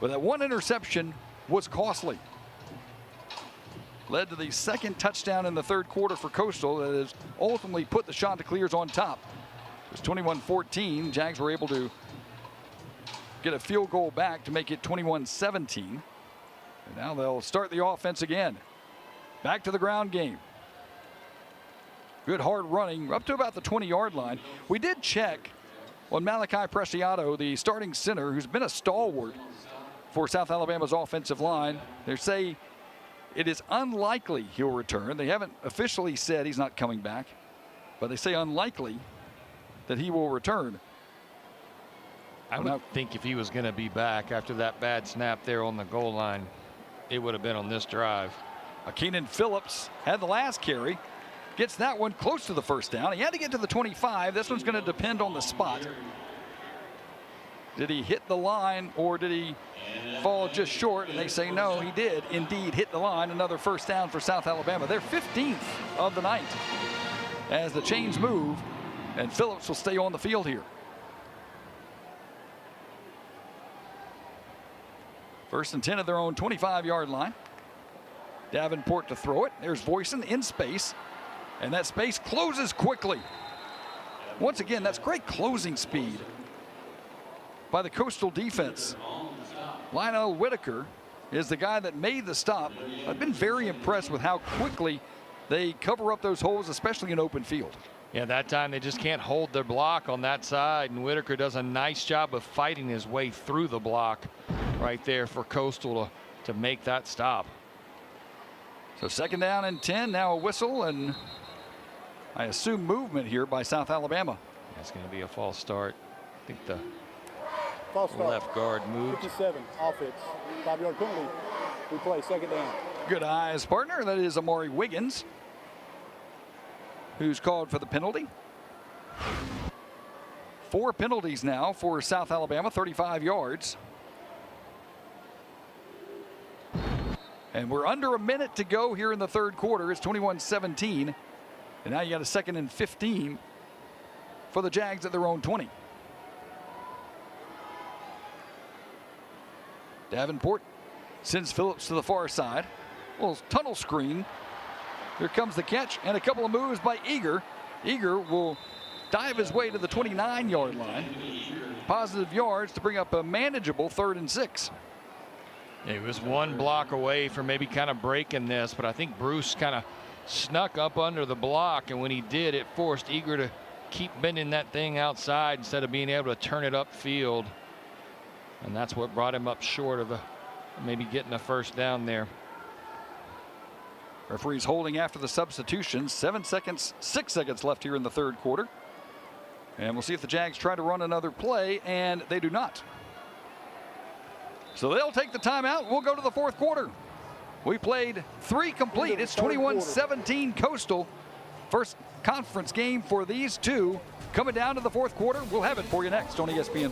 But that one interception was costly. Led to the second touchdown in the third quarter for Coastal that has ultimately put the Chanticleers on top. It was 21-14. Jags were able to get a field goal back to make it 21-17. And now they'll start the offense again. Back to the ground game. Good hard running up to about the 20-yard line. We did check on Malachi Preciado, the starting center, who's been a stalwart for South Alabama's offensive line. They say it is unlikely he'll return. They haven't officially said he's not coming back, but they say unlikely that he will return. I would think if he was going to be back after that bad snap there on the goal line, it would have been on this drive. Keenan Phillips had the last carry. Gets that one close to the first down. He had to get to the 25. This one's going to depend on the spot. Did he hit the line or did he fall just short? And they say no, he did indeed hit the line. Another first down for South Alabama. Their 15th of the night as the chains move, and Phillips will stay on the field here. First and 10 at their own 25-yard line. Davenport to throw it. There's Voisin in space, and that space closes quickly. Once again, that's great closing speed by the Coastal defense. Lionel Whitaker is the guy that made the stop. I've been very impressed with how quickly they cover up those holes, especially in open field. Yeah, that time they just can't hold their block on that side, and Whitaker does a nice job of fighting his way through the block right there for Coastal to make that stop. So second down and 10, now a whistle, and I assume movement here by South Alabama. That's going to be a false start. I think the False start. left guard moved. 57, offense. 5-yard penalty. Replay, second down. Good eyes partner, that is Amari Wiggins, who's called for the penalty. 4 penalties now for South Alabama, 35 yards. And we're under a minute to go here in the third quarter. It's 21-17. And now you got a second and 15 for the Jags at their own 20. Davenport sends Phillips to the far side. Little tunnel screen. Here comes the catch and a couple of moves by Eager. Eager will dive his way to the 29-yard line. Positive yards to bring up a manageable 3rd and 6. It was one block away from maybe kind of breaking this, but I think Bruce kind of snuck up under the block, and when he did, it forced Eager to keep bending that thing outside instead of being able to turn it upfield. And that's what brought him up short of maybe getting a first down there. Referees holding after the substitution. 6 seconds left here in the third quarter. And we'll see if the Jags try to run another play, and they do not. So they'll take the timeout. We'll go to the fourth quarter. We played 3 complete. It's 21-17 Coastal. First conference game for these two. Coming down to the fourth quarter. We'll have it for you next on ESPN+.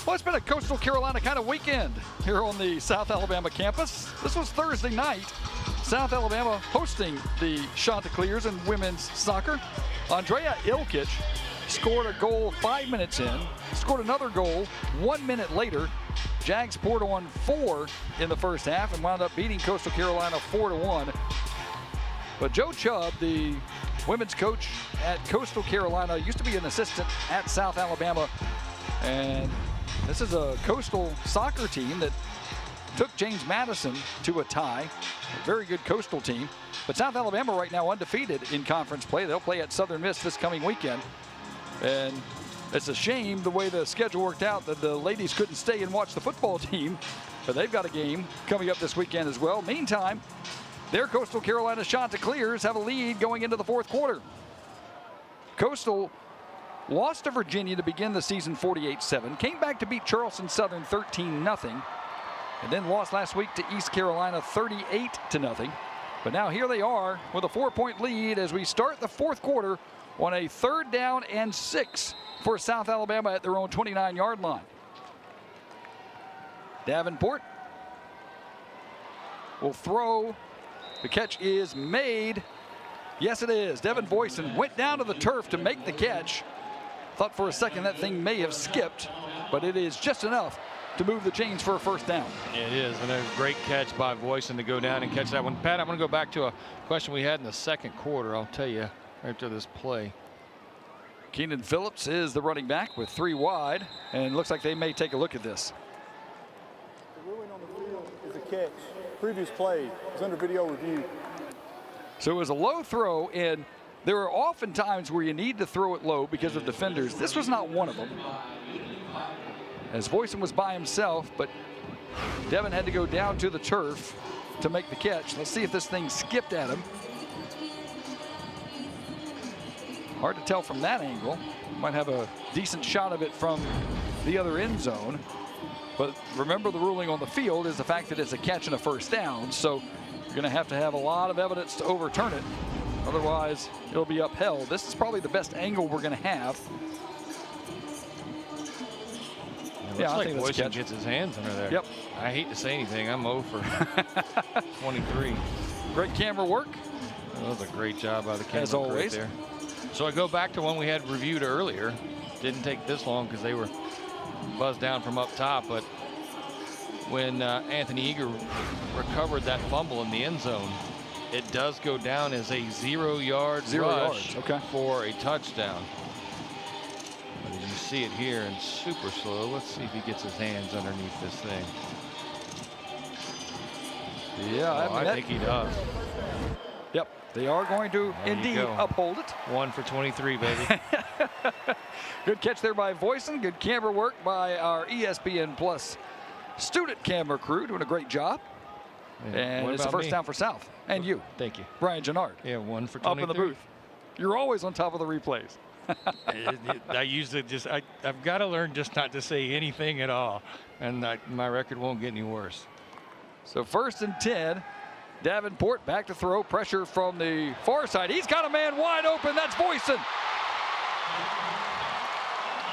Well, it's been a Coastal Carolina kind of weekend here on the South Alabama campus. This was Thursday night. South Alabama hosting the Chanticleers in women's soccer. Andrea Ilkic scored a goal 5 minutes in, scored another goal 1 minute later. Jags poured on 4 in the first half and wound up beating Coastal Carolina 4-1. But Joe Chubb, the women's coach at Coastal Carolina, used to be an assistant at South Alabama. And this is a Coastal soccer team that took James Madison to a tie. A very good Coastal team. But South Alabama right now undefeated in conference play. They'll play at Southern Miss this coming weekend. And it's a shame the way the schedule worked out that the ladies couldn't stay and watch the football team. But they've got a game coming up this weekend as well. Meantime, their Coastal Carolina Chanticleers have a lead going into the fourth quarter. Coastal lost to Virginia to begin the season 48-7, came back to beat Charleston Southern 13-0, and then lost last week to East Carolina 38-0. But now here they are with a 4-point lead as we start the fourth quarter on a 3rd down and 6 for South Alabama at their own 29-yard line. Davenport will throw. The catch is made. Yes, it is. Devin Boyson went down to the turf to make the catch. Thought for a second that thing may have skipped, but it is just enough to move the chains for a first down. It is, and a great catch by Boyson to go down and catch that one. Pat, I'm going to go back to a question we had in the second quarter. I'll tell you after this play. Keenan Phillips is the running back with 3 wide, and looks like they may take a look at this. The ruling on the field is a catch. Previous play is under video review. So it was a low throw, and there are often times where you need to throw it low because of defenders. This was not one of them. As Boyson was by himself, but Devin had to go down to the turf to make the catch. Let's see if this thing skipped at him. Hard to tell from that angle. Might have a decent shot of it from the other end zone. But remember, the ruling on the field is the fact that it's a catch and a first down. So you're going to have a lot of evidence to overturn it. Otherwise, it'll be upheld. This is probably the best angle we're going to have. Yeah, I think Boyson gets his hands under there. Yep. I hate to say anything. I'm 0 for 23. Great camera work. That was a great job by the camera. As always. Right there. So I go back to one we had reviewed earlier. Didn't take this long because they were buzzed down from up top. But when Anthony Eager recovered that fumble in the end zone, it does go down as a 0-yard rush for a touchdown. But you see it here and super slow. Let's see if he gets his hands underneath this thing. Yeah, I think he does. Yep, they are going to indeed uphold it. 1 for 23, baby. Good catch there by Boyson. Good camera work by our ESPN Plus student camera crew, doing a great job. Yeah, and it's the first down for South. And you. Thank you. Brian Gennard. Yeah, 1 for 23. Up in the booth. You're always on top of the replays. I usually I've got to learn just not to say anything at all. And my record won't get any worse. So 1st and 10. Davenport back to throw. Pressure from the far side. He's got a man wide open. That's Boyson.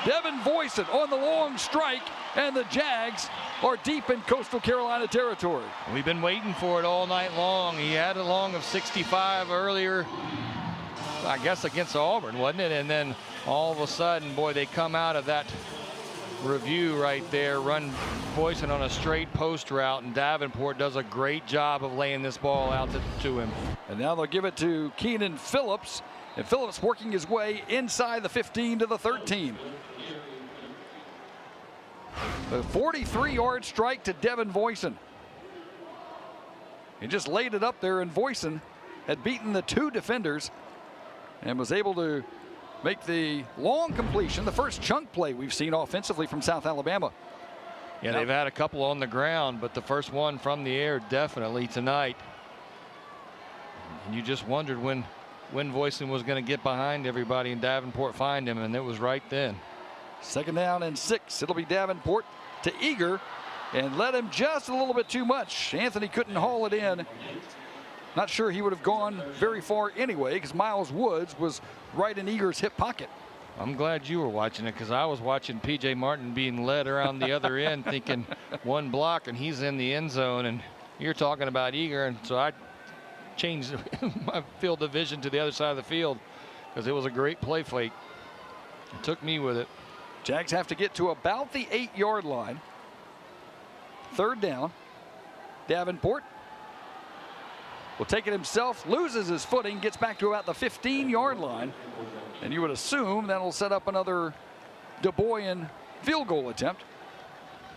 Devin Boyson on the long strike, and the Jags are deep in Coastal Carolina territory. We've been waiting for it all night long. He had a long of 65 earlier, I guess against Auburn, wasn't it? And then all of a sudden, boy, they come out of that review right there, run Boyson on a straight post route, and Davenport does a great job of laying this ball out to him. And now they'll give it to Keenan Phillips, and Phillips working his way inside the 15 to the 13. A 43-yard strike to Devin Boyson. He just laid it up there, and Boyson had beaten the 2 defenders and was able to make the long completion, the first chunk play we've seen offensively from South Alabama. Yeah, they've had a couple on the ground, but the first one from the air definitely tonight. And you just wondered when Boyson was going to get behind everybody and Davenport find him, and it was right then. 2nd down and 6. It'll be Davenport to Eager, and led him just a little bit too much. Anthony couldn't haul it in. Not sure he would have gone very far anyway, because Miles Woods was right in Eager's hip pocket. I'm glad you were watching it, because I was watching P.J. Martin being led around the other end thinking one block and he's in the end zone, and you're talking about eager. And so I changed my field of vision to the other side of the field because it was a great play fake. It took me with it. Jags have to get to about the 8-yard line. 3rd down. Davenport will take it himself, loses his footing, gets back to about the 15-yard line. And you would assume that'll set up another DeBoyan field goal attempt.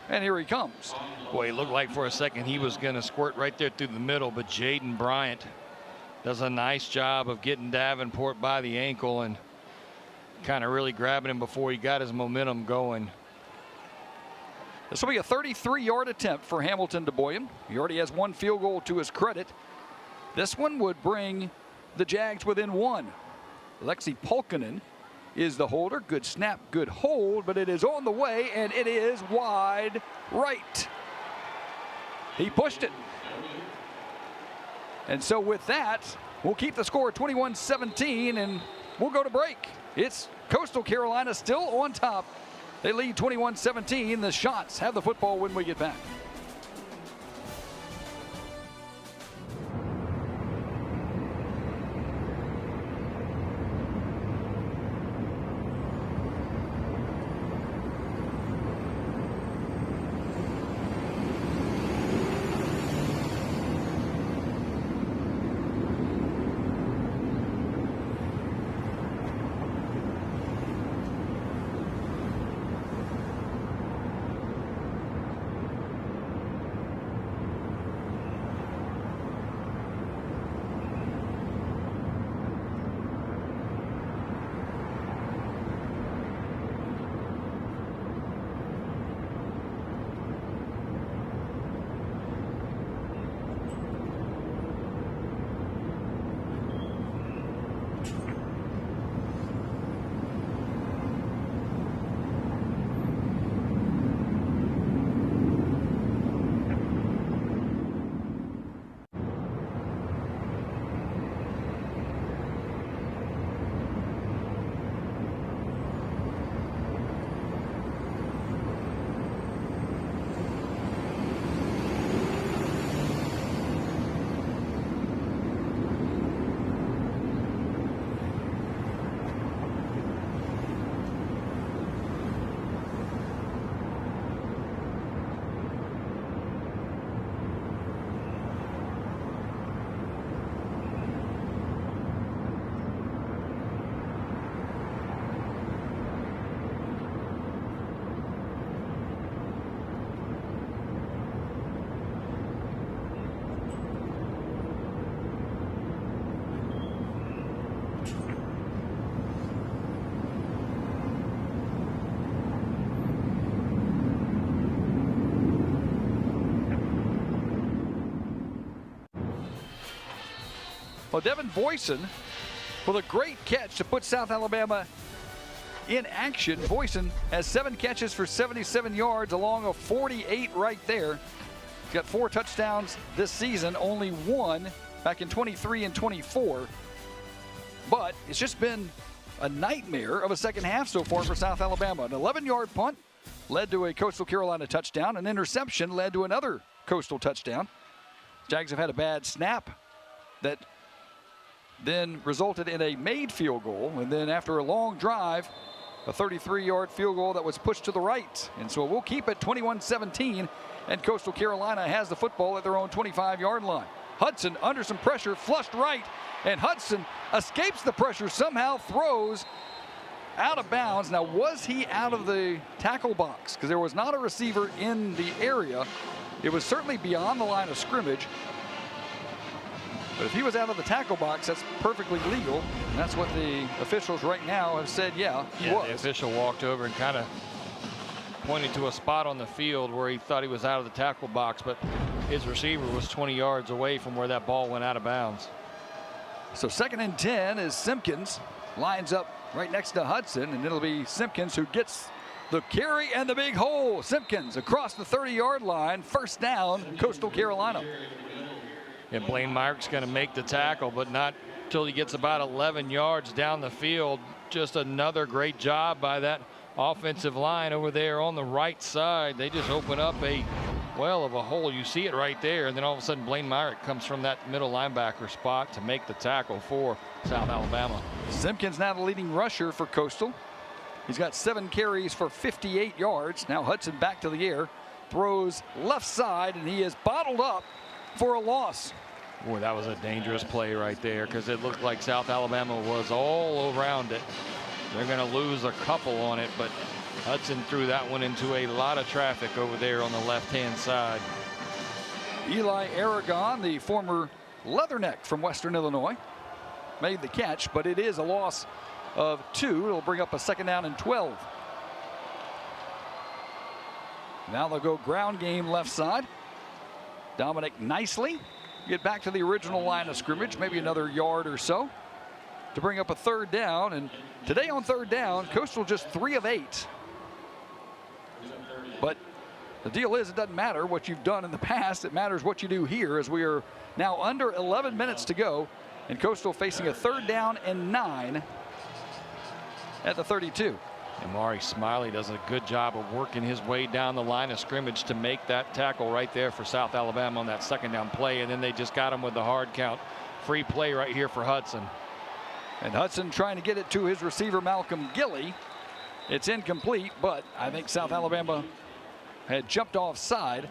And here he comes. Boy, it looked like for a second he was going to squirt right there through the middle, but Jaden Bryant does a nice job of getting Davenport by the ankle and kind of really grabbing him before he got his momentum going. This will be a 33-yard attempt for Hamilton DeBoyan. He already has 1 field goal to his credit. This one would bring the Jags within 1. Lexi Pulkkinen is the holder. Good snap, good hold, but it is on the way, and it is wide right. He pushed it. And so with that, we'll keep the score 21-17, and we'll go to break. It's Coastal Carolina still on top. They lead 21-17. The Shots have the football when we get back. Well, Devin Boyson with a great catch to put South Alabama in action. Boyson has 7 catches for 77 yards along a 48 right there. He's got 4 touchdowns this season, only 1 back in 23 and 24. But it's just been a nightmare of a second half so far for South Alabama. An 11-yard punt led to a Coastal Carolina touchdown. An interception led to another Coastal touchdown. Jags have had a bad snap that then resulted in a made field goal, and then after a long drive, a 33-yard field goal that was pushed to the right. And so we'll keep it 21-17, and Coastal Carolina has the football at their own 25-yard line. Hudson under some pressure, flushed right, and Hudson escapes the pressure, somehow throws out of bounds. Now, was he out of the tackle box? Because there was not a receiver in the area. It was certainly beyond the line of scrimmage. But if he was out of the tackle box, that's perfectly legal. And that's what the officials right now have said, yeah, he was. The official walked over and kind of pointed to a spot on the field where he thought he was out of the tackle box, but his receiver was 20 yards away from where that ball went out of bounds. So 2nd and 10 as Simpkins lines up right next to Hudson, and it'll be Simpkins who gets the carry and the big hole. Simpkins across the 30-yard line, 1st down, Coastal Carolina. And Blaine Myrick's going to make the tackle, but not until he gets about 11 yards down the field. just another great job by that offensive line over there on the right side. They just open up a well of a hole. You see it right there, and then all of a sudden Blaine Myrick comes from that middle linebacker spot to make the tackle for South Alabama. Simpkins now the leading rusher for Coastal. He's got 7 carries for 58 yards. Now Hudson back to the air, throws left side, and he is bottled up for a loss. Boy, that was a dangerous play right there, because it looked like South Alabama was all around it. They're going to lose a couple on it, but Hudson threw that one into a lot of traffic over there on the left-hand side. Eli Aragon, the former Leatherneck from Western Illinois, made the catch, but it is a loss of 2. It'll bring up a 2nd down and 12. Now they'll go ground game left side. Dominic Nicely get back to the original line of scrimmage, maybe another yard or so to bring up a 3rd down. And today on 3rd down, Coastal just 3 of 8. But the deal is, it doesn't matter what you've done in the past. It matters what you do here, as we are now under 11 minutes to go, and Coastal facing a 3rd down and 9 at the 32. And Mari Smiley does a good job of working his way down the line of scrimmage to make that tackle right there for South Alabama on that 2nd down play. And then they just got him with the hard count. Free play right here for Hudson. And Hudson trying to get it to his receiver, Malcolm Gilley. It's incomplete, but I think South Alabama had jumped offside.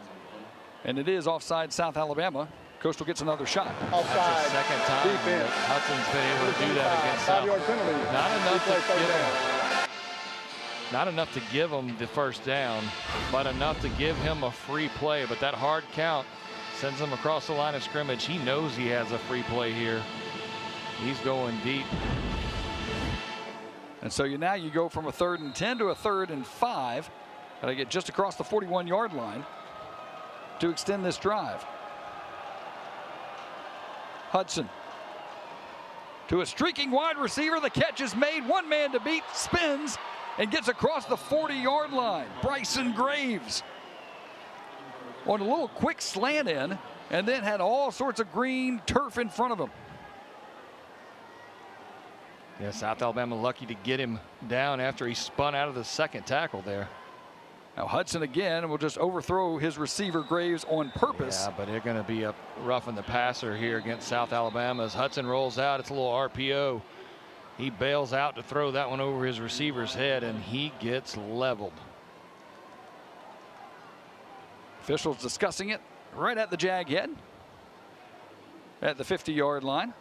And it is offside South Alabama. Coastal gets another shot. That's the second time that Hudson's been able to do that against South. 5-yard penalty. Not enough to give him the 1st down, but enough to give him a free play. But that hard count sends him across the line of scrimmage. He knows he has a free play here. He's going deep. And so now you go from a 3rd and 10 to a 3rd and 5. Got to get just across the 41-yard line to extend this drive. Hudson to a streaking wide receiver. The catch is made. One man to beat, spins, and gets across the 40-yard line. Bryson Graves on a little quick slant in, and then had all sorts of green turf in front of him. Yeah, South Alabama lucky to get him down after he spun out of the 2nd tackle there. Now Hudson again will just overthrow his receiver Graves on purpose. Yeah, but they're going to be a roughing the passer here against South Alabama as Hudson rolls out. It's a little RPO. He bails out to throw that one over his receiver's head, and he gets leveled. Officials discussing it right at the jag head at the 50-yard line.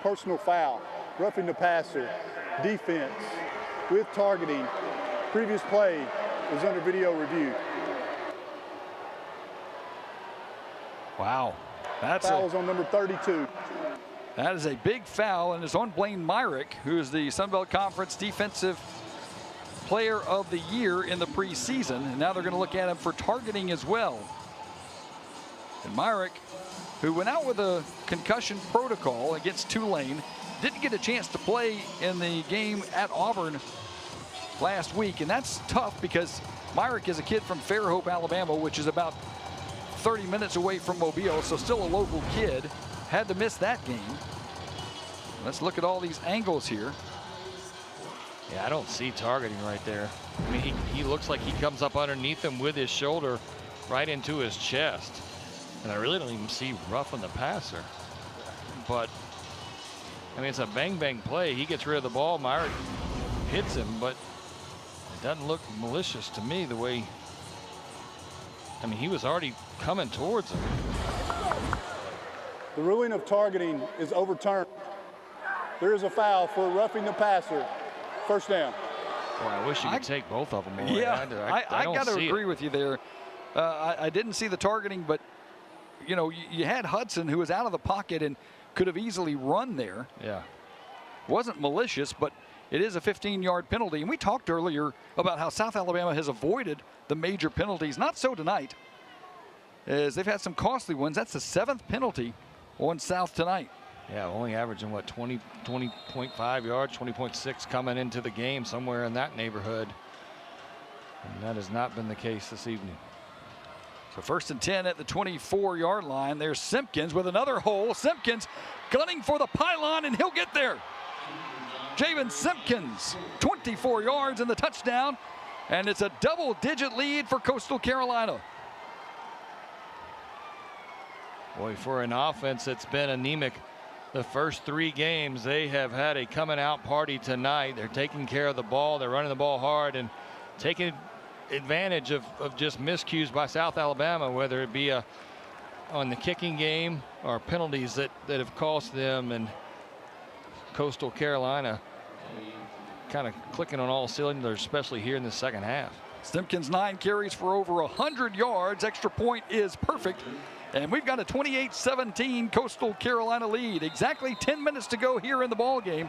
Personal foul, roughing the passer, defense with targeting. Previous play is under video review. Wow. That's Foul on number 32. That is a big foul, and it's on Blaine Myrick, who is the Sun Belt Conference Defensive Player of the Year in the preseason. And now they're going to look at him for targeting as well. And Myrick, who went out with a concussion protocol against Tulane, didn't get a chance to play in the game at Auburn last week. And that's tough because Myrick is a kid from Fairhope, Alabama, which is about 30 minutes away from Mobile, so still a local kid. Had to miss that game. Let's look at all these angles here. Yeah, I don't see targeting right there. I mean, he looks like he comes up underneath him with his shoulder right into his chest. And I really don't even see roughing the passer. But, I mean, it's a bang-bang play. He gets rid of the ball. Myrick hits him, but it doesn't look malicious to me the way. I mean, he was already coming towards him. The ruling of targeting is overturned. There is a foul for roughing the passer. 1st down. Boy, I wish you could take both of them away. Yeah, I don't got to see agree it. with you there. I didn't see the targeting, but you know, you had Hudson, who was out of the pocket and could have easily run there. Yeah. Wasn't malicious, but it is a 15-yard penalty. And we talked earlier about how South Alabama has avoided the major penalties. Not so tonight, as they've had some costly ones. That's the 7th penalty on South tonight. Yeah, only averaging, what, 20.5 yards, 20.6 coming into the game, somewhere in that neighborhood. And that has not been the case this evening. So 1st and 10 at the 24-yard line. There's Simpkins with another hole. Simpkins gunning for the pylon, and he'll get there. Javen Simpkins, 24 yards and the touchdown, and it's a double-digit lead for Coastal Carolina. Boy, for an offense that's been anemic the first 3 games, they have had a coming-out party tonight. They're taking care of the ball. They're running the ball hard and taking advantage of just miscues by South Alabama, whether it be on the kicking game or penalties that have cost them. And Coastal Carolina kind of clicking on all cylinders, especially here in the second half. Simpkins 9 carries for over 100 yards. Extra point is perfect. And we've got a 28-17 Coastal Carolina lead. Exactly 10 minutes to go here in the ball game.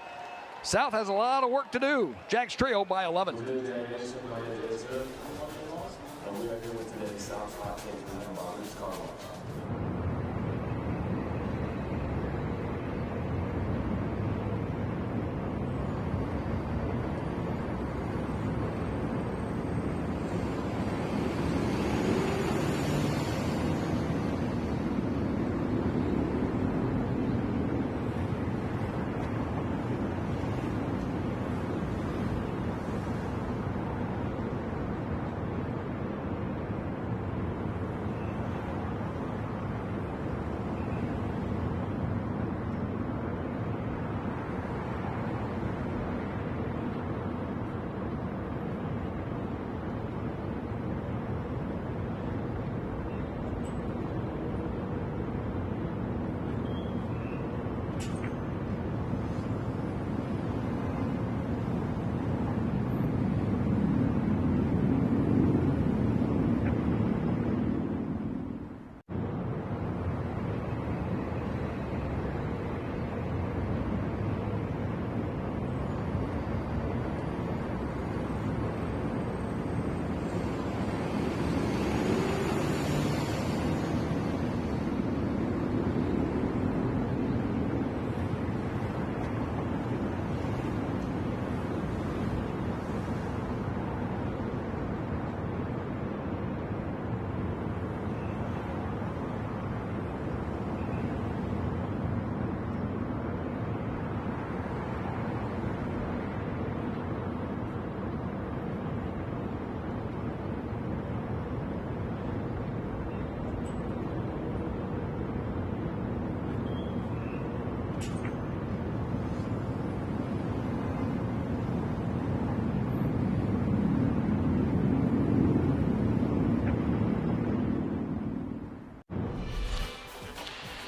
South has a lot of work to do. Jacks trail by 11.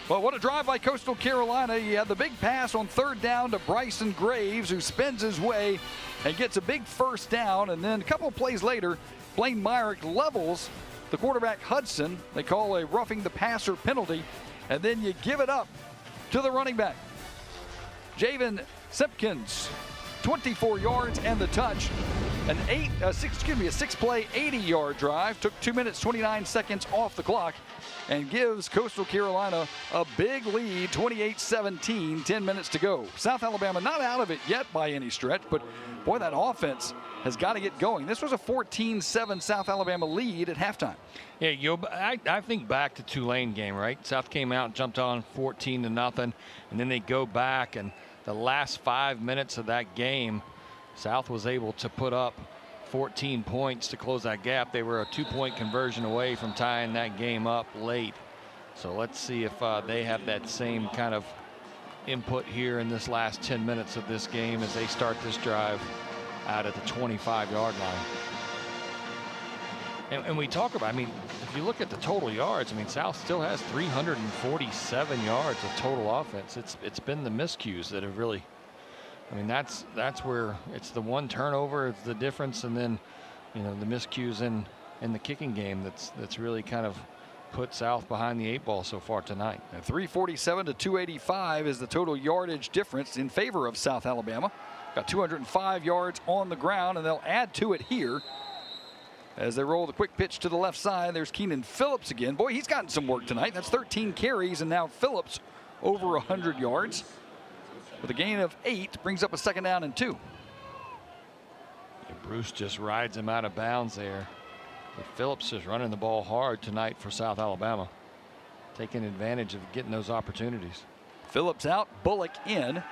Well, what a drive by Coastal Carolina. You had the big pass on 3rd down to Bryson Graves, who spins his way and gets a big 1st down. And then a couple of plays later, Blaine Myrick levels the quarterback Hudson. They call a roughing the passer penalty. And then you give it up to the running back. Javen Simpkins, 24 yards and the touch. A 6-play, 80-yard drive. Took 2 minutes, 29 seconds off the clock and gives Coastal Carolina a big lead, 28-17, 10 minutes to go. South Alabama not out of it yet by any stretch, but boy, that offense has got to get going. This was a 14-7 South Alabama lead at halftime. Yeah, I think back to Tulane game, right? South came out and jumped on 14-0, and then they go back, and the last 5 minutes of that game, South was able to put up 14 points to close that gap. They were a 2-point conversion away from tying that game up late. So let's see if they have that same kind of input here in this last 10 minutes of this game as they start this drive out at the 25-yard line. And we talk about, I mean, if you look at the total yards, I mean, South still has 347 yards of total offense. It's been the miscues that have really, I mean, that's where it's the one turnover, it's the difference, and then, you know, the miscues in the kicking game that's really kind of put South behind the 8 ball so far tonight. And 347 to 285 is the total yardage difference in favor of South Alabama. Got 205 yards on the ground, and they'll add to it here as they roll the quick pitch to the left side. There's Keenan Phillips again. Boy, he's gotten some work tonight. That's 13 carries, and now Phillips over 100 yards. With a gain of 8, brings up a 2nd down and 2. Yeah, Bruce just rides him out of bounds there. But Phillips is running the ball hard tonight for South Alabama, taking advantage of getting those opportunities. Phillips out, Bullock in.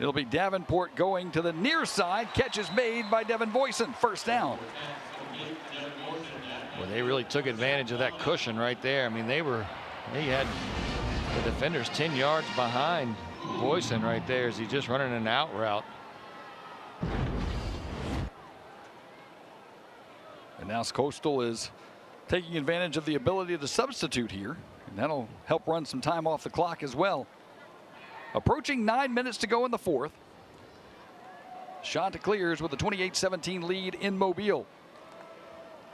It'll be Davenport going to the near side. Catch is made by Devin Boyson. First down. Well, they really took advantage of that cushion right there. I mean, they had the defenders 10 yards behind Boyson right there as he's just running an out route. And now Coastal is taking advantage of the ability to substitute here, and that'll help run some time off the clock as well. Approaching 9 minutes to go in the fourth. Chanticleers with a 28-17 lead in Mobile.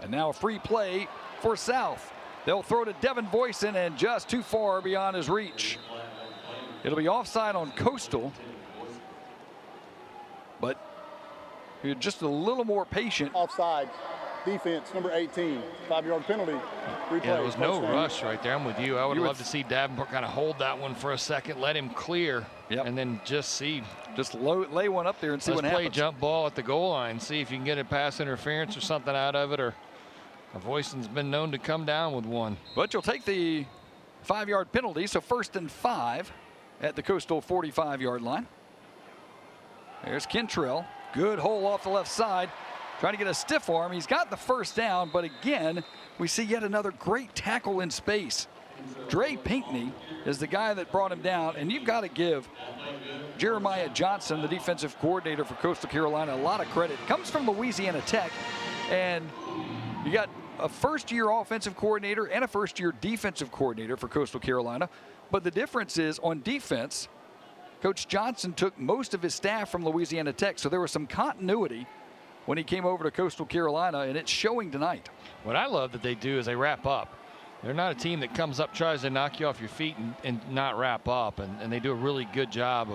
And now a free play for South. They'll throw to Devin Boyson, and just too far beyond his reach. It'll be offside on Coastal, but you're just a little more patient. Offside. Defense, number 18. 5-yard penalty. Replay. Yeah, there was no rush right there. I'm with you. I would love to see Davenport kind of hold that one for a second, let him clear, and then just see. Just lay one up there and see what happens. Let's play jump ball at the goal line, see if you can get a pass interference or something out of it, or Boyson's been known to come down with one. But you'll take the 5-yard penalty, so 1st and 5 at the Coastal 45-yard line. There's Kentrell. Good hole off the left side. Trying to get a stiff arm. He's got the first down, but again, we see yet another great tackle in space. Dre Pinkney is the guy that brought him down, and you've got to give Jeremiah Johnson, the defensive coordinator for Coastal Carolina, a lot of credit. Comes from Louisiana Tech, and you got a first-year offensive coordinator and a first-year defensive coordinator for Coastal Carolina. But the difference is on defense, Coach Johnson took most of his staff from Louisiana Tech, so there was some continuity when he came over to Coastal Carolina, and it's showing tonight. What I love that they do is they wrap up. They're not a team that comes up, tries to knock you off your feet and not wrap up, and they do a really good job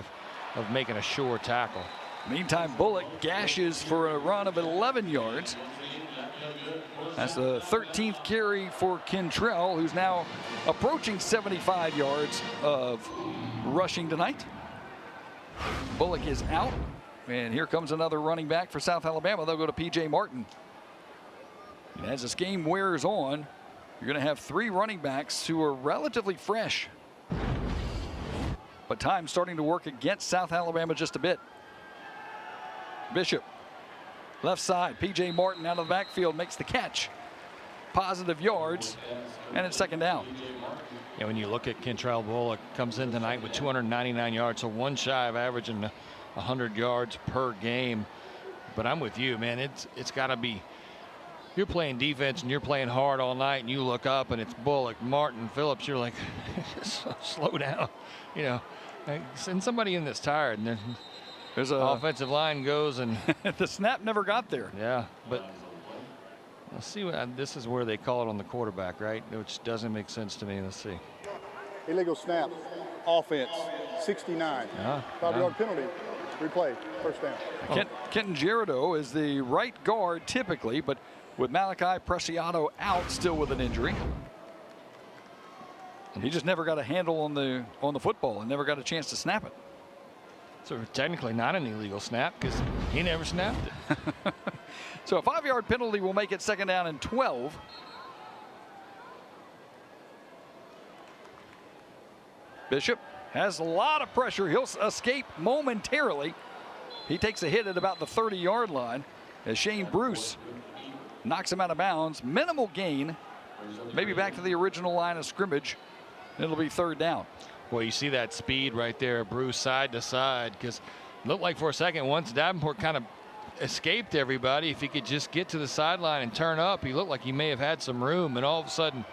of making a sure tackle. Meantime, Bullock gashes for a run of 11 yards. That's the 13th carry for Kentrell, who's now approaching 75 yards of rushing tonight. Bullock is out. And here comes another running back for South Alabama. They'll go to P.J. Martin. And as this game wears on, you're going to have 3 running backs who are relatively fresh. But time starting to work against South Alabama just a bit. Bishop, left side. P.J. Martin out of the backfield makes the catch. Positive yards, and it's 2nd down. Yeah, when you look at Kentrell Bullock, comes in tonight with 299 yards, so one shy of averaging 100 yards per game. But I'm with you, man. It's got to be, you're playing defense and you're playing hard all night, and you look up and it's Bullock, Martin, Phillips. You're like, slow down, you know. Send somebody in that's tired, and then there's a offensive line goes and the snap never got there. Yeah, but let's see what this is where they call it on the quarterback, right? Which doesn't make sense to me. Let's see. Illegal snap. Offense. 69. 5-yard penalty. Replay. First down. Kenton Gerardo is the right guard typically, but with Malachi Preciado out still with an injury. And he just never got a handle on the football and never got a chance to snap it. So technically not an illegal snap because he never snapped it. So a 5-yard penalty will make it 2nd down and 12. Bishop has a lot of pressure. He'll escape momentarily. He takes a hit at about the 30-yard line as Shane Bruce knocks him out of bounds. Minimal gain. Maybe back to the original line of scrimmage. It'll be 3rd down. Well, you see that speed right there, Bruce, side to side, because it looked like for a second once Davenport kind of escaped everybody. If he could just get to the sideline and turn up, he looked like he may have had some room, and all of a sudden,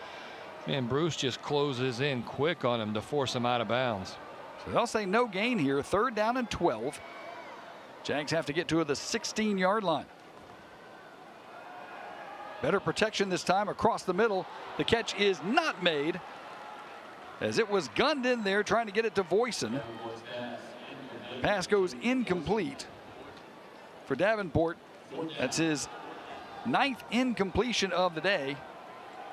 man, Bruce just closes in quick on him to force him out of bounds. So they'll say no gain here. 3rd down and 12. Jags have to get to the 16-yard line. Better protection this time across the middle. The catch is not made as it was gunned in there trying to get it to Voisin. Pass goes incomplete for Davenport. That's his 9th incompletion of the day.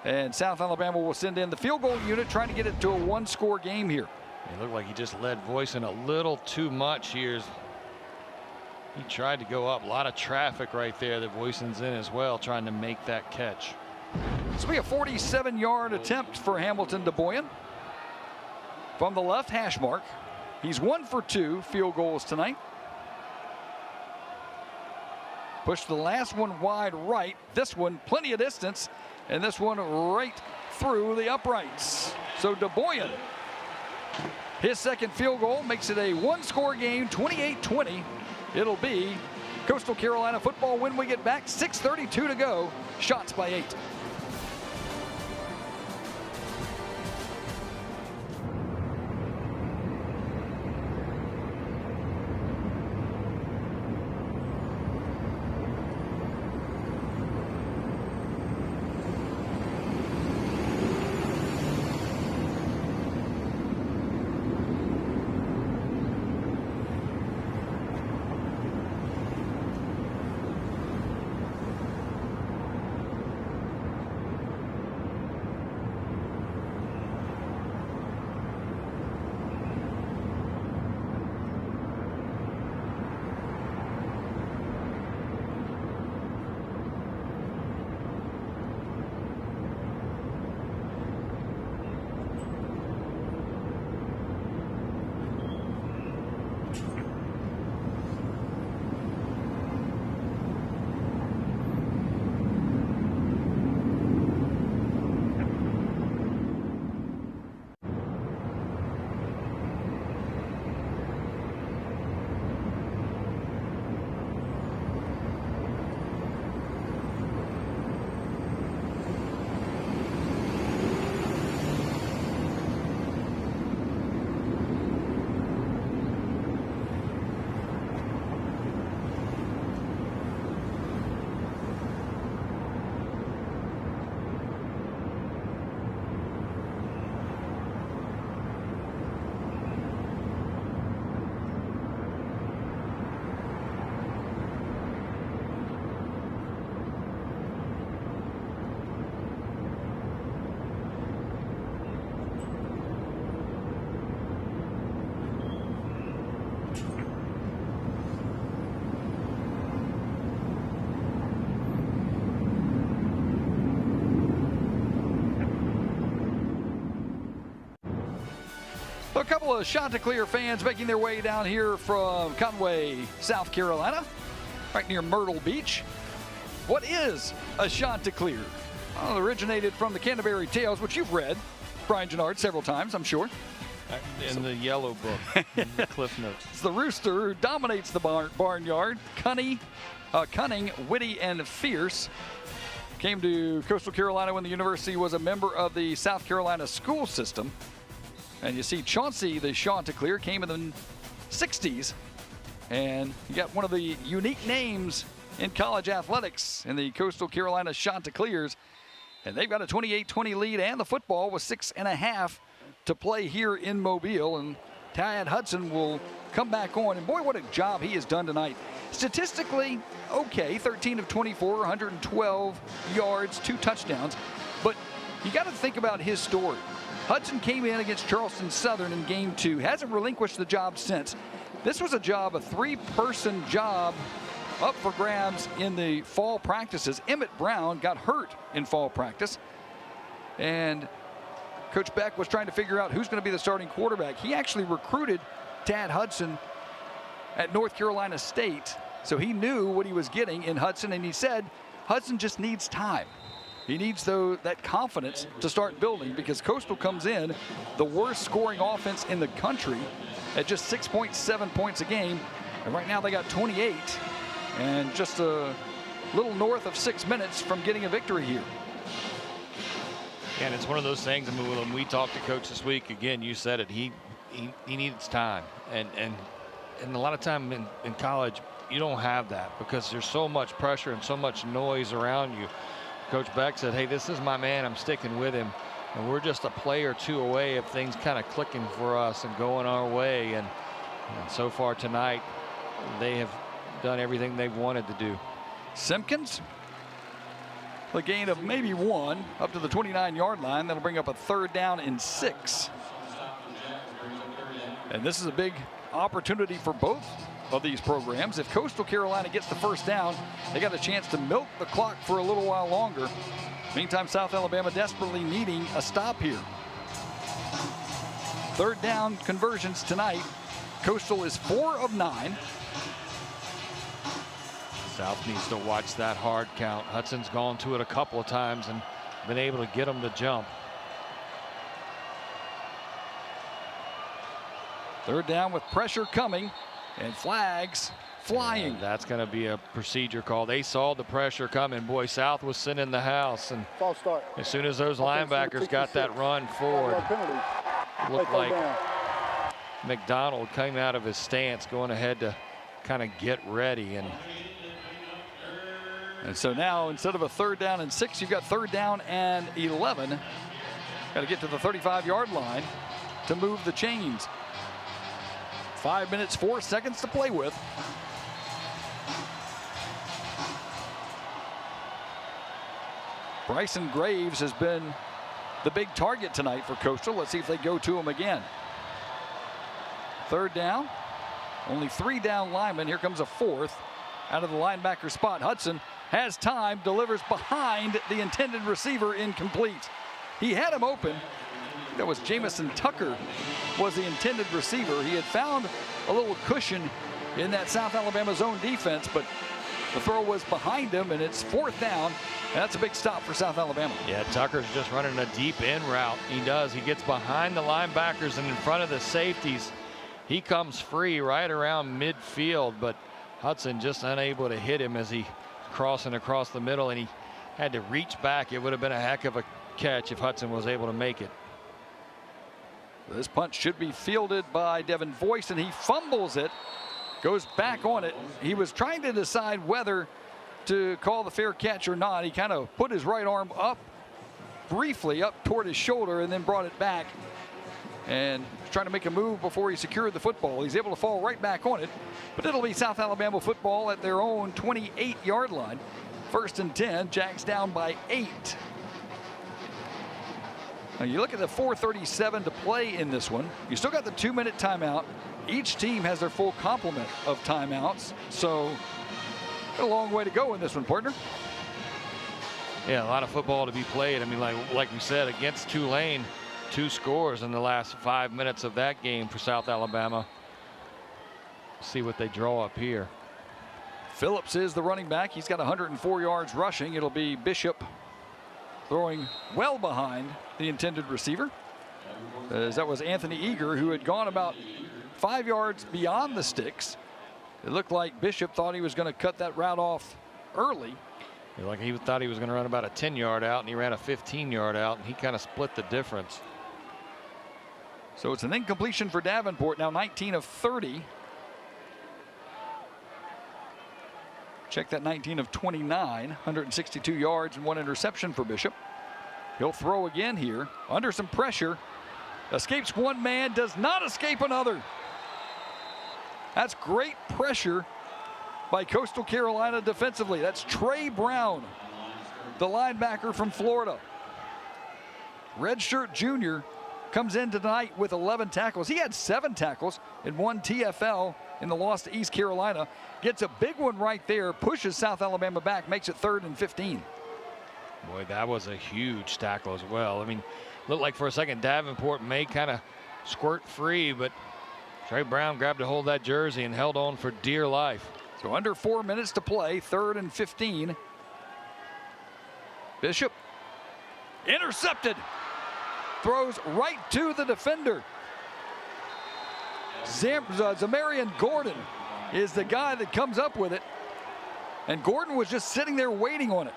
And South Alabama will send in the field goal unit trying to get it to a 1-score game here. It looked like he just led Voisin a little too much here. He tried to go up. A lot of traffic right there that Voisin's in as well, trying to make that catch. This will be a 47-yard attempt for Hamilton DeBoyan. From the left hash mark. He's 1 for 2 field goals tonight. Pushed the last one wide right. This one plenty of distance. And this one right through the uprights. So DeBoyan, his second field goal makes it a one-score game, 28-20. It'll be Coastal Carolina football when we get back. 6:32 to go. Shots by 8. A couple of Chanticleer fans making their way down here from Conway, South Carolina, right near Myrtle Beach. What is a Chanticleer? Well, it originated from the Canterbury Tales, which you've read, Brian Gennard, several times, I'm sure. In the yellow book, in the Cliff Notes. It's the rooster who dominates the barnyard. Cunning, witty, and fierce. Came to Coastal Carolina when the university was a member of the South Carolina school system. And you see Chauncey, the Chanticleer, came in the 60s. And you got one of the unique names in college athletics in the Coastal Carolina Chanticleers. And they've got a 28-20 lead, and the football was 6.5 to play here in Mobile. And Tad Hudson will come back on. And boy, what a job he has done tonight. Statistically, okay, 13 of 24, 112 yards, 2 touchdowns. But you got to think about his story. Hudson came in against Charleston Southern in game 2, hasn't relinquished the job since. This was a job, a 3-person job up for grabs in the fall practices. Emmett Brown got hurt in fall practice. And Coach Beck was trying to figure out who's going to be the starting quarterback. He actually recruited Tad Hudson at North Carolina State. So he knew what he was getting in Hudson, and he said Hudson just needs time. He needs, though, that confidence to start building, because Coastal comes in the worst scoring offense in the country at just 6.7 points a game. And right now they got 28 and just a little north of 6 minutes from getting a victory here. And it's one of those things, I mean, when we talked to Coach this week, again, you said it, he needs time. And a lot of time in college, you don't have that because there's so much pressure and so much noise around you. Coach Beck said, hey, this is my man. I'm sticking with him. And we're just a play or two away of things kind of clicking for us and going our way. And so far tonight, they have done everything they've wanted to do. Simpkins, a gain of maybe 1 up to the 29-yard line. That'll bring up a 3rd down and 6. And this is a big opportunity for both of these programs. If Coastal Carolina gets the first down, they got a chance to milk the clock for a little while longer. Meantime, South Alabama desperately needing a stop here. Third down conversions tonight. Coastal is 4 of 9. South needs to watch that hard count. Hudson's gone to it a couple of times and been able to get them to jump. Third down with pressure coming and flags flying. Yeah, that's going to be a procedure call. They saw the pressure coming. Boy, South was sitting in the house, and False start. as soon as those linebackers got that run forward, looked like McDonald came out of his stance, going ahead to kind of get ready. And so now, instead of a third down and 6, you've got third down and 11. Got to get to the 35-yard line to move the chains. 5 minutes, 4 seconds to play with. Bryson Graves has been the big target tonight for Coastal. Let's see if they go to him again. Third down. Only 3 down linemen. Here comes a 4th out of the linebacker spot. Hudson has time, delivers behind the intended receiver, incomplete. He had him open. That was Jamison Tucker was the intended receiver. He had found a little cushion in that South Alabama zone defense, but the throw was behind him, and it's 4th down, and that's a big stop for South Alabama. Yeah, Tucker's just running a deep in route. He does. He gets behind the linebackers and in front of the safeties. He comes free right around midfield, but Hudson just unable to hit him as he crossing across the middle, and he had to reach back. It would have been a heck of a catch if Hudson was able to make it. This punt should be fielded by Devin Voice, and he fumbles it, goes back on it. He was trying to decide whether to call the fair catch or not. He kind of put his right arm up briefly up toward his shoulder and then brought it back and trying to make a move before he secured the football. He's able to fall right back on it, but it'll be South Alabama football at their own 28-yard line. 1st and 10, Jags down by 8. Now you look at the 4:37 to play in this one. You still got the 2-minute timeout. Each team has their full complement of timeouts, so a long way to go in this one, partner. Yeah, a lot of football to be played. I mean, like we said, against Tulane, 2 scores in the last 5 minutes of that game for South Alabama. See what they draw up here. Phillips is the running back. He's got 104 yards rushing. It'll be Bishop throwing well behind the intended receiver. As that was Anthony Eager, who had gone about 5 yards beyond the sticks. It looked like Bishop thought he was going to cut that route off early. Like he thought he was going to run about a 10-yard out, and he ran a 15-yard out, and he kind of split the difference. So it's an incompletion for Davenport, now 19 of 30. Check that, 19 of 29, 162 yards and 1 interception for Bishop. He'll throw again here, under some pressure. Escapes one man, does not escape another. That's great pressure by Coastal Carolina defensively. That's Trey Brown, the linebacker from Florida. Redshirt junior comes in tonight with 11 tackles. He had 7 tackles in 1 TFL in the loss to East Carolina. Gets a big one right there, pushes South Alabama back, makes it 3rd and 15. Boy, that was a huge tackle as well. I mean, looked like for a second Davenport may kind of squirt free, but Trey Brown grabbed a hold of that jersey and held on for dear life. So under 4 minutes to play, 3rd and 15. Bishop intercepted. Throws right to the defender. Zamarian Gordon is the guy that comes up with it. And Gordon was just sitting there waiting on it.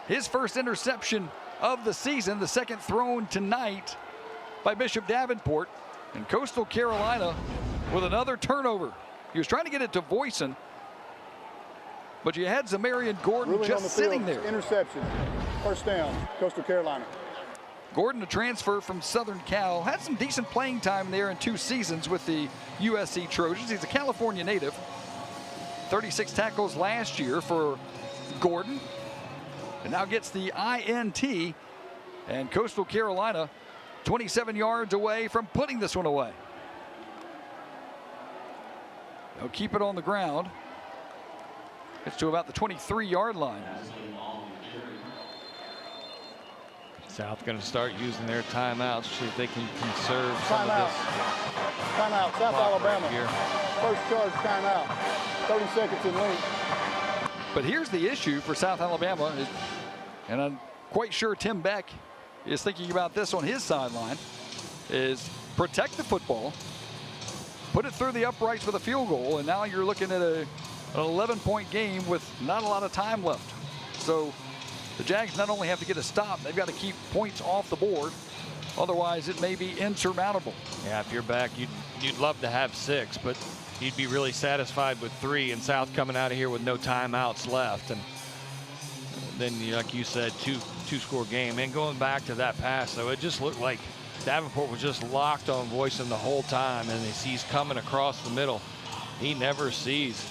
His first interception of the season, the 2nd thrown tonight by Bishop Davenport. And Coastal Carolina with another turnover. He was trying to get it to Voisin, but you had Zamarian Gordon Ruling just sitting field, there. Interception. 1st down, Coastal Carolina. Gordon, a transfer from Southern Cal, had some decent playing time there in 2 seasons with the USC Trojans. He's a California native. 36 tackles last year for Gordon. And now gets the INT. And Coastal Carolina 27 yards away from putting this one away. They'll keep it on the ground. It's to about the 23-yard line. South going to start using their timeouts, see if they can conserve some Timeout. of this. Timeout, South clock right Alabama. here. First charge timeout. 30 seconds in length. But here's the issue for South Alabama, and I'm quite sure Tim Beck is thinking about this on his sideline, is protect the football, put it through the uprights with a field goal, and now you're looking at an 11-point game with not a lot of time left. So the Jags not only have to get a stop, they've got to keep points off the board. Otherwise, it may be insurmountable. Yeah, if you're back, you'd love to have 6, but you'd be really satisfied with 3, and South coming out of here with no timeouts left. And then, like you said, two-score game. And going back to that pass, though, it just looked like Davenport was just locked on Voisin the whole time, and as he's coming across the middle, he never sees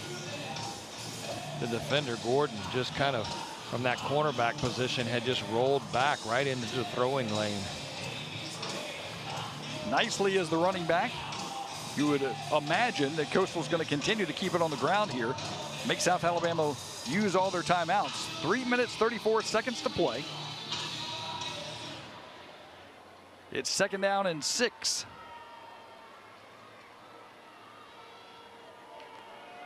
the defender. Gordon just kind of from that cornerback position had just rolled back right into the throwing lane. Nicely as the running back. You would imagine that Coastal's going to continue to keep it on the ground here, make South Alabama use all their timeouts. 3 minutes, 34 seconds to play. It's 2nd down and 6.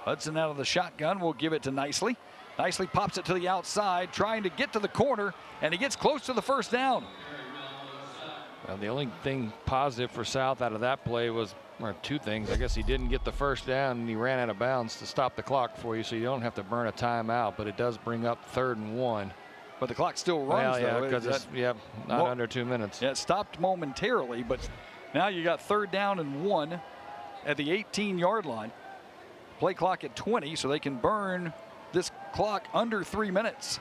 Hudson out of the shotgun will give it to Nicely. Nicely pops it to the outside, trying to get to the corner, and he gets close to the first down. Well, the only thing positive for South out of that play was, or 2 things. I guess he didn't get the first down, and he ran out of bounds to stop the clock for you, so you don't have to burn a timeout, but it does bring up 3rd and 1. But the clock still runs, well, yeah, though. because it's not under 2 minutes. Yeah, it stopped momentarily, but now you got 3rd down and 1 at the 18-yard line. Play clock at 20, so they can burn this clock under 3 minutes.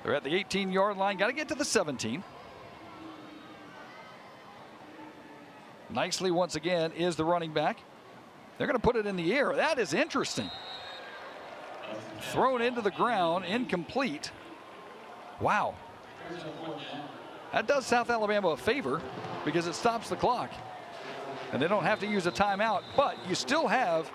They're at the 18-yard line. Got to get to the 17. Nicely, once again, is the running back. They're going to put it in the air. That is interesting. Thrown into the ground, incomplete. Wow. That does South Alabama a favor because it stops the clock. And they don't have to use a timeout, but you still have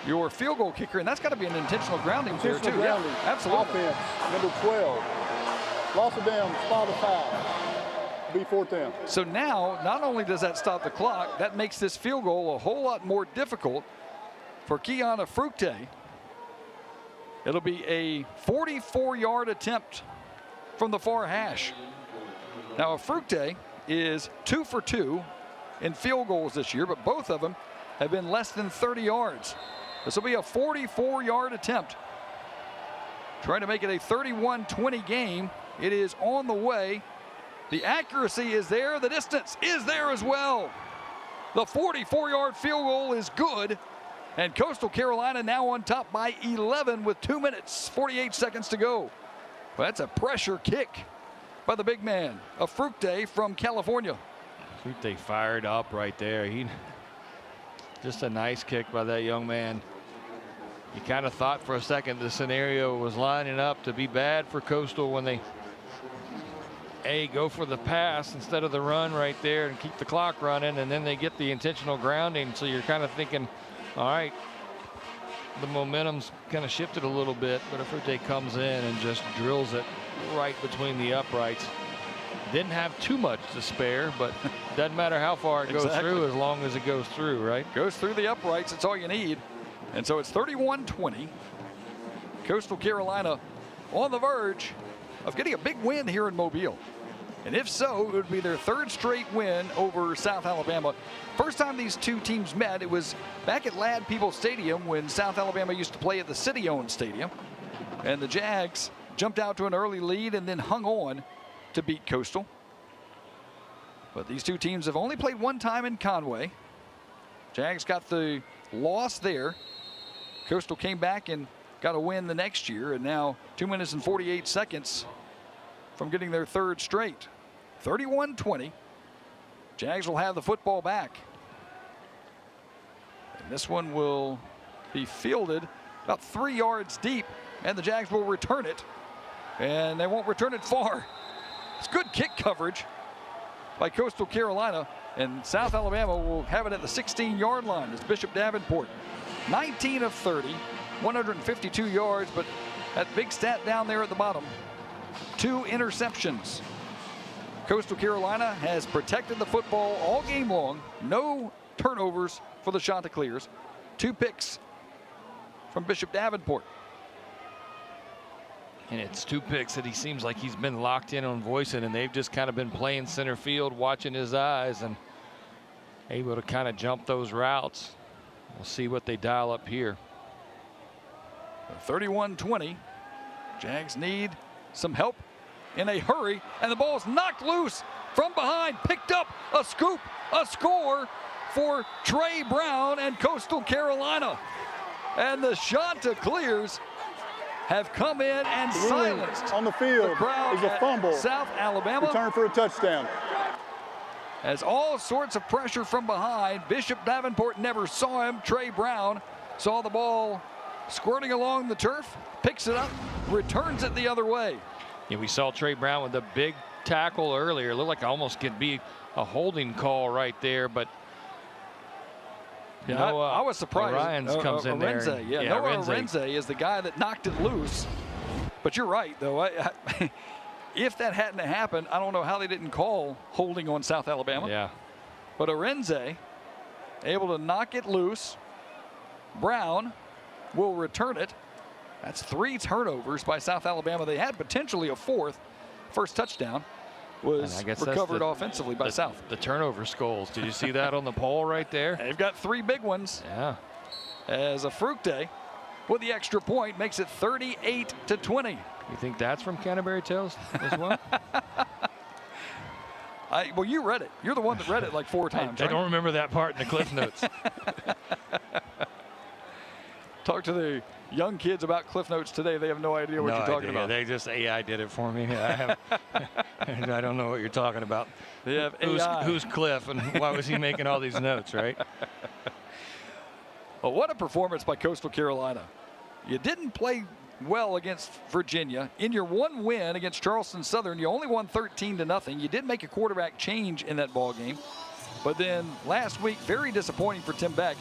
your field goal kicker, and that's got to be an intentional grounding there, too. Grounding. Yeah, absolutely. Offense, number 12. Loss of down, spot of foul. Be 4th down. So now, not only does that stop the clock, that makes this field goal a whole lot more difficult for Kiana Fructe. It'll be a 44-yard attempt from the far hash. Now, Fructe is 2 for 2 in field goals this year, but both of them have been less than 30 yards. This will be a 44-yard attempt. Trying to make it a 31-20 game. It is on the way. The accuracy is there. The distance is there as well. The 44-yard field goal is good. And Coastal Carolina now on top by 11 with 2 minutes, 48 seconds to go. Well, that's a pressure kick by the big man, a Fructe from California. Fructe fired up right there. Just a nice kick by that young man. You kind of thought for a second the scenario was lining up to be bad for Coastal when they go for the pass instead of the run right there and keep the clock running, and then they get the intentional grounding. So you're kind of thinking, all right, the momentum's kind of shifted a little bit, but if Fructe comes in and just drills it right between the uprights. Didn't have too much to spare, but doesn't matter how far it goes through as long as it goes through, right? Goes through the uprights, that's all you need. And so it's 31-20. Coastal Carolina on the verge of getting a big win here in Mobile. And if so, it would be their 3rd straight win over South Alabama. First time these two teams met, it was back at Ladd Peoples Stadium when South Alabama used to play at the city-owned stadium. And the Jags jumped out to an early lead and then hung on to beat Coastal. But these two teams have only played one time in Conway. Jags got the loss there. Coastal came back and got a win the next year, and now 2 minutes and 48 seconds from getting their 3rd straight. 31-20. Jags will have the football back. And this one will be fielded about 3 yards deep, and the Jags will return it. And they won't return it far. It's good kick coverage by Coastal Carolina. And South Alabama will have it at the 16-yard line as Bishop Davenport. 19 of 30, 152 yards, but that big stat down there at the bottom, 2 interceptions. Coastal Carolina has protected the football all game long. No turnovers for the Chanticleers. 2 picks from Bishop Davenport. And it's 2 picks that he seems like he's been locked in on voicing, and they've just kind of been playing center field, watching his eyes, and able to kind of jump those routes. We'll see what they dial up here. 31-20. Jags need some help in a hurry, and the ball's knocked loose from behind, picked up, a scoop, a score for Trey Brown and Coastal Carolina. And the Chanticleers have come in and silenced on the field the crowd is a fumble. South Alabama. Return for a touchdown. As all sorts of pressure from behind, Bishop Davenport never saw him. Trey Brown saw the ball squirting along the turf, picks it up, returns it the other way. Yeah, we saw Trey Brown with a big tackle earlier. It looked like almost could be a holding call right there, but yeah, Noah, I was surprised. Arians comes in there. And, yeah, Noah Arenze is the guy that knocked it loose. But you're right, though. If that hadn't happened, I don't know how they didn't call holding on South Alabama. Yeah. But Arenze able to knock it loose. Brown will return it. That's 3 turnovers by South Alabama. They had potentially a 4th. First touchdown was recovered offensively by South. The turnover skulls. Did you see that on the poll right there? They've got 3 big ones. Yeah. As a Fructe with the extra point makes it 38-20. You think that's from Canterbury Tales as well? Well, you read it. You're the one that read it like 4 times. I don't remember that part in the Cliff Notes. Talk to the young kids about Cliff Notes today. They have no idea what you're talking about. They just AI did it for me. I don't know what you're talking about. They have AI. Who's Cliff and why was he making all these notes, right? Well, what a performance by Coastal Carolina. You didn't play well against Virginia. In your 1 win against Charleston Southern, you only won 13-0. You did make a quarterback change in that ball game. But then last week, very disappointing for Tim Beck,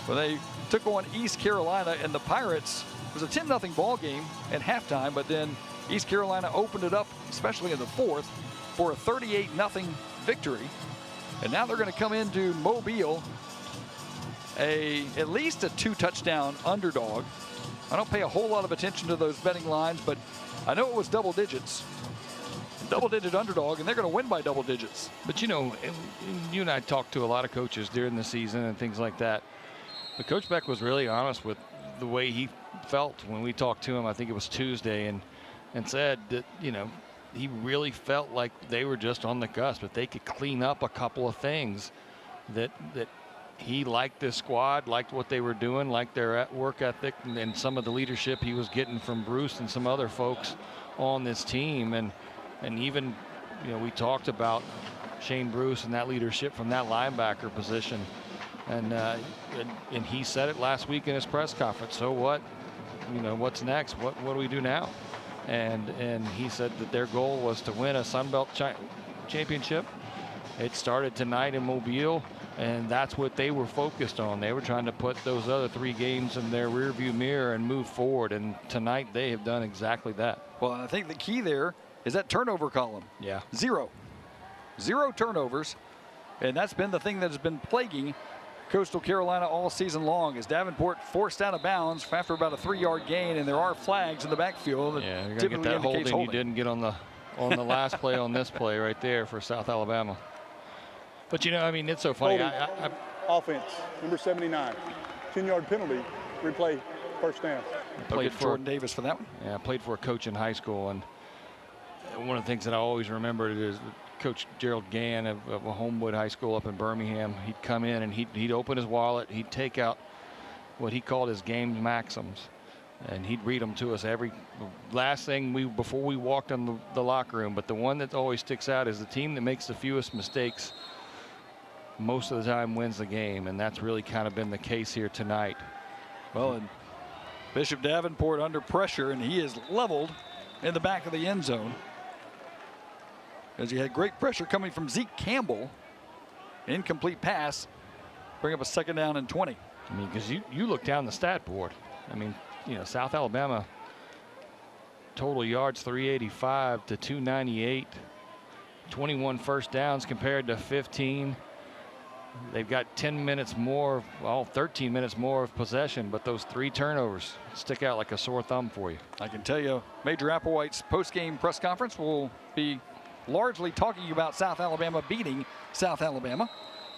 when they took on East Carolina, and the Pirates, it was a 10-0 ball game at halftime, but then East Carolina opened it up, especially in the 4th, for a 38-0 victory. And now they're going to come into Mobile, at least a 2-touchdown underdog. I don't pay a whole lot of attention to those betting lines, but I know it was double digits. Double-digit underdog, and they're going to win by double digits. But, you know, you and I talked to a lot of coaches during the season and things like that. But Coach Beck was really honest with the way he felt when we talked to him. I think it was Tuesday, and said that, you know, he really felt like they were just on the cusp, but they could clean up a couple of things that he liked this squad, liked what they were doing, liked their work ethic, and some of the leadership he was getting from Bruce and some other folks on this team. And even, you know, we talked about Shane Bruce and that leadership from that linebacker position. And he said it last week in his press conference. So what? You know, what's next? What do we do now? And he said that their goal was to win a Sun Belt championship. It started tonight in Mobile, and that's what they were focused on. They were trying to put those other 3 games in their rearview mirror and move forward. And tonight they have done exactly that. Well, I think the key there is that turnover column. Yeah. 0 turnovers. And that's been the thing that has been plaguing Coastal Carolina all season long, as Davenport forced out of bounds after about a 3-yard gain, and there are flags in the backfield that you're typically get that indicates holding you didn't get on the last play on this play right there for South Alabama. But, you know, I mean, it's so funny. Offense, number 79, 10-yard penalty, replay, first down. Played for Jordan Davis for that one. Yeah, I played for a coach in high school, and one of the things that I always remembered is Coach Gerald Gann of Homewood High School up in Birmingham. He'd come in and he'd open his wallet. He'd take out what he called his game maxims, and he'd read them to us every last thing before we walked in the locker room. But the one that always sticks out is the team that makes the fewest mistakes most of the time wins the game, and that's really kind of been the case here tonight. Well, and Bishop Davenport under pressure, and he is leveled in the back of the end zone, as he had great pressure coming from Zeke Campbell. incomplete pass. Bring up a 2nd down and 20. I mean, because you look down the stat board. I mean, you know, South Alabama total yards 385 to 298. 21 first downs compared to 15. They've got 10 minutes more, well, 13 minutes more of possession, but those 3 turnovers stick out like a sore thumb for you. I can tell you, Major Applewhite's post-game press conference will be largely talking about South Alabama beating South Alabama.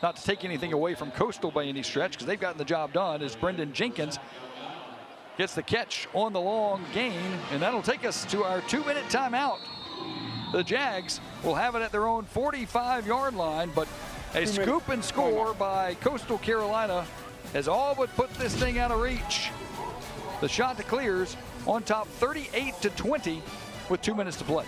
Not to take anything away from Coastal by any stretch, because they've gotten the job done, as Brendan Jenkins gets the catch on the long gain, and that'll take us to our 2-minute timeout. The Jags will have it at their own 45-yard line, but a scoop and score by Coastal Carolina has all but put this thing out of reach. The shot clears on top 38-20 with 2 minutes to play.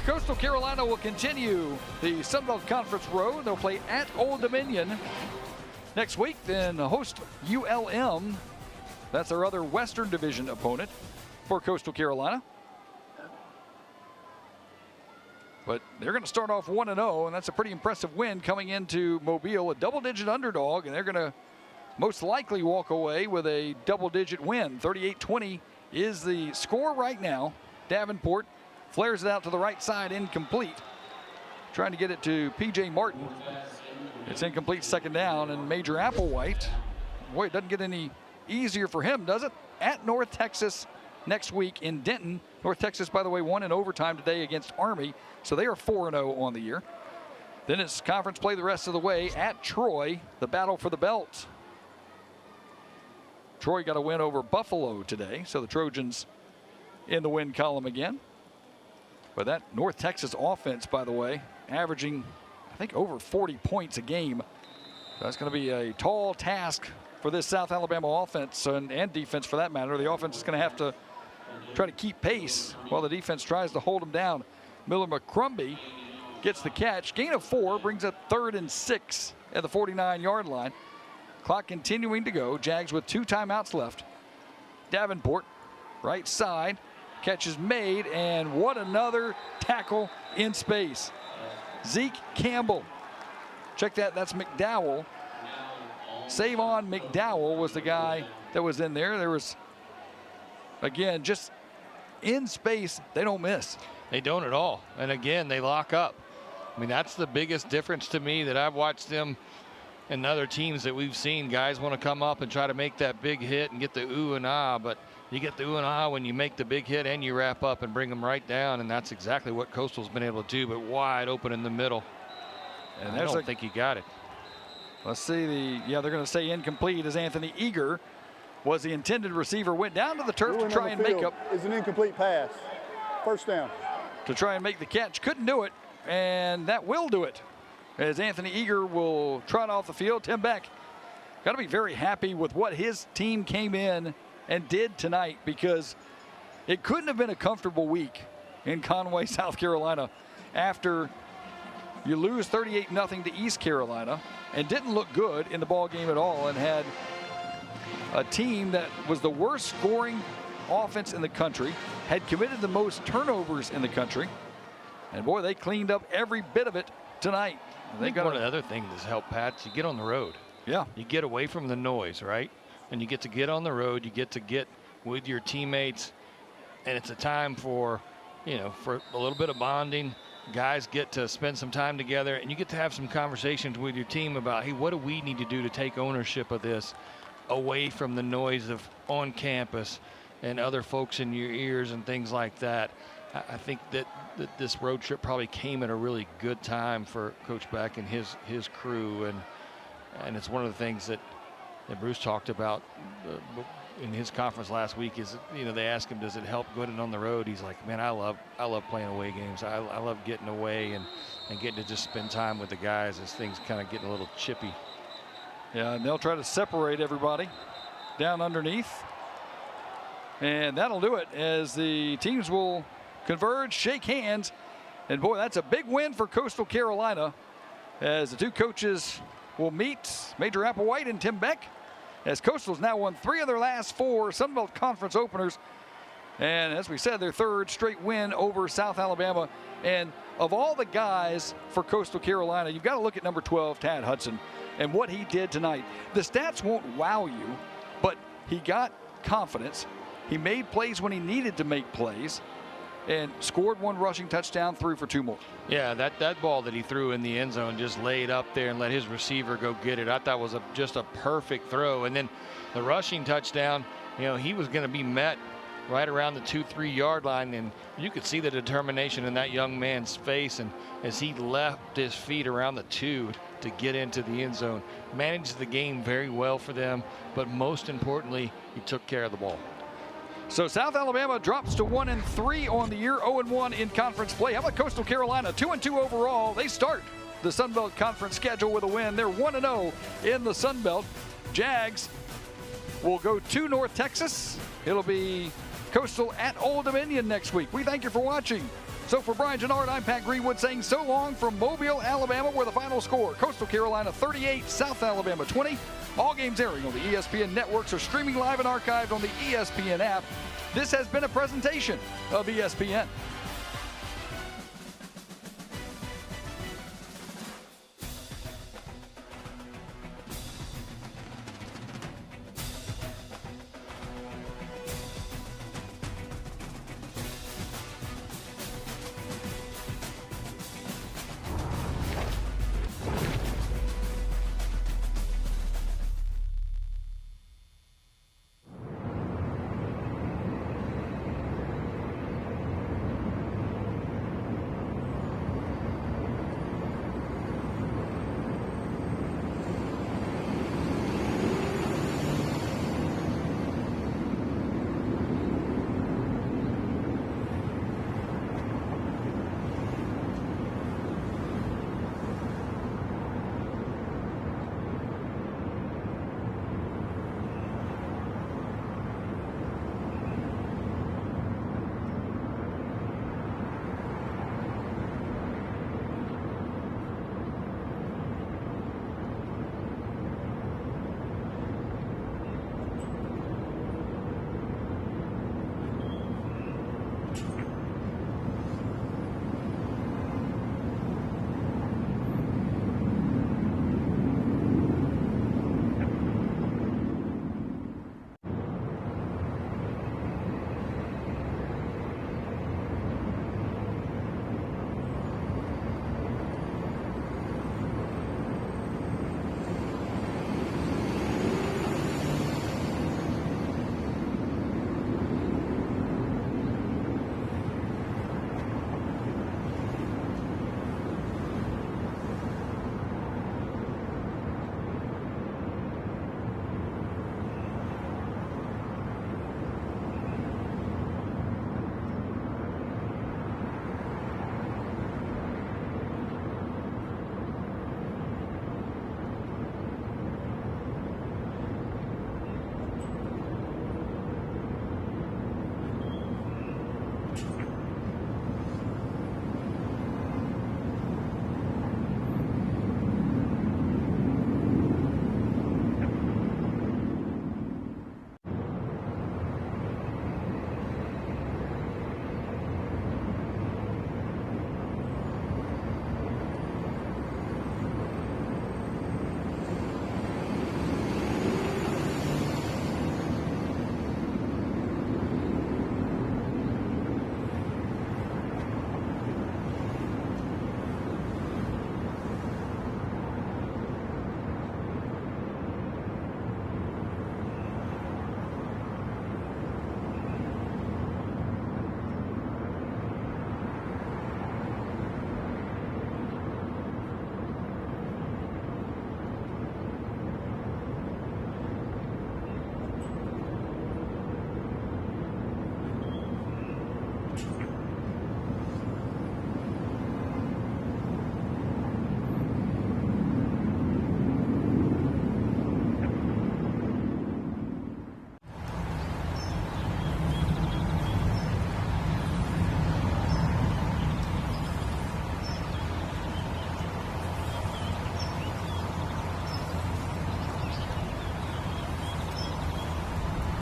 Coastal Carolina will continue the Sun Belt Conference road. They'll play at Old Dominion next week, then host ULM. That's their other Western Division opponent for Coastal Carolina. But they're going to start off 1-0, and that's a pretty impressive win coming into Mobile, a double-digit underdog, and they're going to most likely walk away with a double-digit win. 38-20 is the score right now. Davenport flares it out to the right side, incomplete. Trying to get it to P.J. Martin. It's incomplete, 2nd down, and Major Applewhite. Boy, it doesn't get any easier for him, does it? At North Texas next week in Denton. North Texas, by the way, won in overtime today against Army, so they are 4-0 on the year. Then it's conference play the rest of the way at Troy, the battle for the belt. Troy got a win over Buffalo today, so the Trojans in the win column again. But that North Texas offense, by the way, averaging, I think, over 40 points a game. That's going to be a tall task for this South Alabama offense and defense, for that matter. The offense is going to have to try to keep pace while the defense tries to hold them down. Miller McCrumbie gets the catch. Gain of 4 brings up 3rd and 6 at the 49-yard line. Clock continuing to go. Jags with 2 timeouts left. Davenport, right side. Catch is made, and what another tackle in space. Zeke Campbell. Check that, that's McDowell. Savon McDowell was the guy that was in there. There was, again, just in space, they don't miss. They don't at all. And again, they lock up. I mean, that's the biggest difference to me that I've watched them and other teams that we've seen. Guys want to come up and try to make that big hit and get the ooh and ah, but you get the ooh and ah when you make the big hit and you wrap up and bring them right down, and that's exactly what Coastal's been able to do, but wide open in the middle. And I don't think he got it. Let's see, they're going to say incomplete as Anthony Eager was the intended receiver, went down to the turf to try and make up. It's an incomplete pass. First down. To try and make the catch, couldn't do it, and that will do it. As Anthony Eager will trot off the field. Tim Beck got to be very happy with what his team came in and did tonight, because it couldn't have been a comfortable week in Conway, South Carolina, after you lose 38-0 to East Carolina and didn't look good in the ball game at all, and had a team that was the worst scoring offense in the country, had committed the most turnovers in the country, and boy, they cleaned up every bit of it tonight. I think one of the other things that's helped, Pat, is you get on the road. Yeah. You get away from the noise, right? And you get to get on the road. You get to get with your teammates. And it's a time for, for a little bit of bonding. Guys get to spend some time together. And you get to have some conversations with your team about, hey, what do we need to do to take ownership of this away from the noise of on campus and other folks in your ears and things like that. I think that this road trip probably came at a really good time for Coach Beck and his crew, and it's one of the things that Bruce talked about in his conference last week. Is they asked him, does it help going on the road? He's like, man, I love playing away games. I love getting away and getting to just spend time with the guys as things kind of getting a little chippy. Yeah, and they'll try to separate everybody down underneath, and that'll do it as the teams will converge, shake hands, and boy, that's a big win for Coastal Carolina as the two coaches will meet, Major Applewhite and Tim Beck, as Coastal's now won 3 of their last 4 Sun Belt Conference openers, and as we said, their 3rd straight win over South Alabama. And of all the guys for Coastal Carolina, you've got to look at number 12, Tad Hudson, and what he did tonight. The stats won't wow you, but he got confidence. He made plays when he needed to make plays, and scored 1 rushing touchdown, threw for 2 more. Yeah, that ball that he threw in the end zone, just laid up there and let his receiver go get it. I thought was just a perfect throw. And then the rushing touchdown, he was going to be met right around the 2-3 yard line, and you could see the determination in that young man's face, and as he left his feet around the 2 to get into the end zone. Managed the game very well for them, but most importantly, he took care of the ball. So South Alabama drops to 1-3 on the year, 0-1 in conference play. How about Coastal Carolina, 2-2 overall? They start the Sun Belt Conference schedule with a win. They're 1-0 in the Sun Belt. Jags will go to North Texas. It'll be Coastal at Old Dominion next week. We thank you for watching. So for Brian Gennard, I'm Pat Greenwood saying so long from Mobile, Alabama, where the final score, Coastal Carolina 38, South Alabama 20. All games airing on the ESPN networks are streaming live and archived on the ESPN app. This has been a presentation of ESPN.